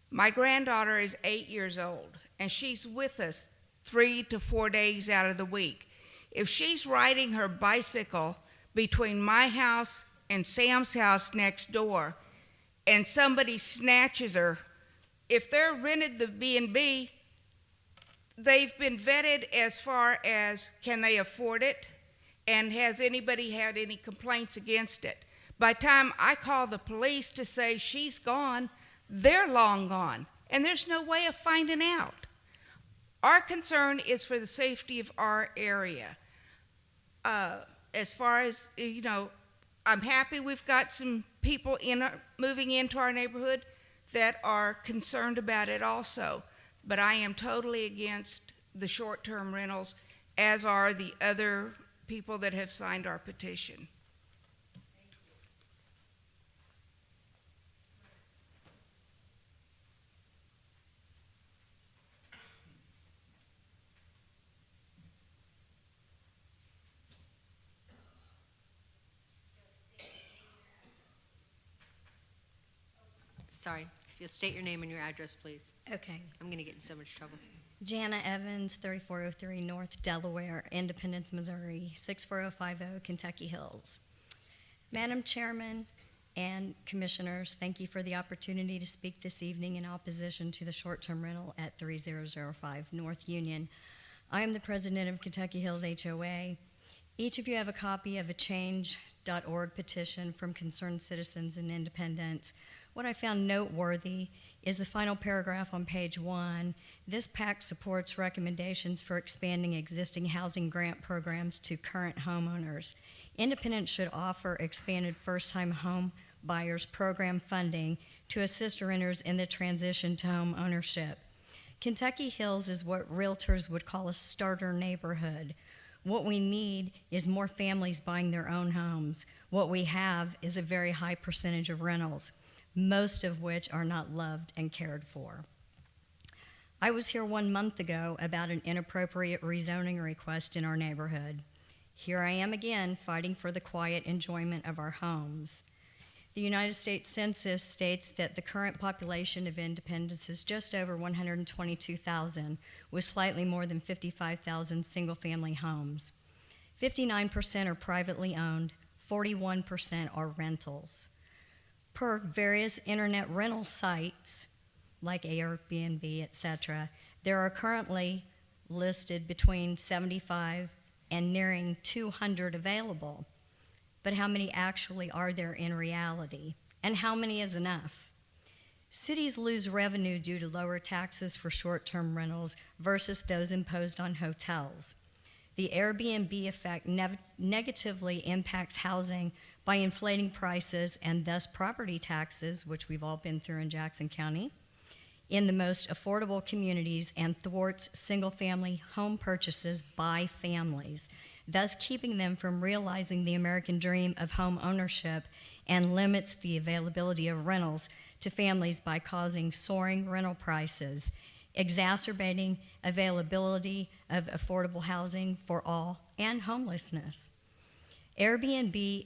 My granddaughter is 8 years old, and she's with us 3 to 4 days out of the week. If she's riding her bicycle between my house and Sam's house next door, and somebody snatches her, if they're rented the B&B, they've been vetted as far as can they afford it, and has anybody had any complaints against it. By the time I call the police to say she's gone, they're long gone, and there's no way of finding out. Our concern is for the safety of our area. As far as, I'm happy we've got some people moving into our neighborhood that are concerned about it also, but I am totally against the short-term rentals, as are the other people that have signed our petition. Sorry, if you'll state your name and your address, please. Okay. I'm going to get in so much trouble. Jana Evans, 3403 North Delaware, Independence, Missouri, 64050, Kentucky Hills. Madam Chairman and Commissioners, thank you for the opportunity to speak this evening in opposition to the short-term rental at 3005 North Union. I am the president of Kentucky Hills HOA. Each of you have a copy of a change.org petition from concerned citizens and independents. What I found noteworthy is the final paragraph on page 1. This pact supports recommendations for expanding existing housing grant programs to current homeowners. Independents should offer expanded first-time home buyers program funding to assist renters in the transition to home ownership. Kentucky Hills is what realtors would call a starter neighborhood. What we need is more families buying their own homes. What we have is a very high percentage of rentals, most of which are not loved and cared for. I was here 1 month ago about an inappropriate rezoning request in our neighborhood. Here I am again fighting for the quiet enjoyment of our homes. The United States Census states that the current population of Independence is just over 122,000, with slightly more than 55,000 single-family homes. 59% are privately owned, 41% are rentals. Per various internet rental sites, like Airbnb, etc., there are currently listed between 75 and nearing 200 available. But how many actually are there in reality? And how many is enough? Cities lose revenue due to lower taxes for short-term rentals versus those imposed on hotels. The Airbnb effect negatively impacts housing by inflating prices and thus property taxes, which we've all been through in Jackson County, in the most affordable communities, and thwarts single-family home purchases by families, thus keeping them from realizing the American dream of home ownership, and limits the availability of rentals to families by causing soaring rental prices, exacerbating availability of affordable housing for all, and homelessness. Airbnb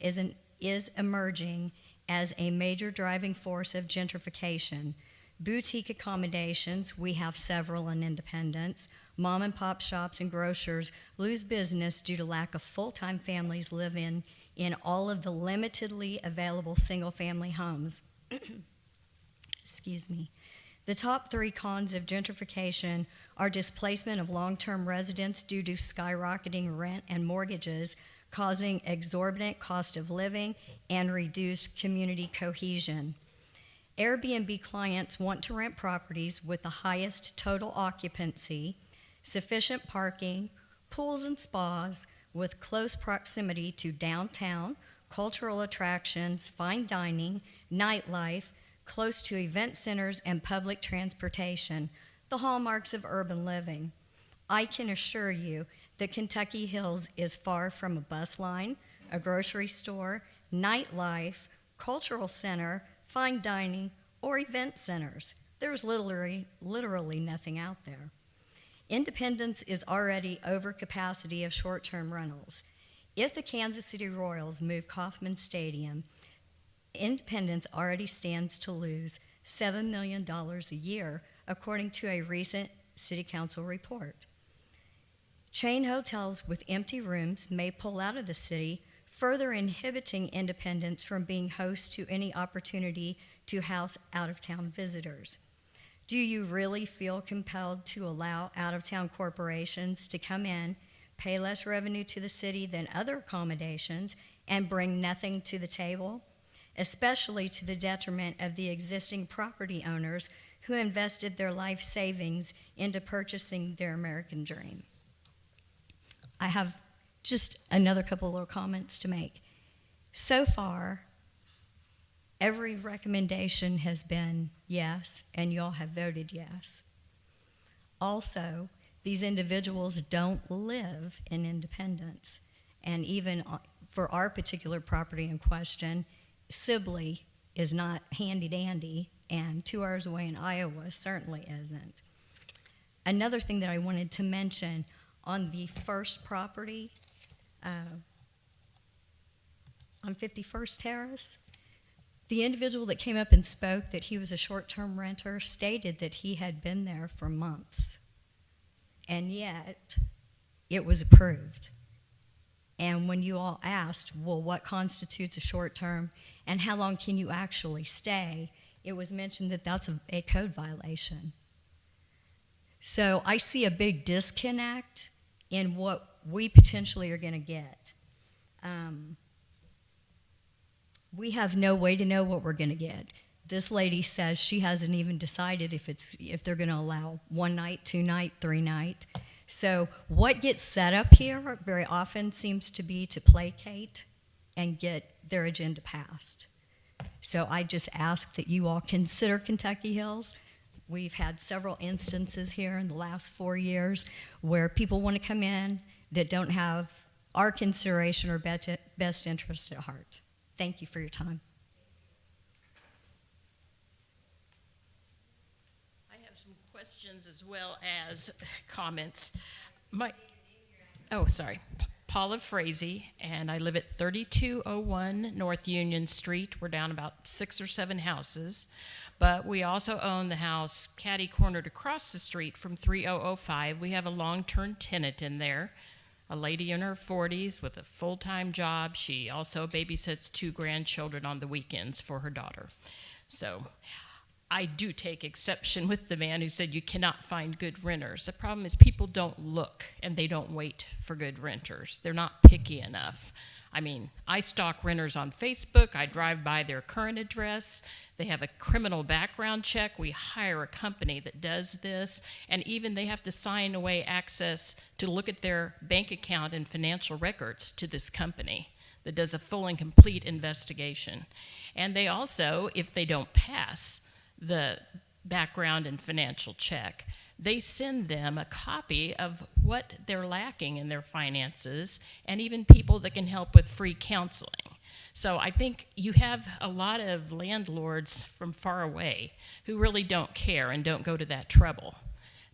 is emerging as a major driving force of gentrification. Boutique accommodations, we have several in Independence. Mom and pop shops and grocers lose business due to lack of full-time families living in all of the limitedly available single-family homes. Excuse me. The top 3 cons of gentrification are displacement of long-term residents due to skyrocketing rent and mortgages, causing exorbitant cost of living and reduced community cohesion. Airbnb clients want to rent properties with the highest total occupancy, sufficient parking, pools and spas with close proximity to downtown, cultural attractions, fine dining, nightlife, close to event centers and public transportation, the hallmarks of urban living. I can assure you that Kentucky Hills is far from a bus line, a grocery store, nightlife, cultural center, fine dining, or event centers. There's literally nothing out there. Independence is already over capacity of short-term rentals. If the Kansas City Royals move Kauffman Stadium, Independence already stands to lose $7 million a year, according to a recent City Council report. Chain hotels with empty rooms may pull out of the city, further inhibiting Independence from being host to any opportunity to house out-of-town visitors. Do you really feel compelled to allow out-of-town corporations to come in, pay less revenue to the city than other accommodations, and bring nothing to the table? Especially to the detriment of the existing property owners who invested their life savings into purchasing their American dream. I have just another couple little comments to make. So far, every recommendation has been yes, and y'all have voted yes. Also, these individuals don't live in Independence, and even for our particular property in question, Sibley is not handy-dandy, and 2 hours away in Iowa certainly isn't. Another thing that I wanted to mention, on the first property on 51st Terrace, the individual that came up and spoke that he was a short-term renter stated that he had been there for months, and yet it was approved. And when you all asked, well, what constitutes a short-term and how long can you actually stay, it was mentioned that that's a code violation. So I see a big disconnect in what we potentially are going to get. We have no way to know what we're going to get. This lady says she hasn't even decided if they're going to allow 1 night, 2 night, 3 night. So what gets set up here very often seems to be to placate and get their agenda passed. So I just ask that you all consider Kentucky Hills. We've had several instances here in the last 4 years where people want to come in that don't have our consideration or best interest at heart. Thank you for your time. I have some questions as well as comments. Sorry. Paula Frazee, and I live at 3201 North Union Street. We're down about 6 or 7 houses, but we also own the house catty-cornered across the street from 3005. We have a long-term tenant in there, a lady in her 40s with a full-time job. She also babysits 2 grandchildren on the weekends for her daughter. So I do take exception with the man who said you cannot find good renters. The problem is people don't look and they don't wait for good renters. They're not picky enough. I mean, I stalk renters on Facebook. I drive by their current address. They have a criminal background check. We hire a company that does this. And even they have to sign away access to look at their bank account and financial records to this company that does a full and complete investigation. And they also, if they don't pass the background and financial check, they send them a copy of what they're lacking in their finances and even people that can help with free counseling. So I think you have a lot of landlords from far away who really don't care and don't go to that trouble.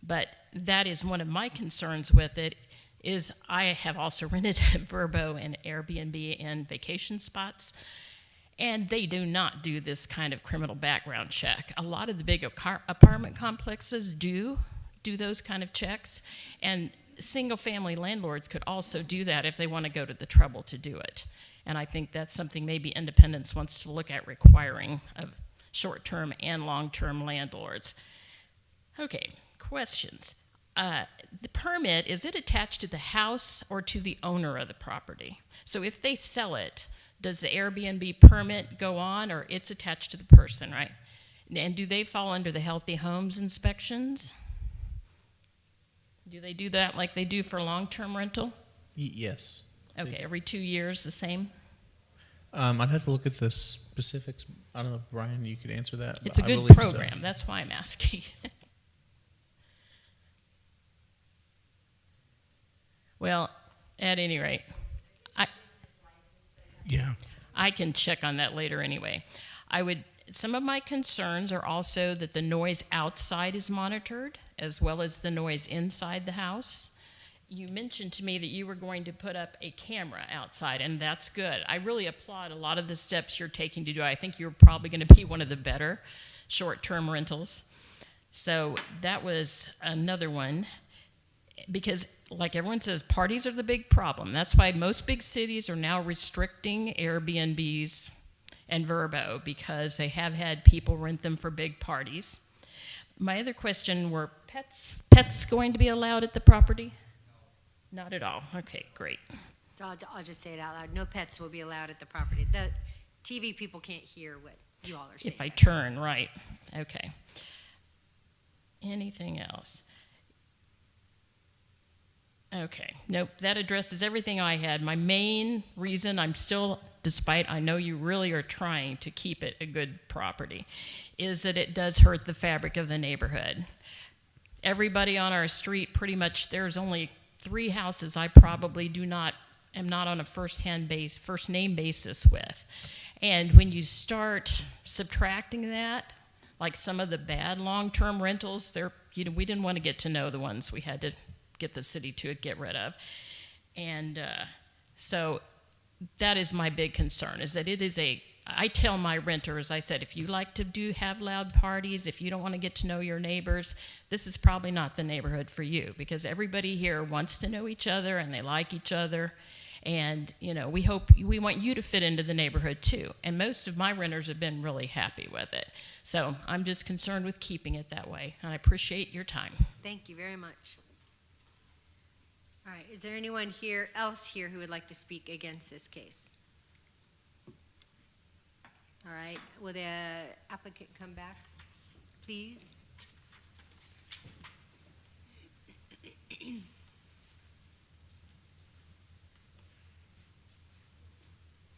But that is one of my concerns with it, is I have also rented Vrbo and Airbnb and vacation spots, and they do not do this kind of criminal background check. A lot of the big apartment complexes do those kind of checks, and single-family landlords could also do that if they want to go to the trouble to do it. And I think that's something maybe Independence wants to look at requiring of short-term and long-term landlords. Okay, questions. The permit, is it attached to the house or to the owner of the property? So if they sell it, does the Airbnb permit go on, or it's attached to the person, right? And do they fall under the Healthy Homes inspections? Do they do that like they do for long-term rental? Yes. Okay, every 2 years, the same? I'd have to look at the specifics. I don't know if Brian, you could answer that. It's a I good believe so. program. That's why I'm asking. Well, at any rate, Yeah. I can check on that later anyway. Some of my concerns are also that the noise outside is monitored as well as the noise inside the house. You mentioned to me that you were going to put up a camera outside, and that's good. I really applaud a lot of the steps you're taking to do it. I think you're probably going to be one of the better short-term rentals. So that was another one. Because, like everyone says, parties are the big problem. That's why most big cities are now restricting Airbnbs and Vrbo, because they have had people rent them for big parties. My other question, were pets going to be allowed at the property? Not at all. Okay, great. So I'll just say it out loud. No pets will be allowed at the property. The TV people can't hear what you all are saying. If I turn, right. Okay. Anything else? Okay, nope, that addresses everything I had. My main reason I'm still, despite I know you really are trying to keep it a good property, is that it does hurt the fabric of the neighborhood. Everybody on our street, pretty much, there's only 3 houses I probably am not on a first name basis with. And when you start subtracting that, like some of the bad long-term rentals, we didn't want to get to know the ones we had to get the city to get rid of. And so that is my big concern, is that I tell my renters, I said, if you like to have loud parties, if you don't want to get to know your neighbors, this is probably not the neighborhood for you, because everybody here wants to know each other and they like each other. And, we want you to fit into the neighborhood too. And most of my renters have been really happy with it. So I'm just concerned with keeping it that way. And I appreciate your time. Thank you very much. All right, is there anyone else here who would like to speak against this case? All right, will the applicant come back, please? Do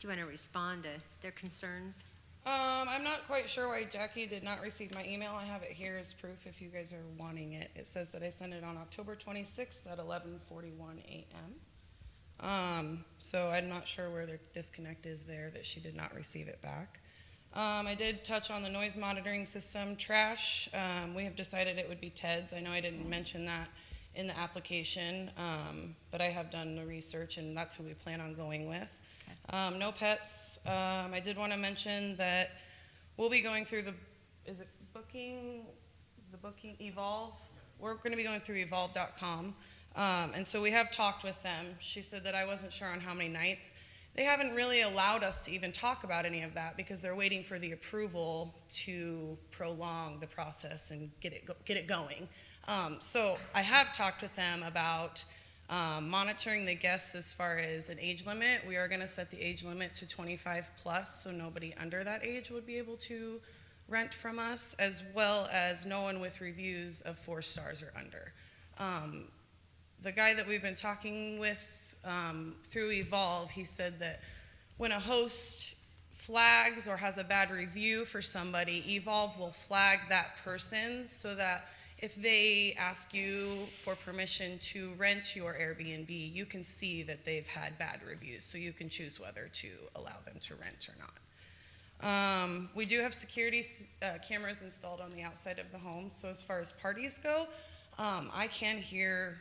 you want to respond to their concerns? I'm not quite sure why Jackie did not receive my email. I have it here as proof if you guys are wanting it. It says that I sent it on October 26th at 11:41 a.m. So I'm not sure where the disconnect is there that she did not receive it back. I did touch on the noise monitoring system. Trash, we have decided it would be TEDS. I know I didn't mention that in the application, but I have done the research and that's who we plan on going with. No pets. I did want to mention that we'll be going through the booking Evolve? We're going to be going through evolve.com. And so we have talked with them. She said that I wasn't sure on how many nights. They haven't really allowed us to even talk about any of that because they're waiting for the approval to prolong the process and get it going. So I have talked with them about monitoring the guests as far as an age limit. We are going to set the age limit to 25 plus, so nobody under that age would be able to rent from us, as well as no one with reviews of 4 stars or under. The guy that we've been talking with through Evolve, he said that when a host flags or has a bad review for somebody, Evolve will flag that person so that if they ask you for permission to rent your Airbnb, you can see that they've had bad reviews, so you can choose whether to allow them to rent or not. We do have security cameras installed on the outside of the home, so as far as parties go, I can hear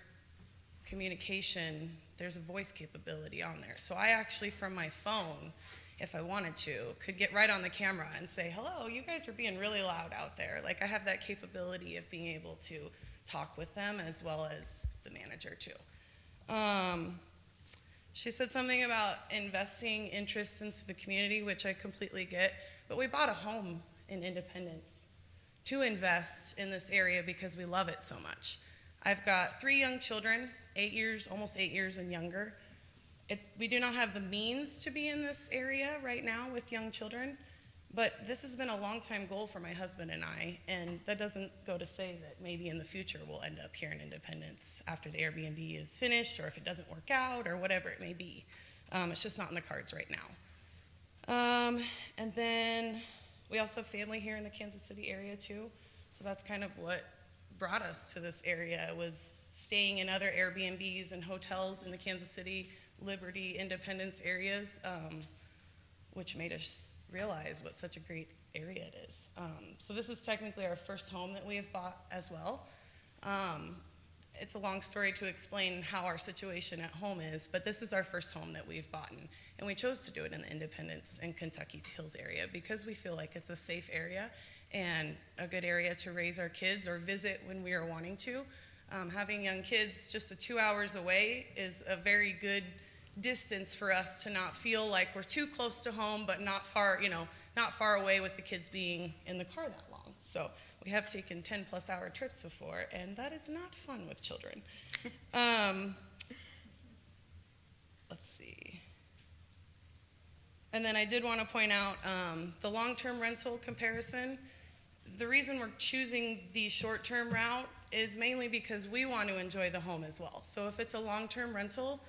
communication. There's a voice capability on there. So I actually, from my phone, if I wanted to, could get right on the camera and say, hello, you guys are being really loud out there. Like, I have that capability of being able to talk with them as well as the manager too. She said something about investing interests into the community, which I completely get, but we bought a home in Independence to invest in this area because we love it so much. I've got 3 young children, 8 years, almost 8 years and younger. We do not have the means to be in this area right now with young children, but this has been a long-time goal for my husband and I, and that doesn't go to say that maybe in the future we'll end up here in Independence after the Airbnb is finished, or if it doesn't work out, or whatever it may be. It's just not in the cards right now. And then we also have family here in the Kansas City area too. So that's kind of what brought us to this area, was staying in other Airbnbs and hotels in the Kansas City, Liberty, Independence areas, which made us realize what such a great area it is. So this is technically our first home that we have bought as well. It's a long story to explain how our situation at home is, but this is our first home that we've bought in, and we chose to do it in the Independence and Kentucky Hills area because we feel like it's a safe area and a good area to raise our kids or visit when we are wanting to. Having young kids just 2 hours away is a very good distance for us to not feel like we're too close to home, but not far, not far away with the kids being in the car that long. So we have taken 10+ hour trips before, and that is not fun with children. Let's see. And then I did want to point out the long-term rental comparison. The reason we're choosing the short-term route is mainly because we want to enjoy the home as well. So if it's a long-term rental,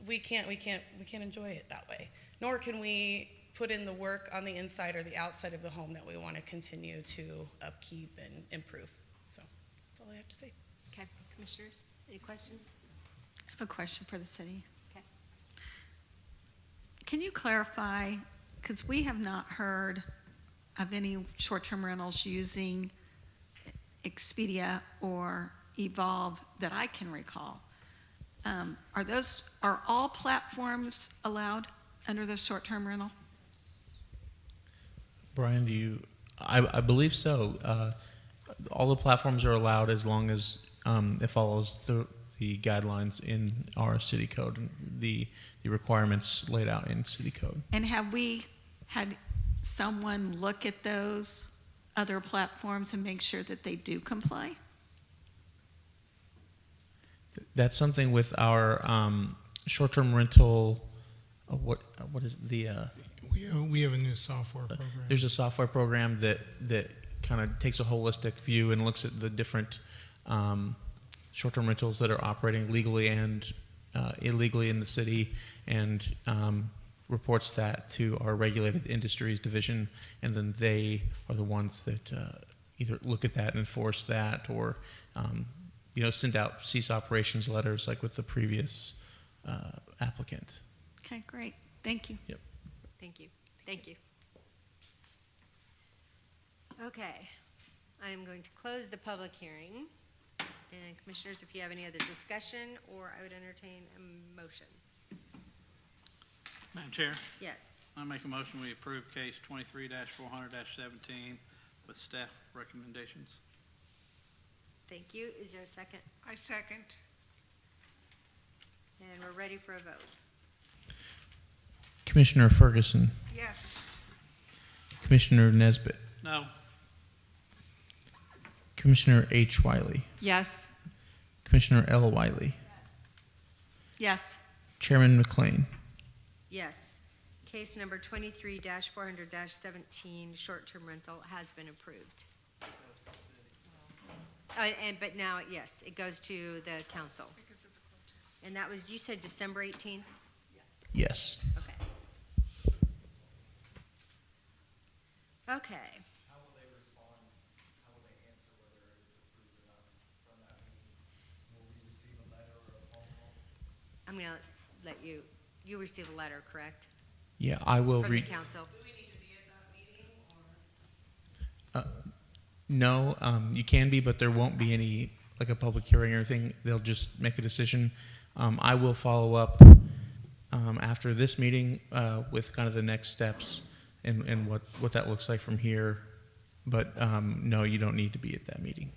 we can't enjoy it that way. Nor can we put in the work on the inside or the outside of the home that we want to continue to upkeep and improve. So that's all I have to say. Okay, commissioners, any questions? I have a question for the city. Okay. Can you clarify, because we have not heard of any short-term rentals using Expedia or Evolve that I can recall. Are all platforms allowed under the short-term rental? Brian, I believe so. All the platforms are allowed as long as it follows the guidelines in our city code and the requirements laid out in city code. And have we had someone look at those other platforms and make sure that they do comply? That's something with our short-term rental. What is the? We have a new software program. There's a software program that kind of takes a holistic view and looks at the different short-term rentals that are operating legally and illegally in the city, and reports that to our regulated industries division, and then they are the ones that either look at that and enforce that, or send out cease operations letters like with the previous applicant. Okay, great. Thank you. Yep. Thank you. Thank you. Okay, I am going to close the public hearing. And commissioners, if you have any other discussion, or I would entertain a motion. Madam Chair, Yes. I make a motion we approve case 23-400-17 with staff recommendations. Thank you. Is there a second? I second. And we're ready for a vote. Commissioner Ferguson, Yes. Commissioner Nesbitt, No. Commissioner H. Wiley, Yes. Commissioner Ella Wiley, Yes. Chairman McLean. Yes. Case number 23-400-17, short-term rental, has been approved. But now, yes, it goes to the council. And that was, you said December 18th? Yes. Okay. Okay. How will they respond? How will they answer whether it's approved or not from that meeting? Will we receive a letter or a phone call? I'm going to let you receive a letter, correct? Yeah, I will From the read. council? No, you can be, but there won't be any, like a public hearing or anything. They'll just make a decision. I will follow up after this meeting with kind of the next steps and what that looks like from here. But no, you don't need to be at that meeting.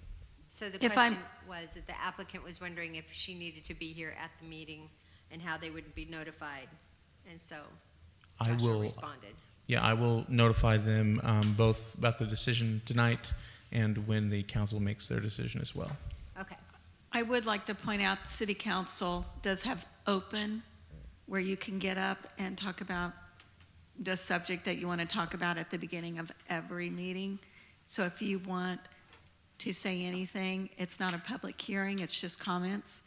So the If question was that the applicant was wondering if she needed to be here at the meeting and how they would be notified. And so I Joshua will responded. Yeah, I will notify them both about the decision tonight and when the council makes their decision as well. Okay. I would like to point out, City Council does have open, where you can get up and talk about the subject that you want to talk about at the beginning of every meeting. So if you want to say anything, it's not a public hearing, it's just comments,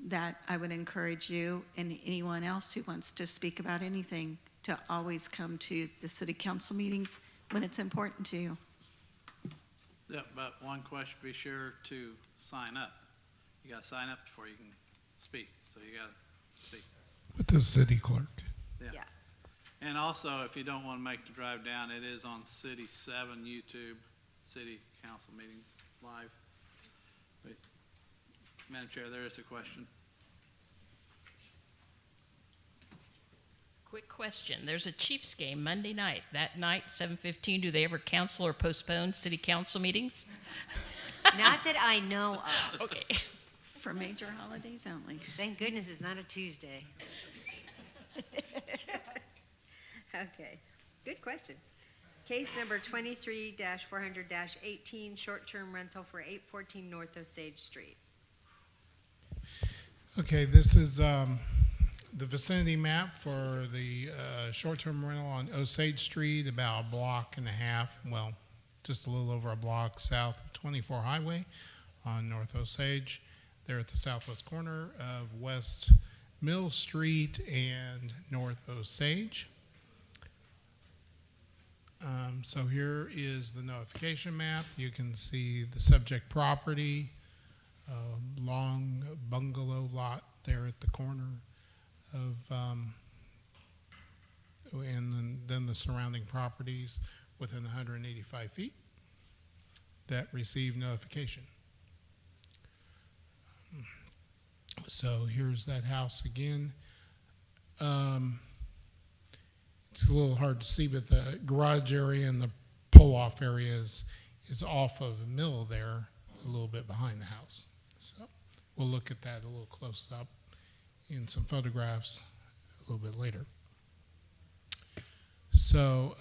that I would encourage you and anyone else who wants to speak about anything to always come to the city council meetings when it's important to you. Yeah, but one question, be sure to sign up. You gotta sign up before you can speak, so you gotta speak. With the city clerk. Yeah. And also, if you don't wanna make the drive down, it is on City 7 YouTube, city council meetings live. But, Madam Chair, there is a question. Quick question. There's a Chiefs game Monday night. That night, 7:15, do they ever cancel or postpone city council meetings? Not that I know of. Okay. For major holidays only. Thank goodness it's not a Tuesday. Okay, good question. Case number 23-400-18, short-term rental for 814 North Osage Street. Okay, this is the vicinity map for the short-term rental on Osage Street, about a block and a half, well, just a little over a block south of 24 Highway on North Osage. They're at the southwest corner of West Mill Street and North Osage. So here is the notification map. You can see the subject property, long bungalow lot there at the corner of, and then the surrounding properties within 185 feet that receive notification. So here's that house again. It's a little hard to see, but the garage area and the pull-off area is off of the mill there, a little bit behind the house. So we'll look at that a little close up in some photographs a little bit later. So,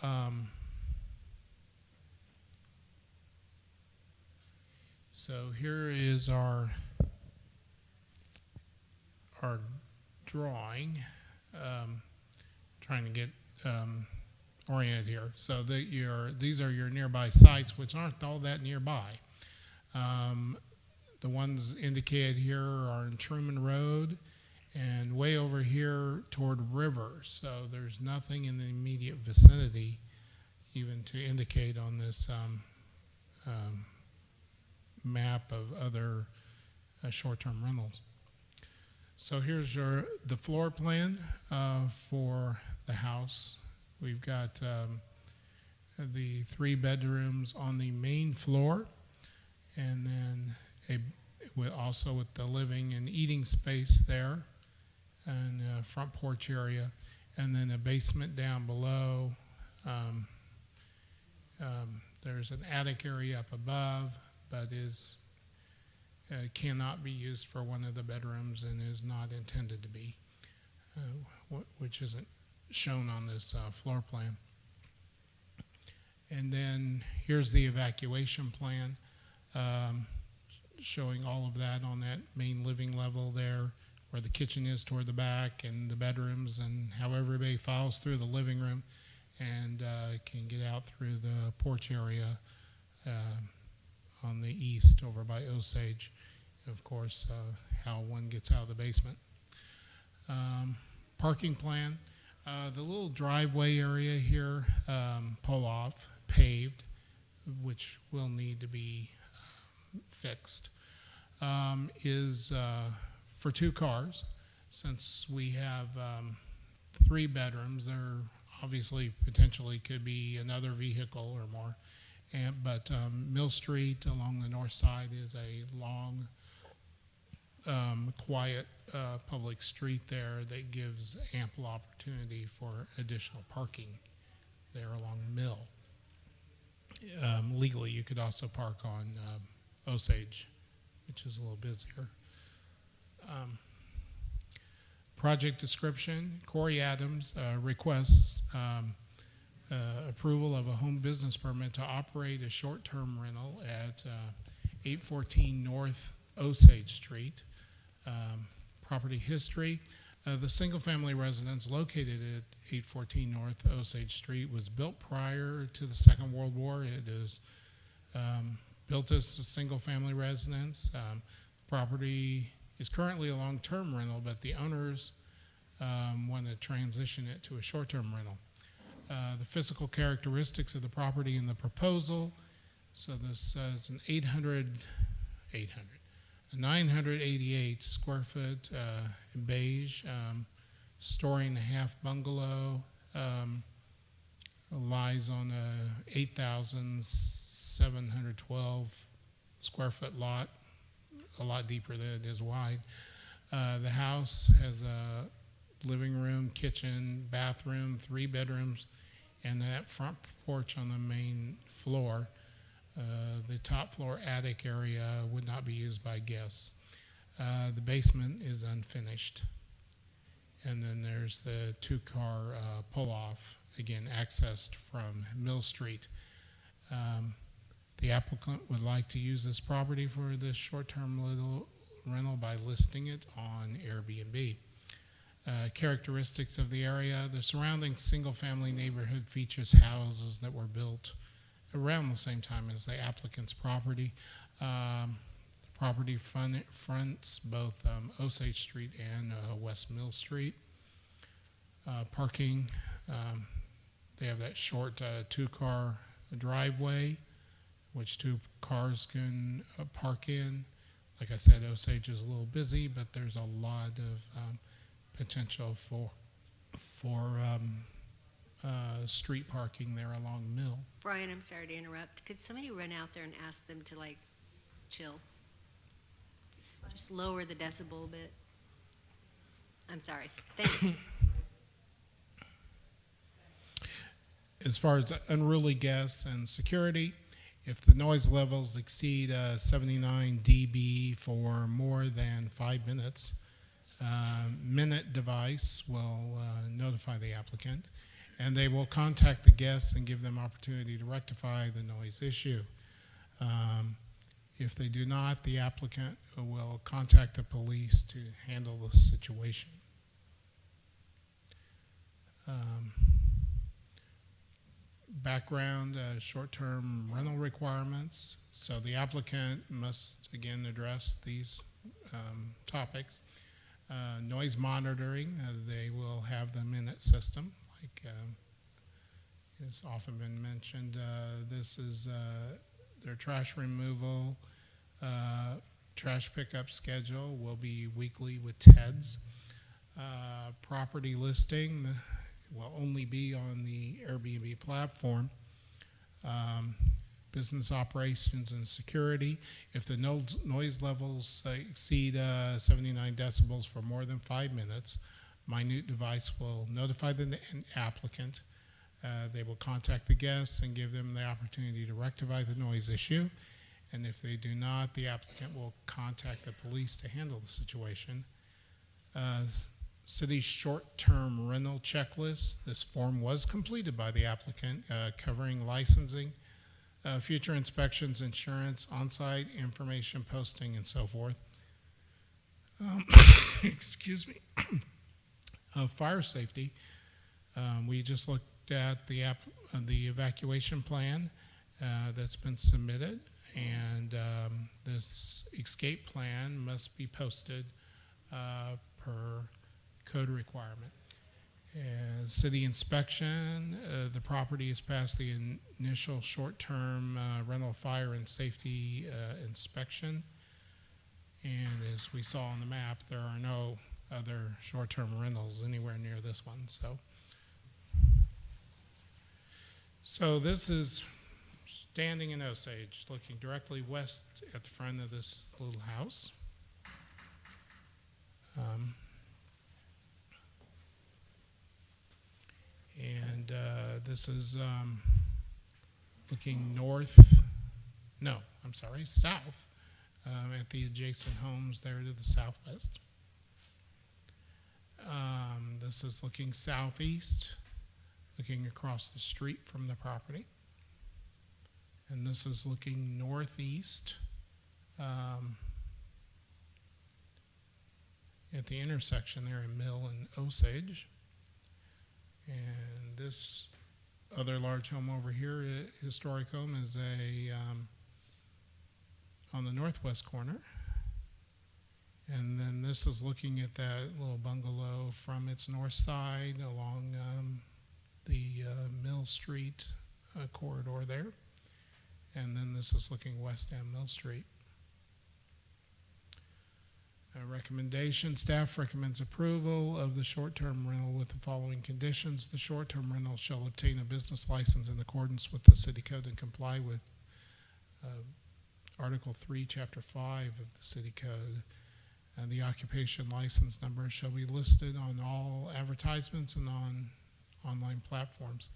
so here is our drawing. Trying to get oriented here. So these are your nearby sites, which aren't all that nearby. The ones indicated here are in Truman Road and way over here toward River. So there's nothing in the immediate vicinity even to indicate on this map of other short-term rentals. So here's the floor plan for the house. We've got the 3 bedrooms on the main floor, and then also with the living and eating space there, and front porch area, and then a basement down below. There's an attic area up above, but cannot be used for one of the bedrooms and is not intended to be, which isn't shown on this floor plan. And then here's the evacuation plan, showing all of that on that main living level there, where the kitchen is toward the back and the bedrooms, and how everybody files through the living room and can get out through the porch area on the east over by Osage. Of course, how one gets out of the basement. Parking plan. The little driveway area here, pull off, paved, which will need to be fixed, is for 2 cars. Since we have 3 bedrooms, there obviously potentially could be another vehicle or more. But Mill Street along the north side is a long, quiet public street there that gives ample opportunity for additional parking there along Mill. Legally, you could also park on Osage, which is a little busier. Project description: Corey Adams requests approval of a home business permit to operate a short-term rental at 814 North Osage Street. Property history: the single-family residence located at 814 North Osage Street was built prior to the Second World War. It is built as a single-family residence. Property is currently a long-term rental, but the owners want to transition it to a short-term rental. The physical characteristics of the property in the proposal. So this is an 988 square foot beige story and a half bungalow. Lies on a 8,712 square foot lot, a lot deeper than it is wide. The house has a living room, kitchen, bathroom, 3 bedrooms, and that front porch on the main floor. The top floor attic area would not be used by guests. The basement is unfinished. And then there's the 2-car pull-off, again, accessed from Mill Street. The applicant would like to use this property for this short-term rental by listing it on Airbnb. Characteristics of the area: the surrounding single-family neighborhood features houses that were built around the same time as the applicant's property. The property fronts both Osage Street and West Mill Street. Parking, they have that short 2-car driveway, which 2 cars can park in. Like I said, Osage is a little busy, but there's a lot of potential for street parking there along Mill. Brian, I'm sorry to interrupt. Could somebody run out there and ask them to chill? Just lower the decibel a bit. I'm sorry. Thank you. As far as unruly guests and security, if the noise levels exceed 79 dB for more than 5 minutes, Minute device will notify the applicant, and they will contact the guests and give them opportunity to rectify the noise issue. If they do not, the applicant will contact the police to handle the situation. Background, short-term rental requirements. So the applicant must, again, address these topics. Noise monitoring, they will have the Minute system, like has often been mentioned. This is their trash removal, trash pickup schedule will be weekly with TEDS. Property listing will only be on the Airbnb platform. Business operations and security. If the noise levels exceed 79 decibels for more than 5 minutes, Minute device will notify the applicant. They will contact the guests and give them the opportunity to rectify the noise issue. And if they do not, the applicant will contact the police to handle the situation. City short-term rental checklist. This form was completed by the applicant, covering licensing, future inspections, insurance, on-site information posting, and so forth. Excuse me. Fire safety. We just looked at the evacuation plan that's been submitted, and this escape plan must be posted per code requirement. City inspection, the property has passed the initial short-term rental fire and safety inspection. And as we saw on the map, there are no other short-term rentals anywhere near this one. So this is standing in Osage, looking directly west at the front of this little house. And this is looking south at the adjacent homes there to the southwest. This is looking southeast, looking across the street from the property. And this is looking northeast at the intersection there in Mill and Osage. And this other large home over here, historic home, is on the northwest corner. And then this is looking at that little bungalow from its north side along the Mill Street corridor there. And then this is looking west down Mill Street. Recommendation, staff recommends approval of the short-term rental with the following conditions. The short-term rental shall obtain a business license in accordance with the city code and comply with Article 3, Chapter 5 of the city code. And the occupation license number shall be listed on all advertisements and on online platforms.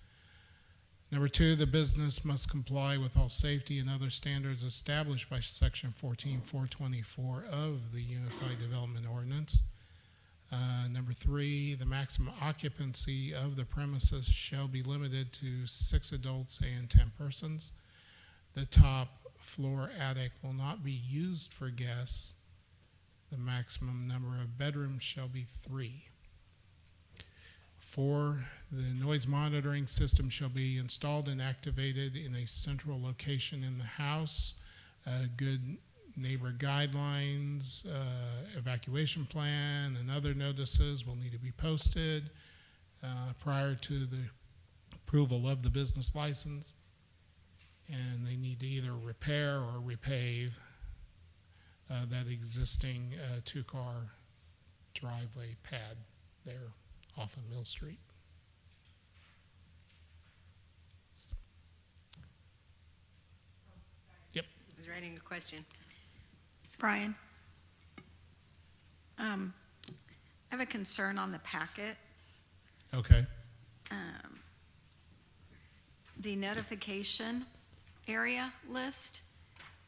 Number 2, the business must comply with all safety and other standards established by Section 14.424 of the Unified Development Ordinance. Number 3, the maximum occupancy of the premises shall be limited to 6 adults and 10 persons. The top floor attic will not be used for guests. The maximum number of bedrooms shall be 3. 4, the noise monitoring system shall be installed and activated in a central location in the house. Good neighbor guidelines, evacuation plan, and other notices will need to be posted prior to the approval of the business license. And they need to either repair or repave that existing 2-car driveway pad there off of Mill Street. Yep. I was writing a question. Brian? I have a concern on the packet. Okay. The notification area list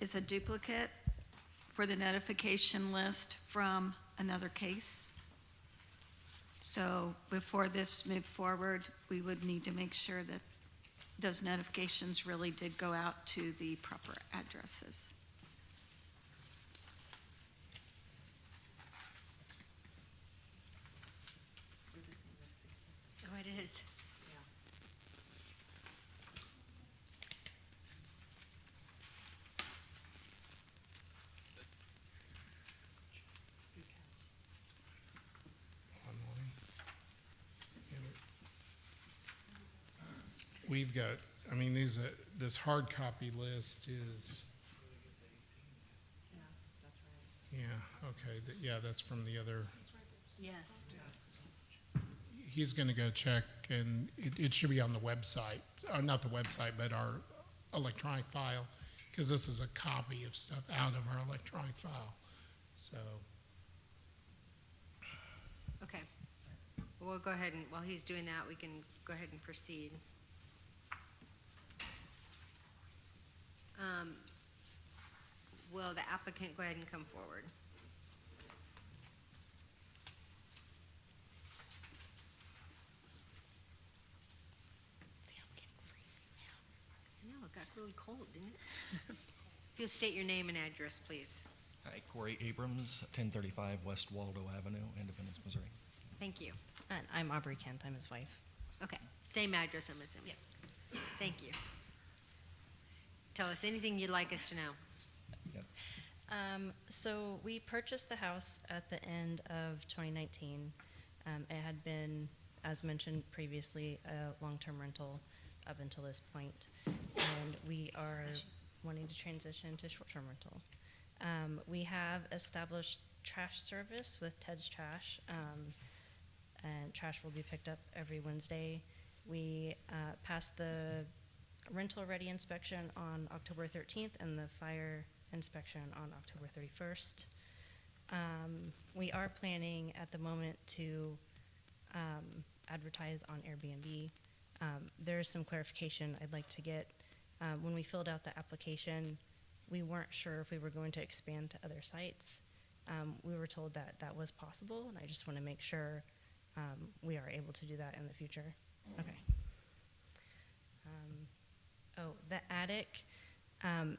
is a duplicate for the notification list from another case. So before this moved forward, we would need to make sure that those notifications really did go out to the proper addresses. Oh, it is. We've got, I mean, this hard copy list is. Yeah, okay, yeah, that's from the other. Yes. He's gonna go check, and it should be on the website, or not the website, but our electronic file, because this is a copy of stuff out of our electronic file, so. Okay. We'll go ahead and, while he's doing that, we can go ahead and proceed. Will the applicant go ahead and come forward? I know, it got really cold, didn't it? If you'll state your name and address, please. Hi, Corey Abrams, 1035 West Waldo Avenue, Independence, Missouri. Thank you. And I'm Aubrey Kent, I'm his wife. Okay, same address, I'm assuming. Yes. Thank you. Tell us anything you'd like us to know. So we purchased the house at the end of 2019. It had been, as mentioned previously, a long-term rental up until this point. And we are wanting to transition to short-term rental. We have established trash service with Ted's Trash, and trash will be picked up every Wednesday. We passed the rental-ready inspection on October 13th and the fire inspection on October 31st. We are planning at the moment to advertise on Airbnb. There is some clarification I'd like to get. When we filled out the application, we weren't sure if we were going to expand to other sites. We were told that that was possible, and I just want to make sure we are able to do that in the future. Okay. Oh, the attic.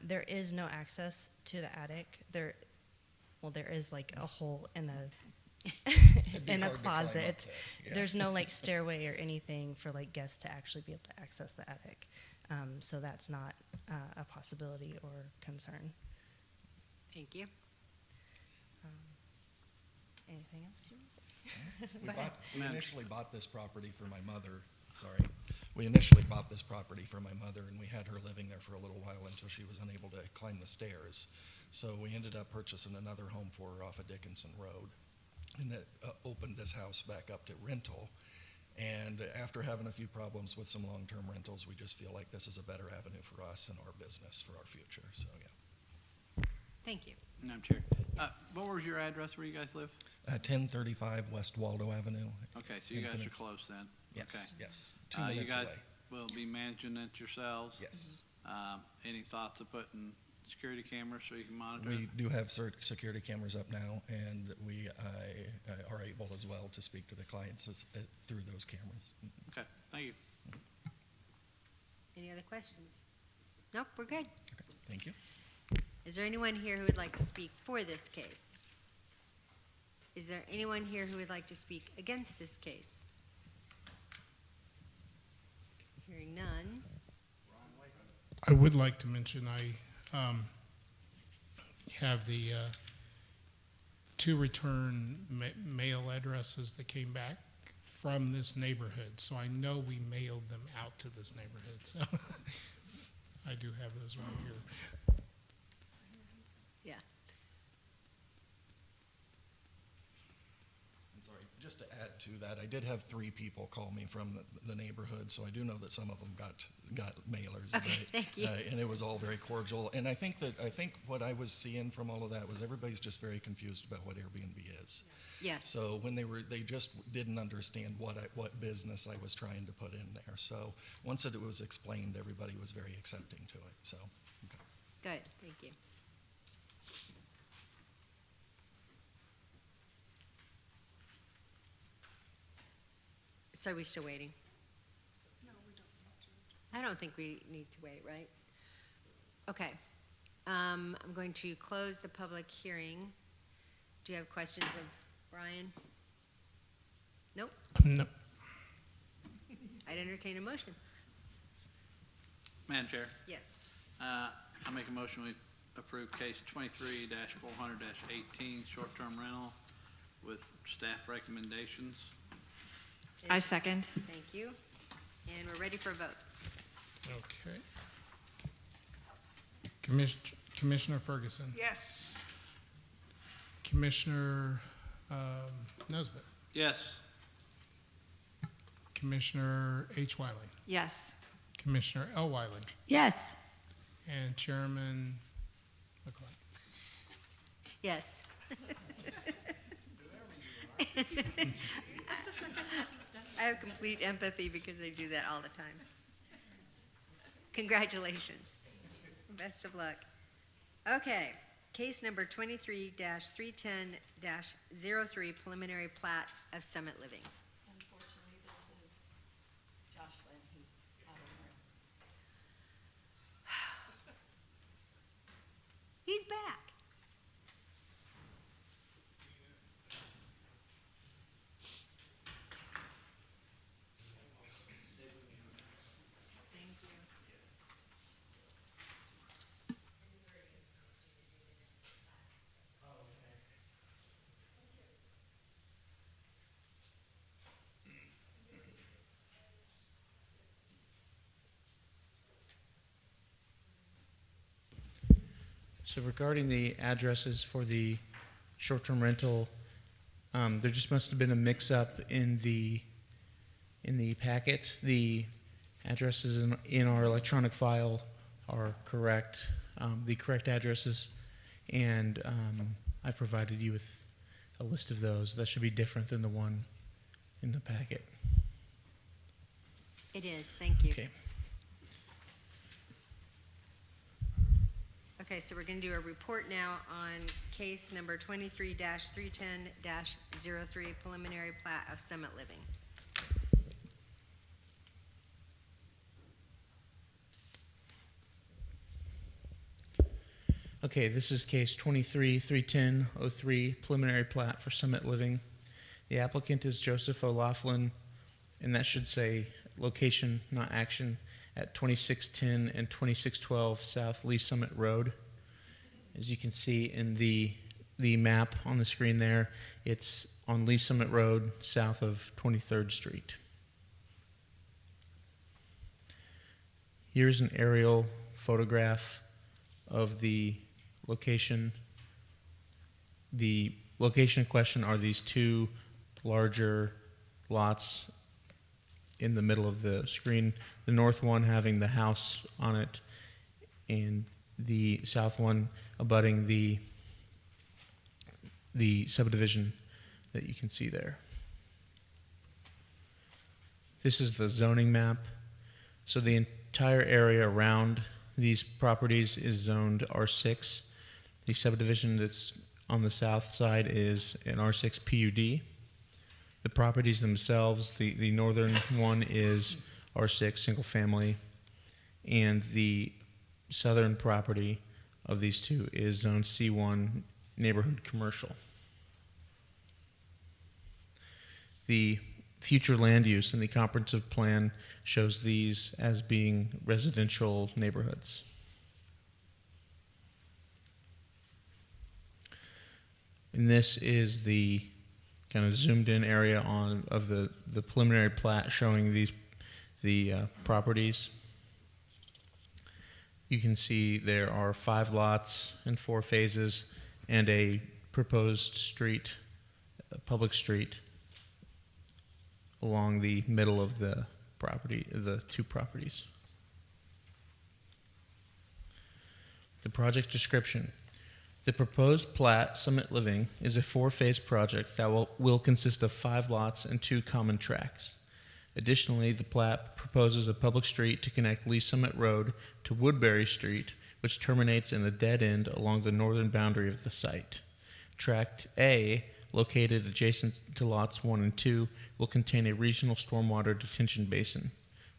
There is no access to the attic. There is like a hole in a closet. There's no like stairway or anything for like guests to actually be able to access the attic. So that's not a possibility or concern. Thank you. Anything else you want to say? We initially bought this property for my mother. Sorry. We initially bought this property for my mother, and we had her living there for a little while until she was unable to climb the stairs. So we ended up purchasing another home for her off of Dickinson Road, and that opened this house back up to rental. And after having a few problems with some long-term rentals, we just feel like this is a better avenue for us and our business for our future. So, yeah. Thank you. Madam Chair, what was your address where you guys live? 1035 West Waldo Avenue. Okay, so you guys are close then? Yes, Okay. yes. 2 minutes You guys away. will be managing it yourselves? Yes. Any thoughts of putting security cameras so you can monitor We it? do have security cameras up now, and we are able as well to speak to the clients through those cameras. Okay, thank you. Any other questions? Nope, we're good. Thank you. Is there anyone here who would like to speak for this case? Is there anyone here who would like to speak against this case? Hearing none. I would like to mention I have the two return mail addresses that came back from this neighborhood, so I know we mailed them out to this neighborhood. So I do have those right here. Yeah. I'm sorry, just to add to that, I did have 3 people call me from the neighborhood, so I do know that some of them got mailers. Okay, thank you. And it was all very cordial. And I think what I was seeing from all of that was everybody's just very confused about what Airbnb is. Yes. So when they just didn't understand what business I was trying to put in there. So once it was explained, everybody was very accepting to it. So, okay. Good, thank you. So are we still waiting? No, we don't need to. I don't think we need to wait, right? Okay. I'm going to close the public hearing. Do you have questions of Brian? Nope. No. I'd entertain a motion. Madam Chair, Yes. I make a motion we approve case 23-400-18, short-term rental with staff recommendations. I second. Thank you. And we're ready for a vote. Okay. Commissioner Ferguson. Yes. Commissioner Nesbitt. Yes. Commissioner H. Wiley. Yes. Commissioner L. Wiley. Yes. And Chairman McLean. Yes. I have complete empathy because I do that all the time. Congratulations. Best of luck. Okay, case number 23-310-03, preliminary plat of Summit Living. Unfortunately, this is Joshua, and he's out of there. He's back. Thank you. So regarding the addresses for the short-term rental, there just must have been a mix-up in the packet. The addresses in our electronic file are correct, the correct addresses, and I provided you with a list of those. That should be different than the one in the packet. It is, thank you. Okay. Okay, so we're going to do a report now on case number 23-310-03, preliminary plat of Summit Living. Okay, this is case 23-310-03, preliminary plat for Summit Living. The applicant is Joseph O'Laughlin, and that should say location, not action, at 2610 and 2612 South Lee Summit Road. As you can see in the the map on the screen there, it's on Lee Summit Road, south of 23rd Street. Here's an aerial photograph of the location. The location in question are these two larger lots in the middle of the screen, the north one having the house on it, and the south one abutting the subdivision that you can see there. This is the zoning map. So the entire area around these properties is zoned R6. The subdivision that's on the south side is an R6 PUD. The properties themselves, the northern one is R6 single family, and the southern property of these two is zone C1 neighborhood commercial. The future land use in the comprehensive plan shows these as being residential neighborhoods. And this is the kind of zoomed in area of the preliminary plat showing the properties. You can see there are 5 lots in 4 phases and a proposed street, a public street, along the middle of the property, the 2 properties. The project description. The proposed plat, Summit Living, is a 4-phase project that will consist of 5 lots and 2 common tracts. Additionally, the plat proposes a public street to connect Lee Summit Road to Woodbury Street, which terminates in a dead end along the northern boundary of the site. Tract A, located adjacent to lots 1 and 2, will contain a regional stormwater detention basin.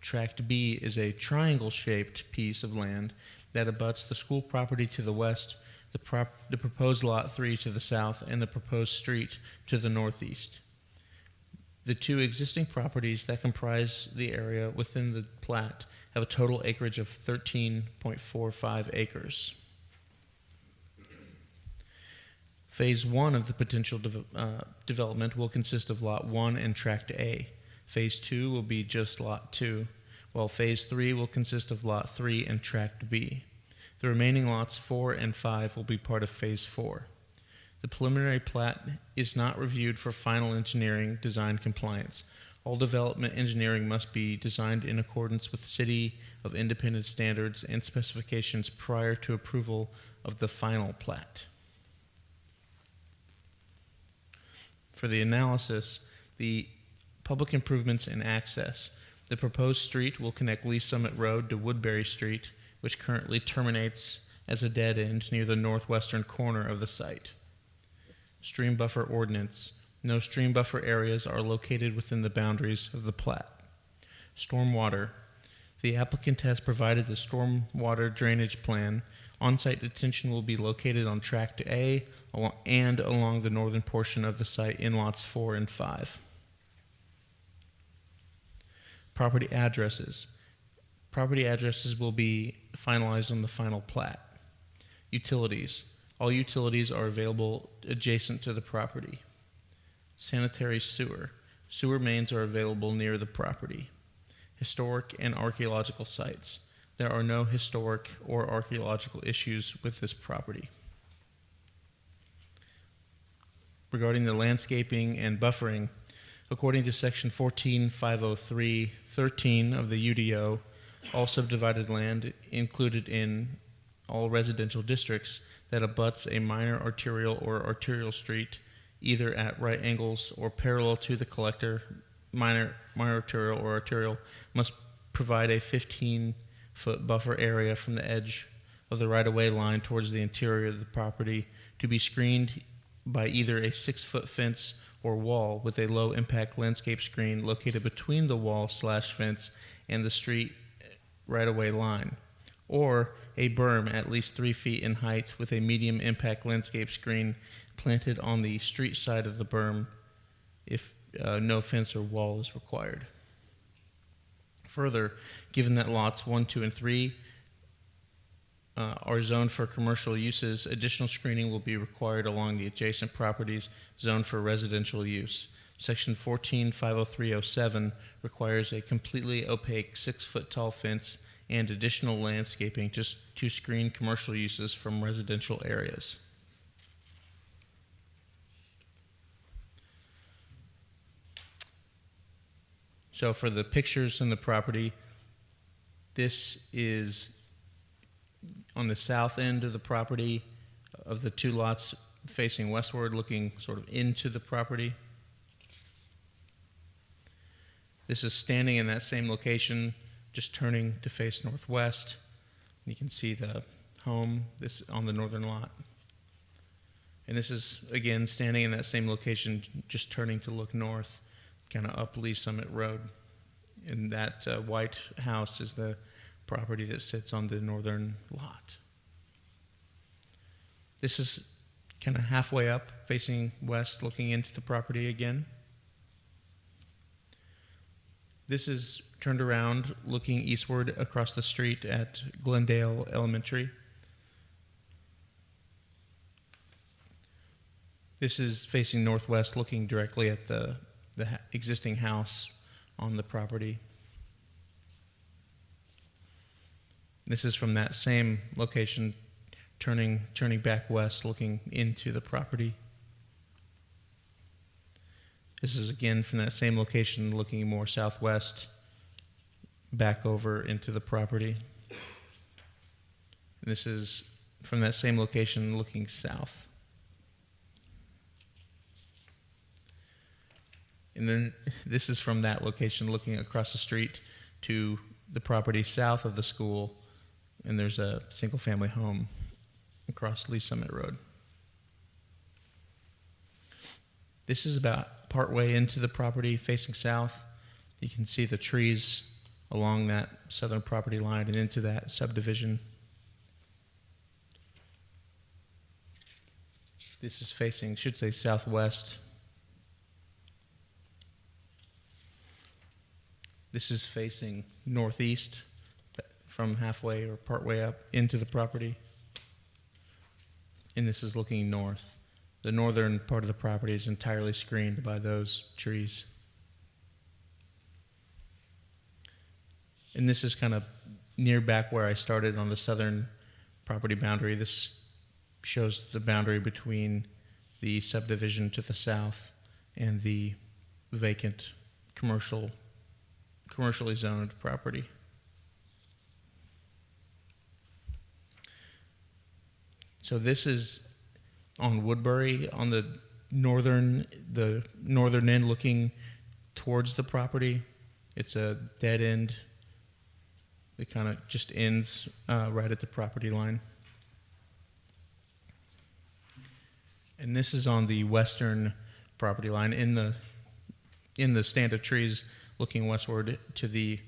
Tract B is a triangle-shaped piece of land that abuts the school property to the west, the proposed Lot 3 to the south, and the proposed street to the northeast. The 2 existing properties that comprise the area within the plat have a total acreage of 13.45 acres. Phase 1 of the potential development will consist of Lot 1 and Tract A. Phase 2 will be just Lot 2, while Phase 3 will consist of Lot 3 and Tract B. The remaining lots 4 and 5 will be part of Phase 4. The preliminary plat is not reviewed for final engineering design compliance. All development engineering must be designed in accordance with City of Independence standards and specifications prior to approval of the final plat. For the analysis, the public improvements and access. The proposed street will connect Lee Summit Road to Woodbury Street, which currently terminates as a dead end near the northwestern corner of the site. Stream buffer ordinance. No stream buffer areas are located within the boundaries of the plat. Stormwater. The applicant has provided the stormwater drainage plan. On-site detention will be located on Tract A and along the northern portion of the site in lots 4 and 5. Property addresses. Property addresses will be finalized on the final plat. Utilities. All utilities are available adjacent to the property. Sanitary sewer. Sewer mains are available near the property. Historic and archaeological sites. There are no historic or archaeological issues with this property. Regarding the landscaping and buffering, according to Section 14503.13 of the UDO, all subdivided land included in all residential districts that abuts a minor arterial or arterial street, either at right angles or parallel to the collector, minor arterial or arterial, must provide a 15-foot buffer area from the edge of the right-of-way line towards the interior of the property to be screened by either a 6-foot fence or wall with a low-impact landscape screen located between the wall/fence and the street right-of-way line, or a berm at least 3 feet in height with a medium-impact landscape screen planted on the street side of the berm if no fence or wall is required. Further, given that lots 1, 2, and 3 are zoned for commercial uses, additional screening will be required along the adjacent properties zoned for residential use. Section 14-50307 requires a completely opaque 6-foot tall fence and additional landscaping just to screen commercial uses from residential areas. So for the pictures in the property, this is on the south end of the property of the two lots facing westward, looking sort of into the property. This is standing in that same location, just turning to face northwest. You can see the home this on the northern lot. And this is, again, standing in that same location, just turning to look north, kind of up Lee Summit Road. And that white house is the property that sits on the northern lot. This is kind of halfway up, facing west, looking into the property again. This is turned around, looking eastward across the street at Glendale Elementary. This is facing northwest, looking directly at the existing house on the property. This is from that same location, turning back west, looking into the property. This is again from that same location, looking more southwest, back over into the property. This is from that same location, looking south. And then this is from that location, looking across the street to the property south of the school, and there's a single-family home across Lee Summit Road. This is about partway into the property, facing south. You can see the trees along that southern property line and into that subdivision. This is facing, should say, southwest. This is facing northeast from halfway or partway up into the property. And this is looking north. The northern part of the property is entirely screened by those trees. And this is kind of near back where I started on the southern property boundary. This shows the boundary between the subdivision to the south and the vacant commercially zoned property. So this is on Woodbury, on the northern end, looking towards the property. It's a dead end. It kind of just ends right at the property line. And this is on the western property line in the stand of trees, looking westward to the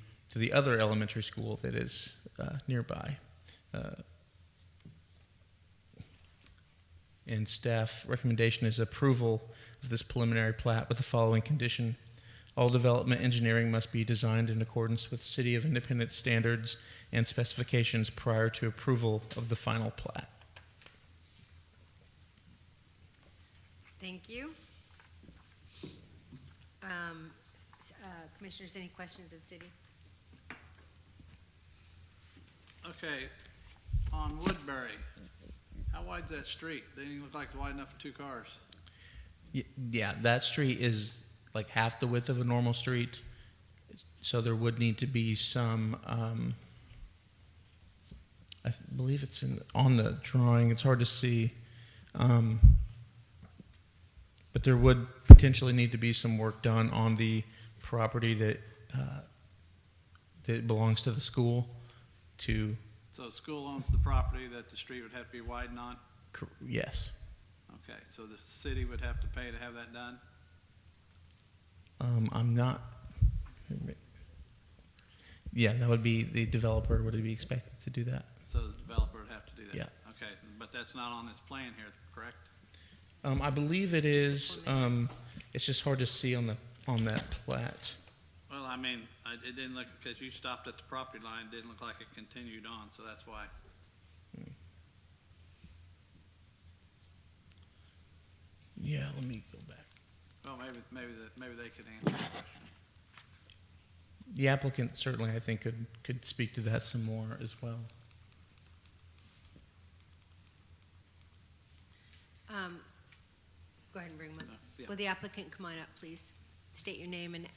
other elementary school that is nearby. And staff recommendation is approval of this preliminary plat with the following condition. All development engineering must be designed in accordance with City of Independence standards and specifications prior to approval of the final plat. Thank you. Commissioners, any questions of City? Okay, on Woodbury, how wide's that street? They didn't look like it's wide enough for two cars. Yeah, that street is like half the width of a normal street, so there would need to be some, I believe it's on the drawing, it's hard to see, but there would potentially need to be some work done on the property that belongs to the school to. So the school owns the property that the street would have to be widened on? Yes. Okay, so the city would have to pay to have that done? I'm not. Yeah, that would be the developer would be expected to do that. So the developer would have to do that? Yeah. Okay, but that's not on this plan here, correct? I believe it is. It's just hard to see on that plat. Well, I mean, it didn't look, because you stopped at the property line, it didn't look like it continued on, so that's why. Yeah, let me go back. Well, maybe they could answer the question. The applicant certainly, I think, could speak to that some more as well. Go ahead and bring one. Yeah. Will the applicant come on up, please? State your name and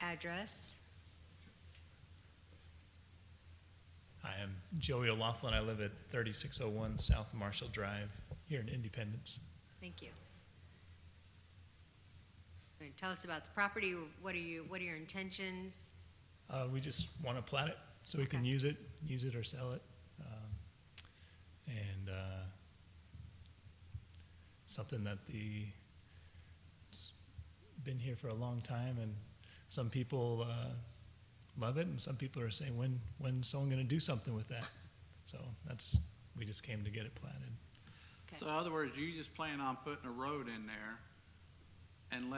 address. Hi, I'm Joey O'Laughlin. I live at 3601 South Marshall Drive here in Independence. Thank you. All right, tell us about the property. What are your intentions? We just want to plat it so we can use it or sell it. And something that it's been here for a long time, and some people love it, and some people are saying, when's someone going to do something with that? So we just came to get it platted. So in other words, you just plan on putting a road in there and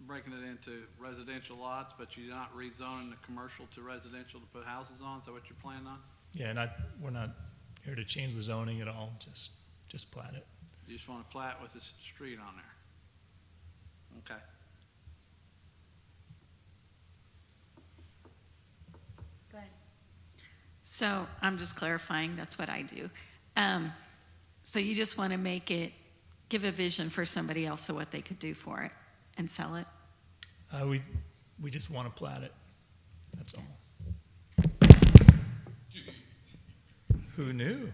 breaking it into residential lots, but you're not rezoning the commercial to residential to put houses on? Is that what you're planning on? Yeah, and we're not here to change the zoning at all, just plat it. You just want to plat with the street on there? Okay. Go ahead. So I'm just clarifying, that's what I do. So you just want to give a vision for somebody else of what they could do for it and sell it? We just want to plat it. That's all. Who knew?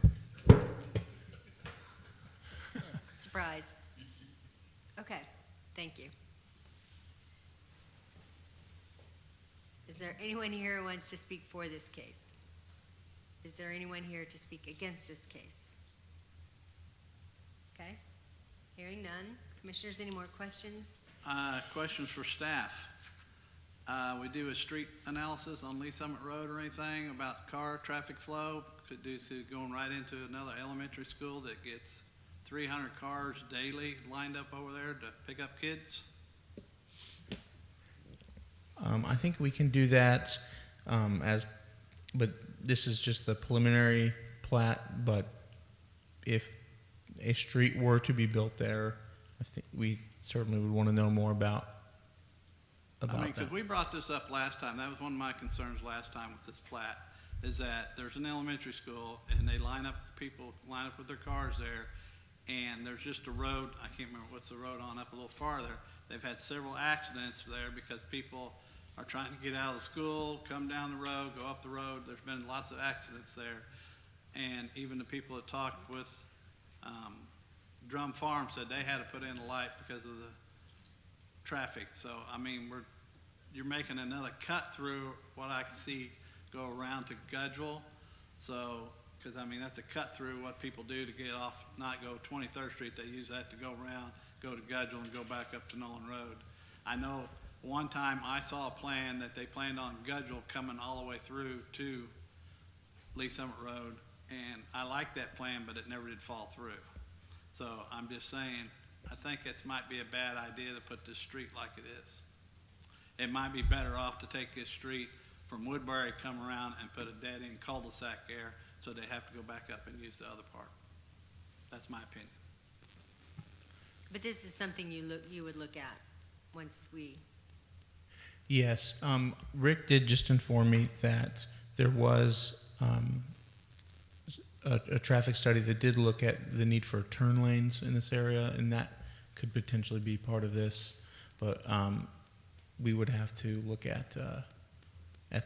Surprise. Okay, thank you. Is there anyone here who wants to speak for this case? Is there anyone here to speak against this case? Okay, hearing none. Commissioners, any more questions? Questions for staff. We do a street analysis on Lee Summit Road or anything about car traffic flow, could do to going right into another elementary school that gets 300 cars daily lined up over there to pick up kids? I think we can do that but this is just the preliminary plat, but if a street were to be built there, I think we certainly would want to know more about Because that. we brought this up last time. That was one of my concerns last time with this plat, is that there's an elementary school and people line up with their cars there, and there's just a road, I can't remember what's the road on up a little farther. They've had several accidents there because people are trying to get out of the school, come down the road, go up the road. There's been lots of accidents there. And even the people that talked with Drum Farm said they had to put in a light because of the traffic. So, I mean, you're making another cut through what I see go around to Gudgeville. So, because, I mean, that's a cut through what people do to get off, not go 23rd Street. They use that to go around, go to Gudgeville, and go back up to Nolan Road. I know one time I saw a plan that they planned on Gudgeville coming all the way through to Lee Summit Road, and I liked that plan, but it never did fall through. So I'm just saying, I think it might be a bad idea to put this street like it is. It might be better off to take this street from Woodbury, come around and put a dead-end cul-de-sac there, so they have to go back up and use the other part. That's my opinion. But this is something you would look at once we... Yes, Rick did just inform me that there was a traffic study that did look at the need for turn lanes in this area, and that could potentially be part of this. But we would have to look at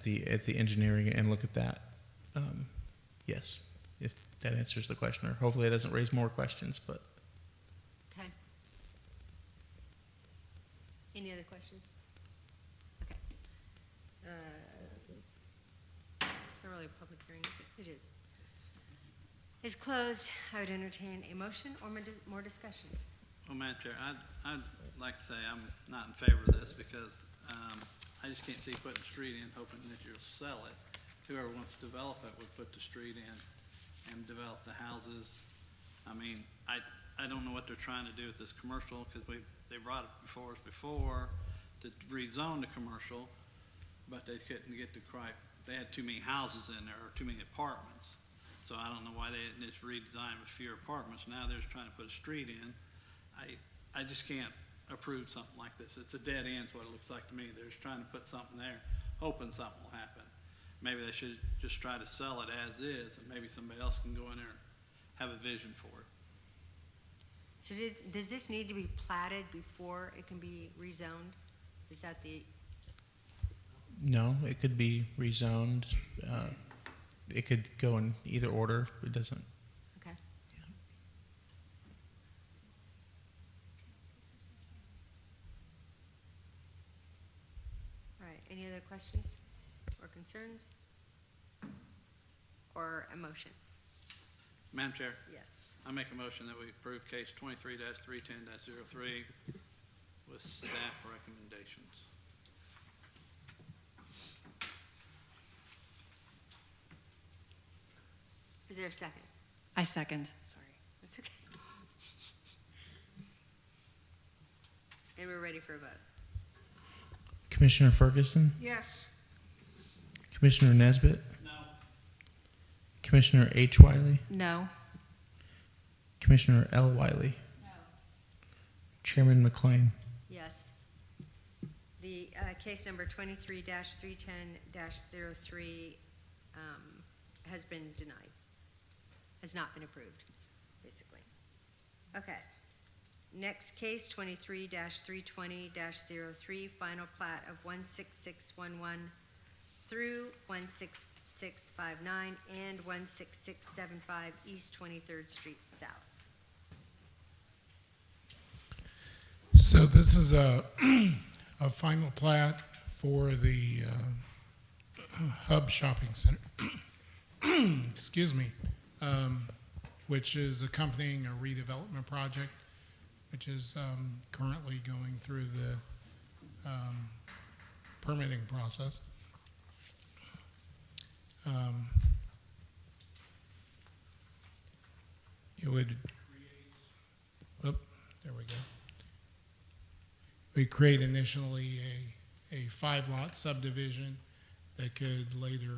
the engineering and look at that. Yes, if that answers the question, or hopefully it doesn't raise more questions. But Okay. Any other questions? Okay. It's not really a public hearing, is it? It is. It's closed. I would entertain a motion or more discussion. Well, Madam Chair, I'd like to say I'm not in favor of this because I just can't see putting a street in hoping that you'll sell it. Whoever wants to develop it would put the street in and develop the houses. I mean, I don't know what they're trying to do with this commercial because they brought it before us before to rezone the commercial, but they couldn't get they had too many houses in there or too many apartments. So I don't know why they didn't just redesign with fewer apartments. Now they're just trying to put a street in. I just can't approve something like this. It's a dead end, is what it looks like to me. They're just trying to put something there, hoping something will happen. Maybe they should just try to sell it as is, and maybe somebody else can go in there and have a vision for it. So does this need to be platted before it can be rezoned? Is that the, No, it could be rezoned. It could go in either order. It doesn't. okay. All right, any other questions or concerns? Or a motion? Madam Chair, Yes. I make a motion that we approve case 23-310-03 with staff recommendations. Is there a second? I second. Sorry, that's okay. And we're ready for a vote. Commissioner Ferguson, Yes. Commissioner Nesbitt, No. Commissioner H. Wiley, No. Commissioner L. Wiley, Chairman McLean. Yes. The case number 23-310-03 has been denied, has not been approved, basically. Okay. Next case, 23-320-03, final plat of 16611 through 16659 and 16675 East 23rd Street South. So this is a, a final plat for the Hub Shopping Center, excuse me, which is accompanying a redevelopment project, which is currently going through the permitting process. It would create, there we go. We create initially a 5-lot subdivision that could later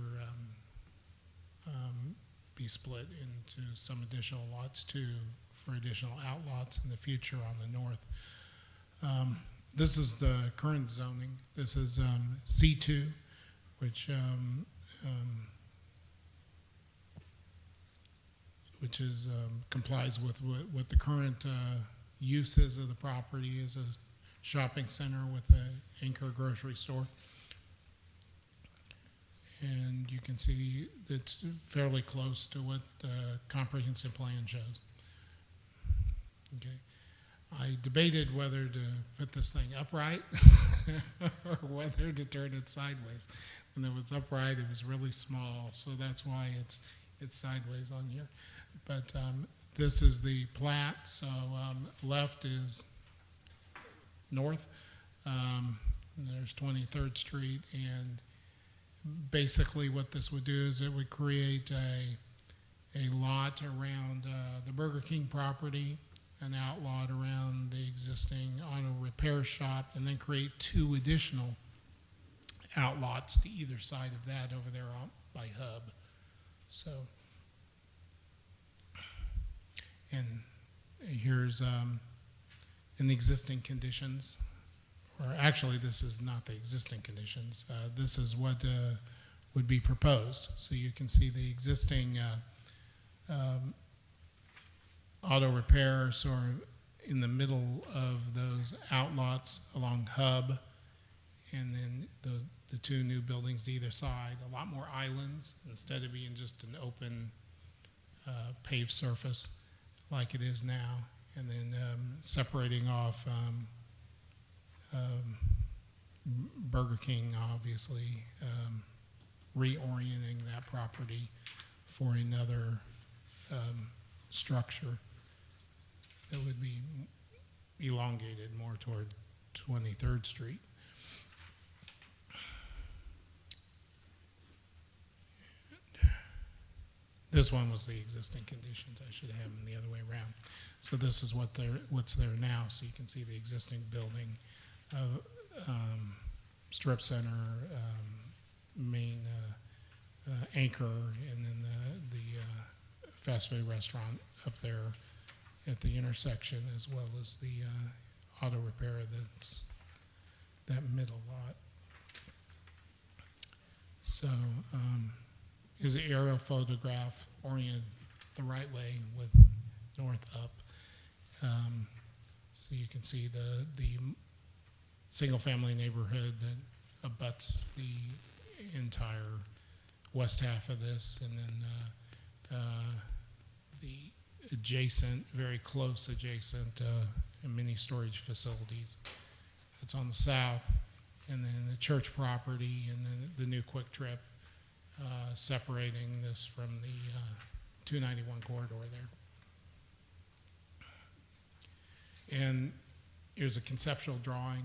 be split into some additional lots too, for additional outlots in the future on the north. This is the current zoning. This is C2, which is complies with what the current use is of the property, is a shopping center with an anchor grocery store. And you can see it's fairly close to what the comprehensive plan shows. Okay. I debated whether to put this thing upright or whether to turn it sideways. When it was upright, it was really small, so that's why it's sideways on here. But this is the plat, so left is north. There's 23rd Street, and basically what this would do is it would create a lot around the Burger King property, an outlot around the existing auto repair shop, and then create 2 additional outlots to either side of that over there by Hub. So, and here's in the existing conditions, or actually this is not the existing conditions. This is what would be proposed. So you can see the existing auto repair sort of in the middle of those outlots along Hub, and then the 2 new buildings to either side, a lot more islands instead of being just an open paved surface like it is now, and then separating off Burger King, obviously, reorienting that property for another structure that would be elongated more toward 23rd Street. This one was the existing conditions. I should have them the other way around. So this is what's there now. So you can see the existing building, strip center, main anchor, and then the fast food restaurant up there at the intersection, as well as the auto repair that's that middle lot. So here's an aerial photograph oriented the right way with north up. So you can see the single-family neighborhood that abuts the entire west half of this, and then the adjacent, very close adjacent mini storage facilities. That's on the south, and then the church property, and then the new Quick Trip separating this from the 291 corridor there. And here's a conceptual drawing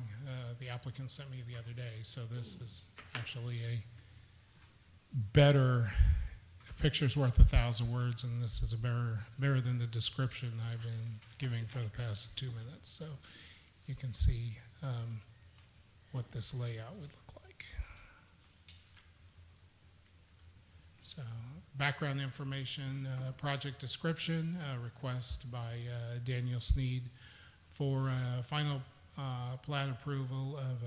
the applicant sent me the other day. So this is actually a better, a picture's worth 1,000 words, and this is a better than the description I've been giving for the past 2 minutes. So you can see what this layout would look like. So background information, project description, request by Daniel Sneed for final plat approval of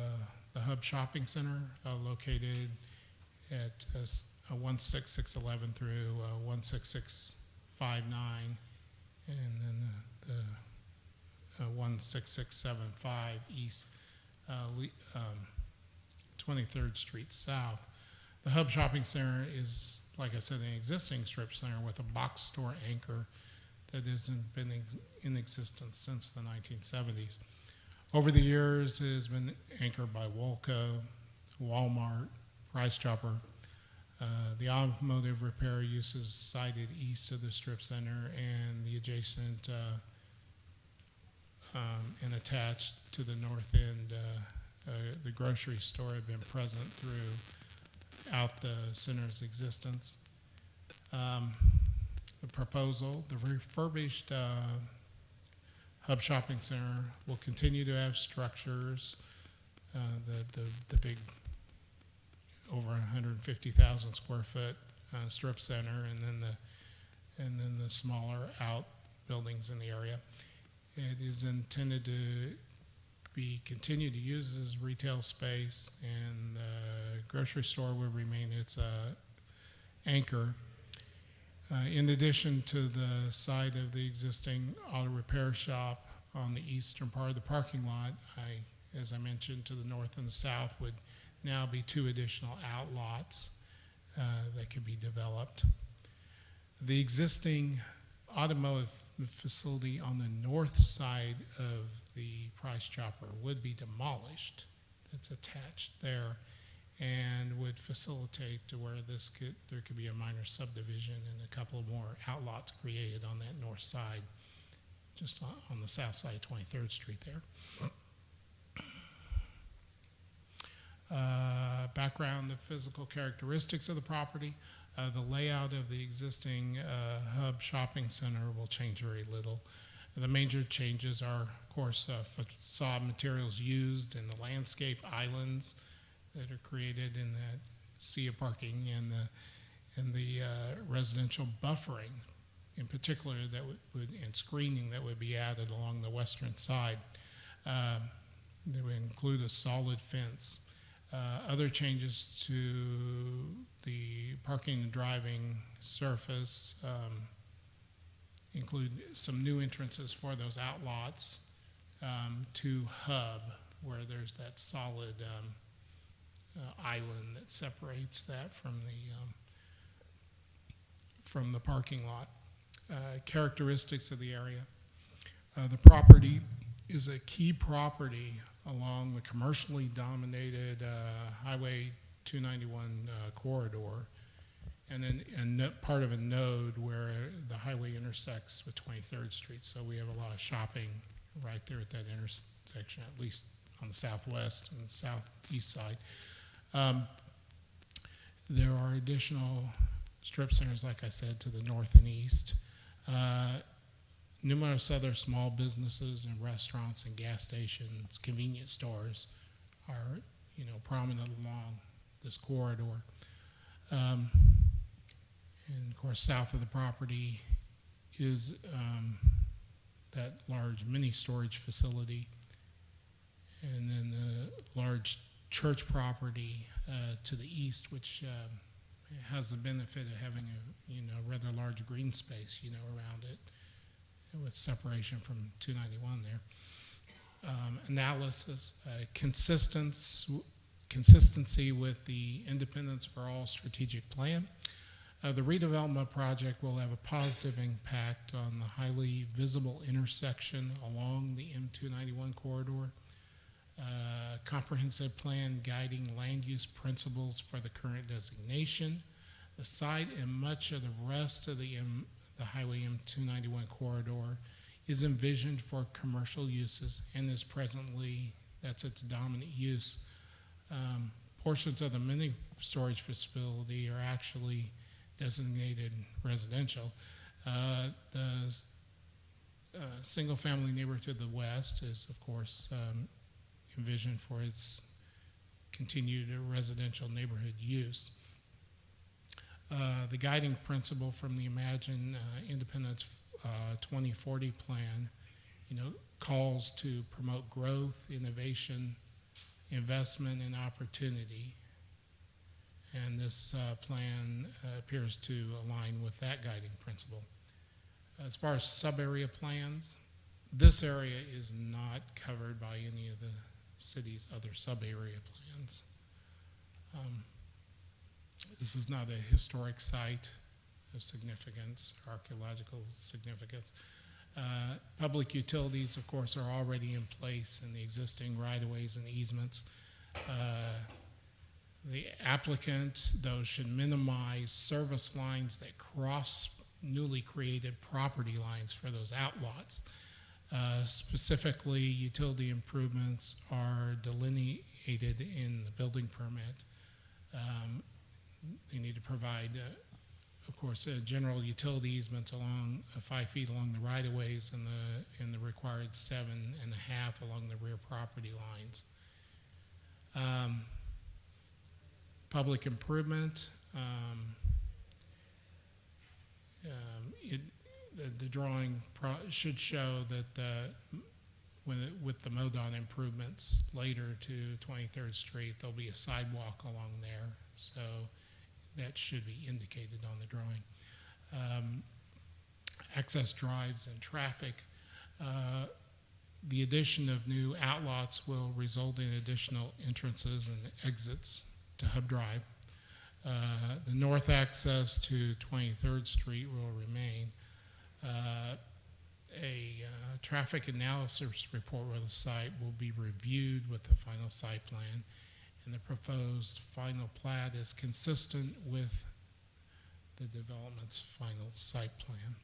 the Hub Shopping Center located at 16611 through 16659, and then the 16675 east, 23rd Street South. The Hub Shopping Center is, like I said, an existing strip center with a box store anchor that hasn't been in existence since the 1970s. Over the years, it has been anchored by Woolco, Walmart, Price Chopper. The automotive repair uses sited east of the strip center, and the adjacent and attached to the north end, the grocery store had been present throughout the center's existence. The proposal, the refurbished Hub Shopping Center will continue to have structures, the big over 150,000 square foot strip center, and then the smaller outbuildings in the area. It is intended to be continued to use as retail space, and the grocery store will remain its anchor. In addition to the side of the existing auto repair shop on the eastern part of the parking lot, as I mentioned, to the north and the south would now be 2 additional outlots that could be developed. The existing automotive facility on the north side of the Price Chopper would be demolished. It's attached there, and would facilitate to where there could be a minor subdivision and a couple more outlots created on that north side, just on the south side of 23rd Street there. Background, the physical characteristics of the property. The layout of the existing Hub Shopping Center will change very little. The major changes are, of course, facade materials used and the landscape islands that are created in that sea of parking, and the residential buffering, in particular, that would and screening that would be added along the western side. They would include a solid fence. Other changes to the parking and driving surface include some new entrances for those outlots to Hub, where there's that solid island that separates that from the parking lot. Characteristics of the area. The property is a key property along the commercially dominated Highway 291 corridor, and then part of a node where the highway intersects with 23rd Street. So we have a lot of shopping right there at that intersection, at least on the southwest and southeast side. There are additional strip centers, like I said, to the north and east. Numerous other small businesses and restaurants and gas stations, convenience stores are, prominent along this corridor. And of course, south of the property is that large mini storage facility. And then the large church property to the east, which has the benefit of having a rather large green space around it, with separation from 291 there. Analysis, consistency with the Independence for All strategic plan. The redevelopment project will have a positive impact on the highly visible intersection along the M291 corridor. Comprehensive plan guiding land use principles for the current designation. The site and much of the rest of the Highway M291 corridor is envisioned for commercial uses and is presently, that's its dominant use. Portions of the mini storage facility are actually designated residential. The single family neighborhood to the west is, of course, envisioned for its continued residential neighborhood use. The guiding principle from the Imagine Independence 2040 plan, calls to promote growth, innovation, investment, and opportunity. And this plan appears to align with that guiding principle. As far as sub-area plans, this area is not covered by any of the city's other sub-area plans. This is not a historic site of significance, archaeological significance. Public utilities, of course, are already in place in the existing right-of-ways and easements. The applicant, though, should minimize service lines that cross newly created property lines for those outlots. Specifically, utility improvements are delineated in the building permit. They need to provide, of course, general utility easements along 5 feet along the right-of-ways and the required 7.5 along the rear property lines. Public improvement. The drawing should show that with the MoDOT improvements later to 23rd Street, there'll be a sidewalk along there. So that should be indicated on the drawing. Access drives and traffic. The addition of new outlots will result in additional entrances and exits to Hub Drive. The north access to 23rd Street will remain. A traffic analysis report for the site will be reviewed with the final site plan, and the proposed final plat is consistent with the development's final site plan.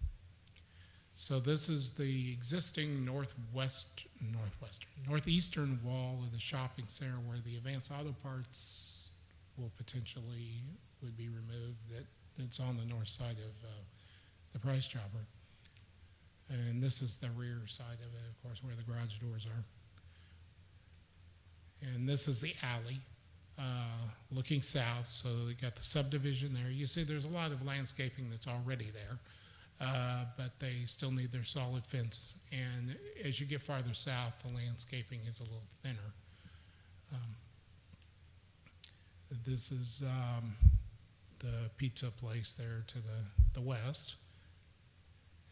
So this is the existing northeastern wall of the shopping center where the Advance Auto Parts would be removed. That's on the north side of the Price Chopper. And this is the rear side of it, of course, where the garage doors are. And this is the alley looking south. So you got the subdivision there. You see there's a lot of landscaping that's already there, but they still need their solid fence. And as you get farther south, the landscaping is a little thinner. This is the pizza place there to the west.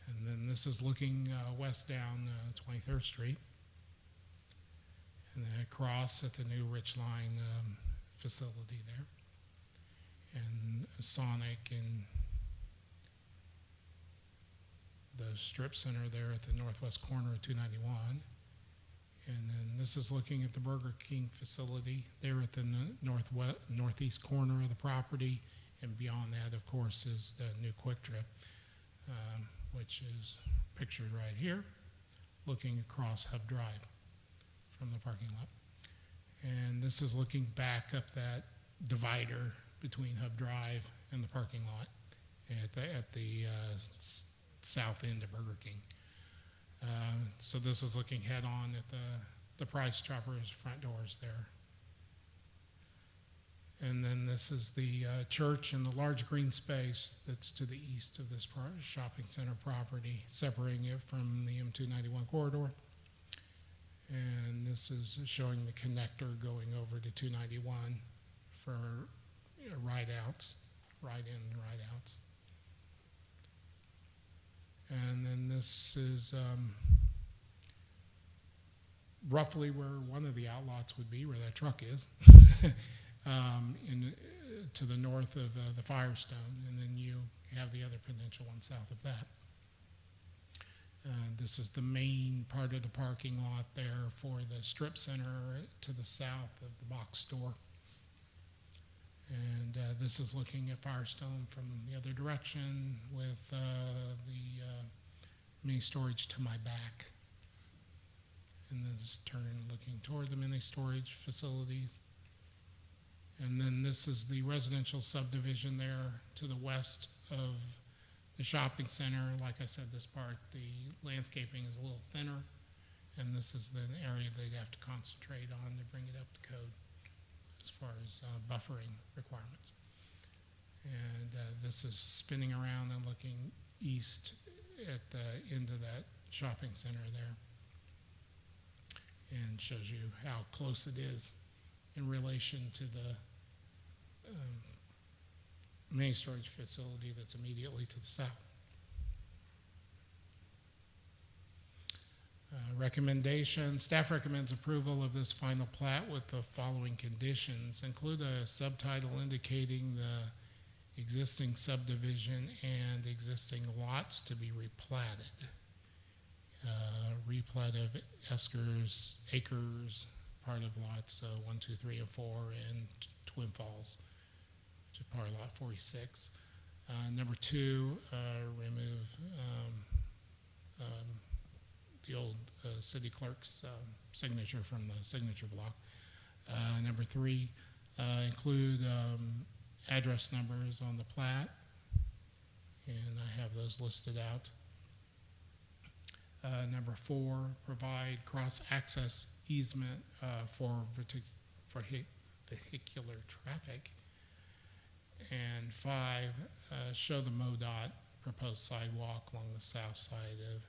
And then this is looking west down 23rd Street. And then across at the new Ridgeline facility there. And Sonic and the strip center there at the northwest corner of 291. And then this is looking at the Burger King facility there at the northeast corner of the property. And beyond that, of course, is the new Quick Trip, which is pictured right here, looking across Hub Drive from the parking lot. And this is looking back up that divider between Hub Drive and the parking lot at the south end of Burger King. So this is looking head on at the Price Chopper's front doors there. And then this is the church and the large green space that's to the east of this shopping center property, separating it from the M291 corridor. And this is showing the connector going over to 291 for ride outs, ride in and ride outs. And then this is roughly where one of the outlots would be, where that truck is, to the north of the Firestone, and then you have the other potential one south of that. This is the main part of the parking lot there for the strip center to the south of the box store. And this is looking at Firestone from the other direction with the mini storage to my back. And this is turning looking toward the mini storage facilities. And then this is the residential subdivision there to the west of the shopping center. Like I said, this part, the landscaping is a little thinner, and this is the area they'd have to concentrate on to bring it up to code as far as buffering requirements. And this is spinning around and looking east at the end of that shopping center there, and shows you how close it is in relation to the mini storage facility that's immediately to the south. Recommendation, staff recommends approval of this final plat with the following conditions. Include a subtitle indicating the existing subdivision and existing lots to be replatted. Replat of Esker's acres, part of lots 1, 2, 3, and 4 in Twin Falls, which is part of lot 46. Number 2, remove the old city clerk's signature from the signature block. Number 3, include address numbers on the plat, and I have those listed out. Number 4, provide cross-access easement for vehicular traffic. And 5, show the MoDOT proposed sidewalk along the south side of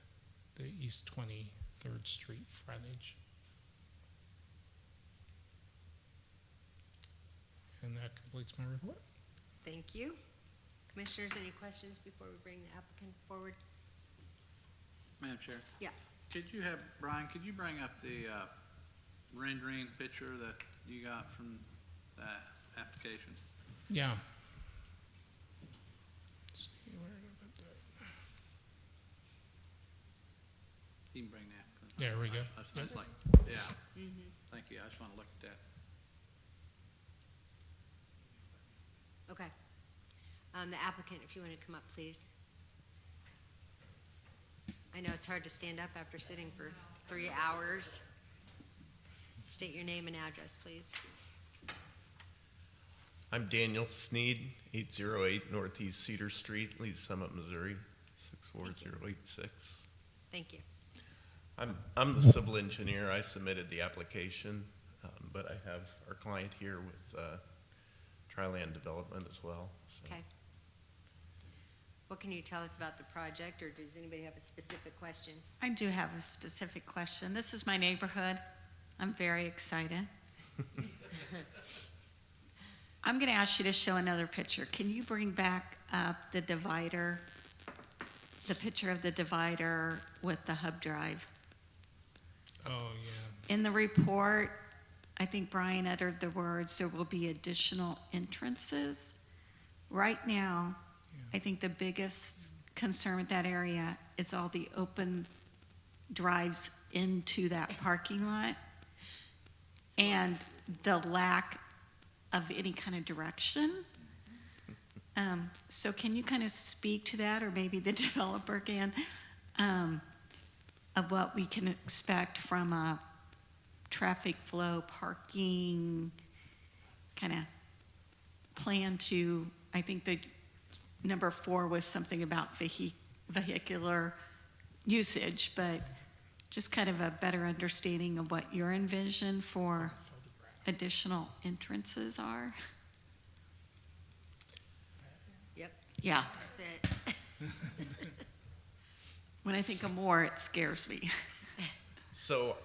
the East 23rd Street frontage. And that completes my report. Thank you. Commissioners, any questions before we bring the applicant forward? Madam Chair, Yeah. Brian, could you bring up the rendering picture that you got from that application? Yeah. Let's see, where did I put that? You can bring that. There we go. I was like, yeah. Thank you. I just want to look at that. Okay. The applicant, if you want to come up, please. I know it's hard to stand up after sitting for 3 hours. State your name and address, please. I'm Daniel Sneed, 808 Northeast Cedar Street, Lee's Summit, Missouri, 64086. Thank you. I'm the civil engineer. I submitted the application, but I have our client here with Triland Development as well. So. Okay. What can you tell us about the project, or does anybody have a specific question? I do have a specific question. This is my neighborhood. I'm very excited. I'm going to ask you to show another picture. Can you bring back up the divider, the picture of the divider with the hub drive? Oh, yeah. In the report, I think Brian uttered the words, there will be additional entrances. Right now, I think the biggest concern with that area is all the open drives into that parking lot and the lack of any kind of direction. So can you kind of speak to that, or maybe the developer can, of what we can expect from a traffic flow, parking kind of plan to, I think the number 4 was something about vehicular usage, but just kind of a better understanding of what your envision for additional entrances are. Yeah. That's it. When I think of more, it scares me. So,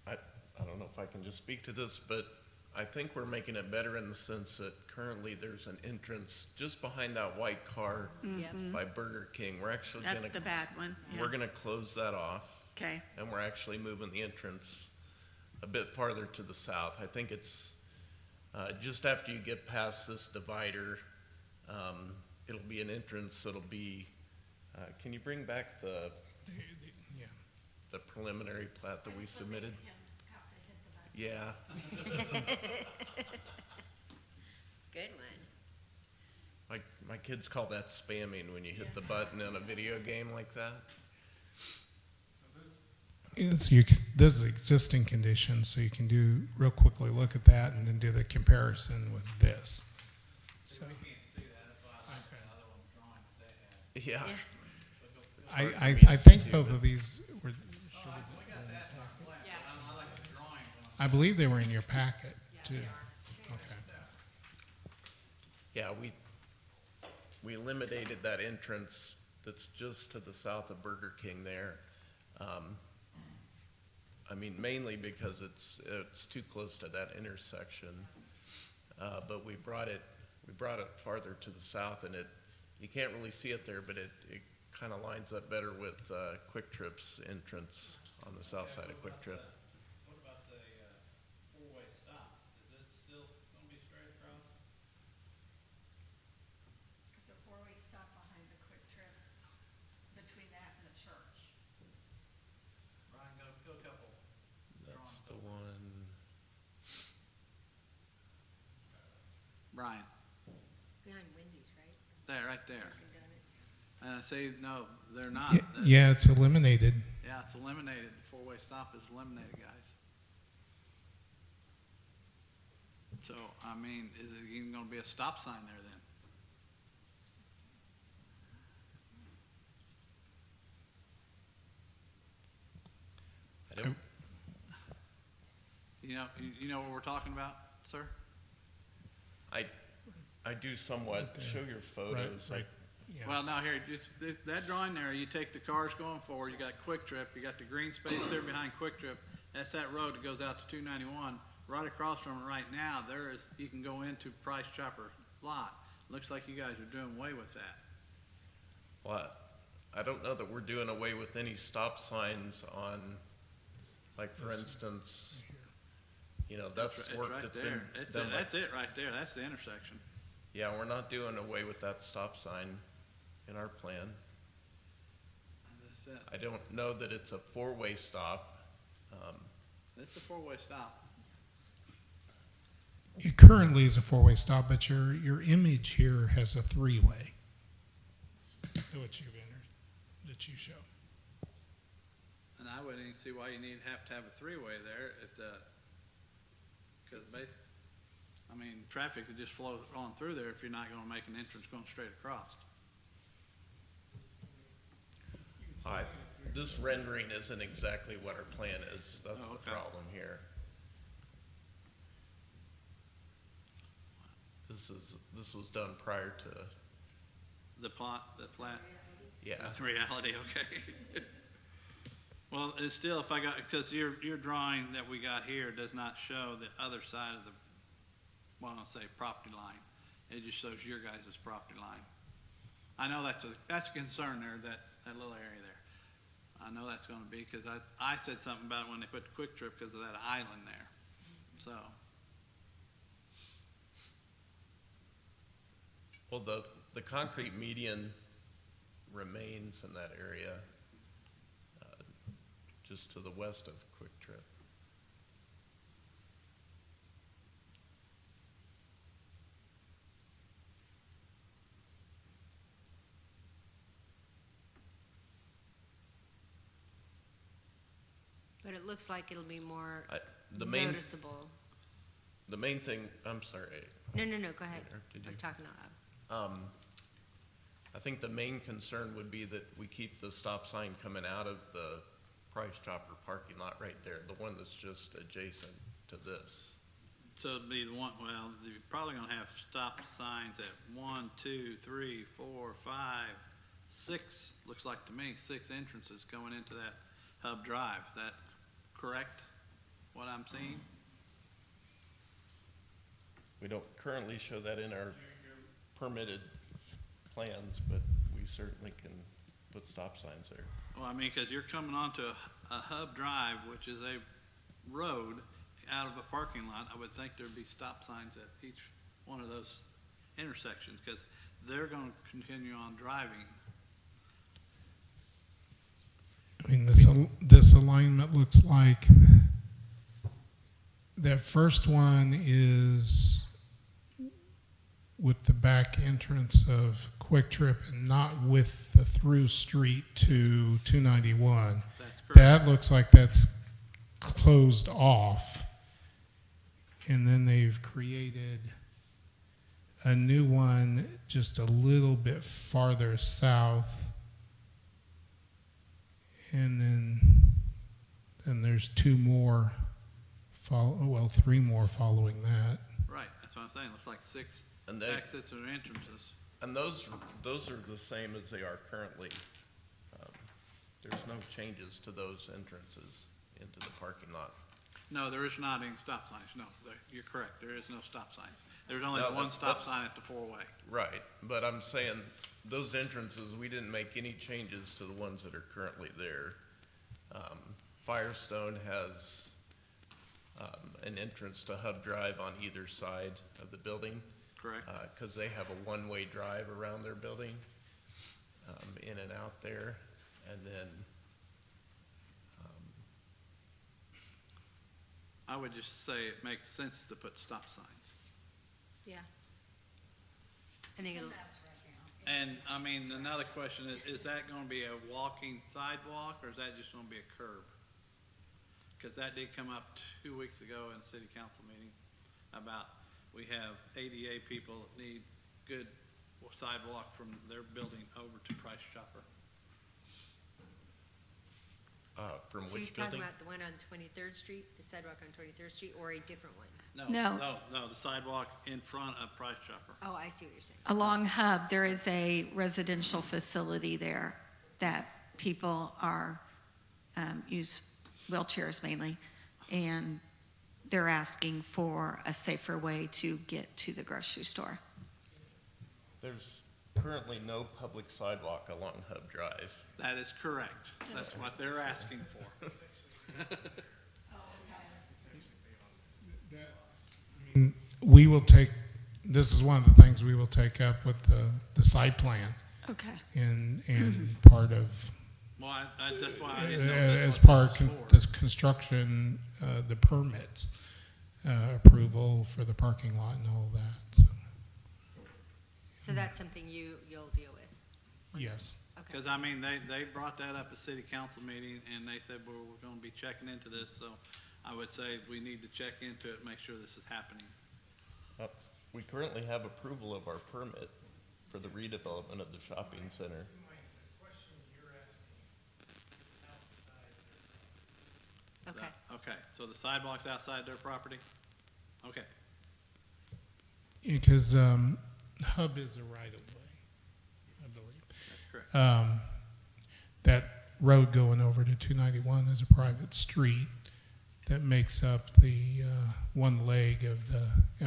I don't know if I can just speak to this, but I think we're making it better in the sense that currently there's an entrance just behind that white car Mhm. by Burger King. We're actually That's gonna, the bad one, yeah. we're gonna close that off. Okay. And we're actually moving the entrance a bit farther to the south. I think it's, just after you get past this divider, it'll be an entrance, it'll be, can you bring back the preliminary plat that we submitted? Yeah. Good one. My kids call that spamming when you hit the button in a video game like that. This is existing conditions, so you can do real quickly look at that and then do the comparison with this. So, Yeah. I think both of these were. I believe they were in your packet too. Okay. Yeah, we eliminated that entrance that's just to the south of Burger King there. I mean, mainly because it's too close to that intersection. But we brought it farther to the south, and you can't really see it there, but it kind of lines up better with Quick Trip's entrance on the south side of Quick Trip. What about the four-way stop? Is it still gonna be straight across? There's a four-way stop behind the Quick Trip between that and the church. Brian, go a couple. That's the one. Brian, It's behind Wendy's, right? there, right there. See, no, they're not. Yeah, it's eliminated. Yeah, it's eliminated. The four-way stop is eliminated, guys. So, I mean, is it even gonna be a stop sign there then? I don't. You know what we're talking about, sir? I do somewhat show your photos. Right. Yeah. Well, now here, just that drawing there, you take the cars going forward, you got Quick Trip, you got the green space there behind Quick Trip. That's that road that goes out to 291. Right across from it right now, you can go into Price Chopper lot. Looks like you guys are doing away with that. Well, I don't know that we're doing away with any stop signs on, like, for instance, that's It's work right that's there. been done. That's it right there. That's the intersection. Yeah, we're not doing away with that stop sign in our plan. That's it. I don't know that it's a four-way stop. It's a four-way stop. It currently is a four-way stop, but your image here has a three-way. Which you've entered, that you show. And I wouldn't even see why you have to have a three-way there because basically, I mean, traffic could just flow on through there if you're not gonna make an entrance going straight across. This rendering isn't exactly what our plan is. That's Oh, the okay. problem here. This was done prior to, The plat. yeah. That's reality, okay. Well, it's still, because your drawing that we got here does not show the other side of the, well, I'll say property line. It just shows your guys' property line. I know that's a concern there, that little area there. I know that's gonna be, because I said something about it when they put the Quick Trip because of that island there, so. Well, the concrete median remains in that area, just to the west of Quick Trip. But it looks like it'll be more The main noticeable. thing, I'm sorry. No, go ahead. Did I was you? talking out loud. I think the main concern would be that we keep the stop sign coming out of the Price Chopper parking lot right there, the one that's just adjacent to this. So it'd be the one, well, you're probably gonna have stop signs at 1, 2, 3, 4, 5, 6, looks like to me, 6 entrances going into that Hub Drive. Is that correct, what I'm seeing? We don't currently show that in our permitted plans, but we certainly can put stop signs there. Well, I mean, because you're coming onto a Hub Drive, which is a road out of a parking lot. I would think there'd be stop signs at each one of those intersections, because they're going to continue on driving. I mean, this alignment looks like that first one is with the back entrance of Quick Trip and not with the through street to 291. That's correct. That looks like that's closed off. And then they've created a new one just a little bit farther south. And then there's 2 more, 3 more following that. Right, that's what I'm saying. Looks like 6 And they- exits or entrances. And those are the same as they are currently. There's no changes to those entrances into the parking lot. No, there is not any stop signs. No, you're correct. There is no stop signs. There's only No, one stop that's- sign at the 4-way. Right, but I'm saying those entrances, we didn't make any changes to the ones that are currently there. Firestone has an entrance to Hub Drive on either side of the building. Correct. Because they have a one-way drive around their building, in and out there. And then, I would just say it makes sense to put stop signs. Yeah. I think it'll, And, I mean, another question is that gonna be a walking sidewalk, or is that just gonna be a curb? Because that did come up 2 weeks ago in city council meeting about, we have ADA people that need good sidewalk from their building over to Price Chopper. from so you're which talking building? about the one on 23rd Street, the sidewalk on 23rd Street, or a different one? No, the sidewalk in front of Price Chopper. Oh, I see what you're saying. Along Hub, there is a residential facility there that people are, use wheelchairs mainly, and they're asking for a safer way to get to the grocery store. There's currently no public sidewalk along Hub Drive. That is correct. That's what they're asking for. We will take, this is one of the things we will take up with the site plan. Okay. And part of, Well, that's why I didn't know as that's part what of this was for. this construction, the permits, approval for the parking lot and all that. So that's something you'll deal with? Yes. Okay. Because, I mean, they brought that up at city council meeting, and they said, well, we're gonna be checking into this, so I would say we need to check into it, make sure this is happening. We currently have approval of our permit for the redevelopment of the shopping center. Okay. Okay, so the sidewalk's outside their property? Okay, Because Hub is a right-of-way, I believe. that's correct. That road going over to 291 is a private street that makes up the one leg of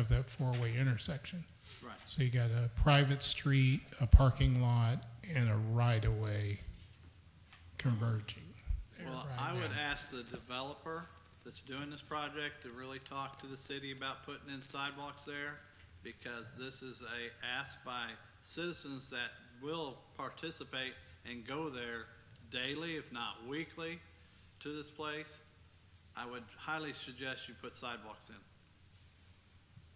that 4-way intersection. Right. So you got a private street, a parking lot, and a right-of-way converging there Well, right I would now. ask the developer that's doing this project to really talk to the city about putting in sidewalks there, because this is a ask by citizens that will participate and go there daily, if not weekly, to this place. I would highly suggest you put sidewalks in.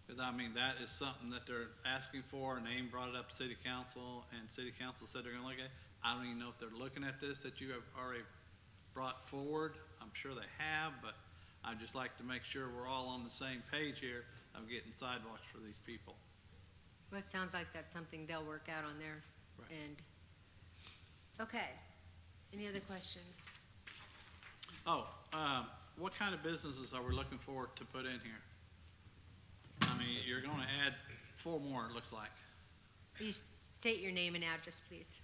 Because, I mean, that is something that they're asking for, and they even brought it up to city council, and city council said they're gonna look at it. I don't even know if they're looking at this that you have already brought forward. I'm sure they have, but I'd just like to make sure we're all on the same page here of getting sidewalks for these people. Well, it sounds like that's something they'll work out on their Right. end. Okay. Any other questions? Oh, what kind of businesses are we looking forward to put in here? gonna add 4 more, it looks like. Will you state your name and address, please?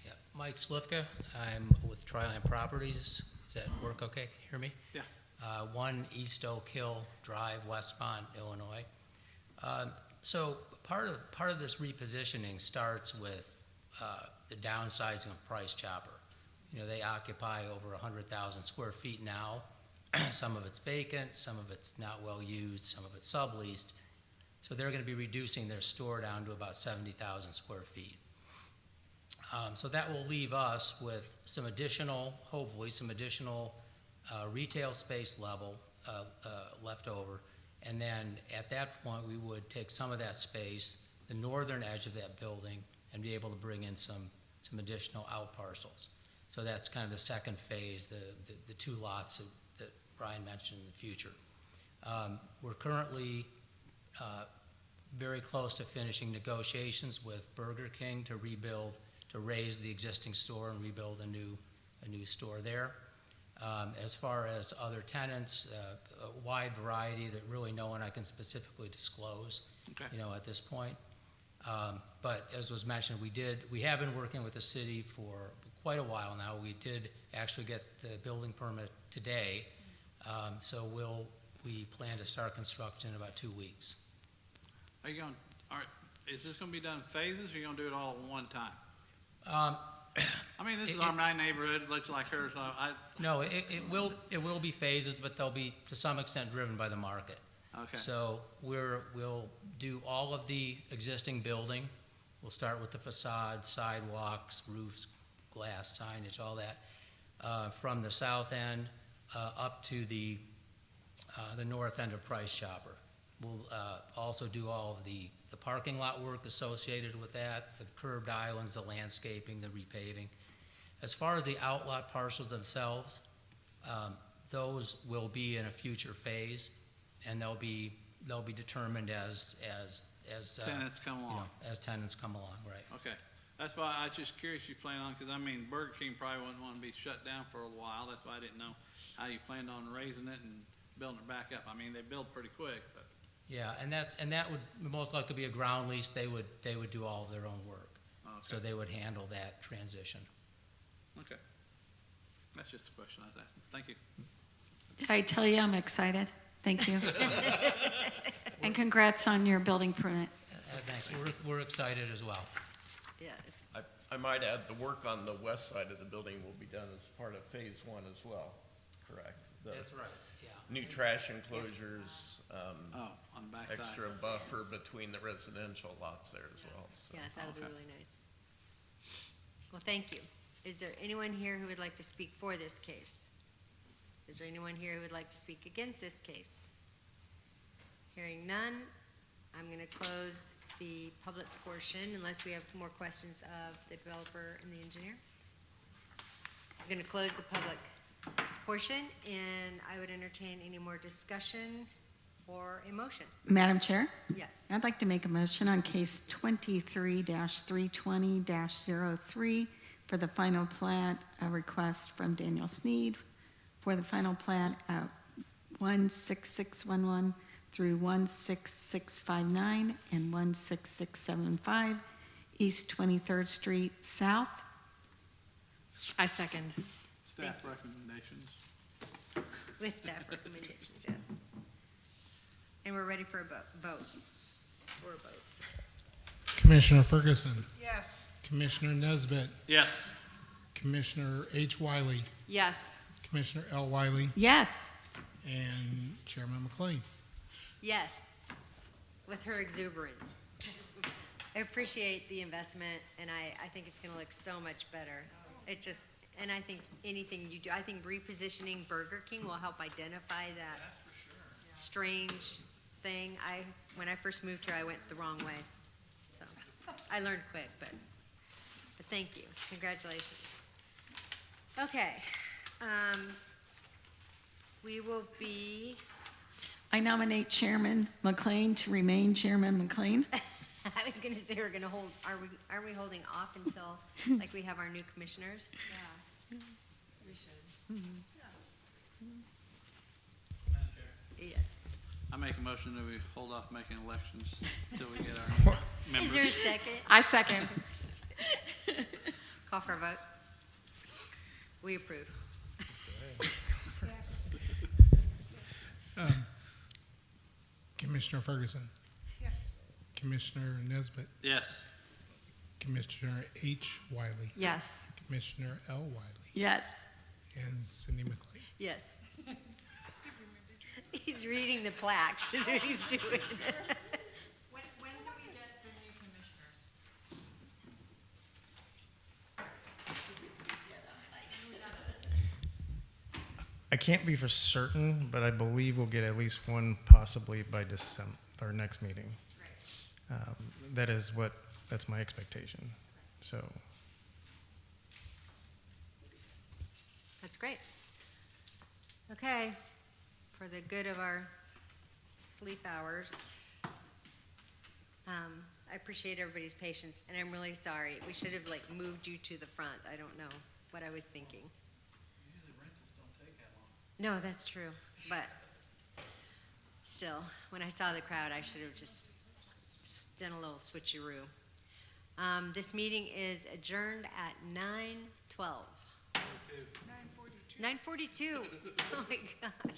Yeah, Mike Slifka. I'm with Triland Properties. Does that work okay? Hear me? Yeah. 1 East Oak Hill Drive, Westmont, Illinois. So part of this repositioning starts with the downsizing of Price Chopper. You know, they occupy over 100,000 square feet now. Some of it's vacant, some of it's not well used, some of it's subleased. So they're going to be reducing their store down to about 70,000 square feet. So that will leave us with some additional, hopefully, some additional retail space left over. And then at that point, we would take some of that space, the northern edge of that building, and be able to bring in some additional out parcels. So that's kind of the second phase, the 2 lots that Brian mentioned in the future. We're currently very close to finishing negotiations with Burger King to raise the existing store and rebuild a new store there. As far as other tenants, a wide variety that really no one I can specifically disclose, Okay. at this point. But as was mentioned, we have been working with the city for quite a while now. We did actually get the building permit today. So we plan to start construction in about 2 weeks. Are you going, all right, is this gonna be done in phases, or are you gonna do it all at one time? I mean, this is my neighborhood, it looks like hers, so No, it will be phases, but they'll be to some extent driven by the market. Okay. So we'll do all of the existing building. We'll start with the facade, sidewalks, roofs, glass, signage, all that, from the south end up to the north end of Price Chopper. We'll also do all of the parking lot work associated with that, the curbed islands, the landscaping, the repaving. As far as the outlot parcels themselves, those will be in a future phase, and they'll be determined as tenants come along. as tenants come along, right? Okay, that's why I was just curious you plan on, because I mean, Burger King probably wouldn't want to be shut down for a while, that's why I didn't know how you planned on raising it and building it back up. I mean, they build pretty quick, but. Yeah, and that would most likely be a ground lease. They would do all of their own work. Okay. So they would handle that transition. Okay. That's just a question I was asking. Thank you. Did I tell you I'm excited? Thank you. And congrats on your building permit. Thank you. We're excited as well. Yeah, I might add, the work on the west side of the building will be done as part of phase 1 as well, correct? That's right, yeah. New trash enclosures, on the backside. extra buffer between the residential lots there as well. So. Yeah, that would be really nice. Well, thank you. Is there anyone here who would like to speak for this case? Is there anyone here who would like to speak against this case? Hearing none, I'm going to close the public portion unless we have more questions of the developer and the engineer. I'm going to close the public portion, and I would entertain any more discussion or a motion. Madam Chair? Yes. I'd like to make a motion on case 23-320-03 for the final plat, a request from Daniel Sneed for the final plat at 16611 through 16659 and 16675 East 23rd Street South. I second. Staff recommendations. With staff recommendations, yes. And we're ready for a vote. For a vote. Commissioner Ferguson. Yes. Commissioner Nesbitt. Yes. Commissioner H. Wiley. Yes. Commissioner L. Wiley. Yes. And Chairman McLean. Yes, with her exuberance. I appreciate the investment, and I think it's going to look so much better. And I think anything you do, I think repositioning Burger King will help identify that strange thing. When I first moved here, I went the wrong way. So I learned quick, but thank you. Congratulations. Okay. We will be... I nominate Chairman McLean to remain Chairman McLean. I was going to say we're going to hold, are we holding off until, like we have our new commissioners? Yeah, we should. Yes. I make a motion that we hold off making elections until we get our members. Is there a second? I second. Call for a vote. We approve. Commissioner Ferguson, Yes. Commissioner Nesbitt, Yes. Commissioner H. Wiley, Yes. Commissioner L. Wiley, Yes. and Cindy McLean. Yes. He's reading the plaques, is what he's doing. When do we get the new commissioners? I can't be for certain, but I believe we'll get at least one, possibly by December, our next meeting. That's my expectation. So, That's great. Okay, for the good of our sleep hours, I appreciate everybody's patience, and I'm really sorry. We should have like moved you to the front. I don't know what I was thinking. Usually rentals don't take that long. No, that's true, but still, when I saw the crowd, I should have just done a little switcheroo. This meeting is adjourned at 9:12. 9:42. Oh my gosh.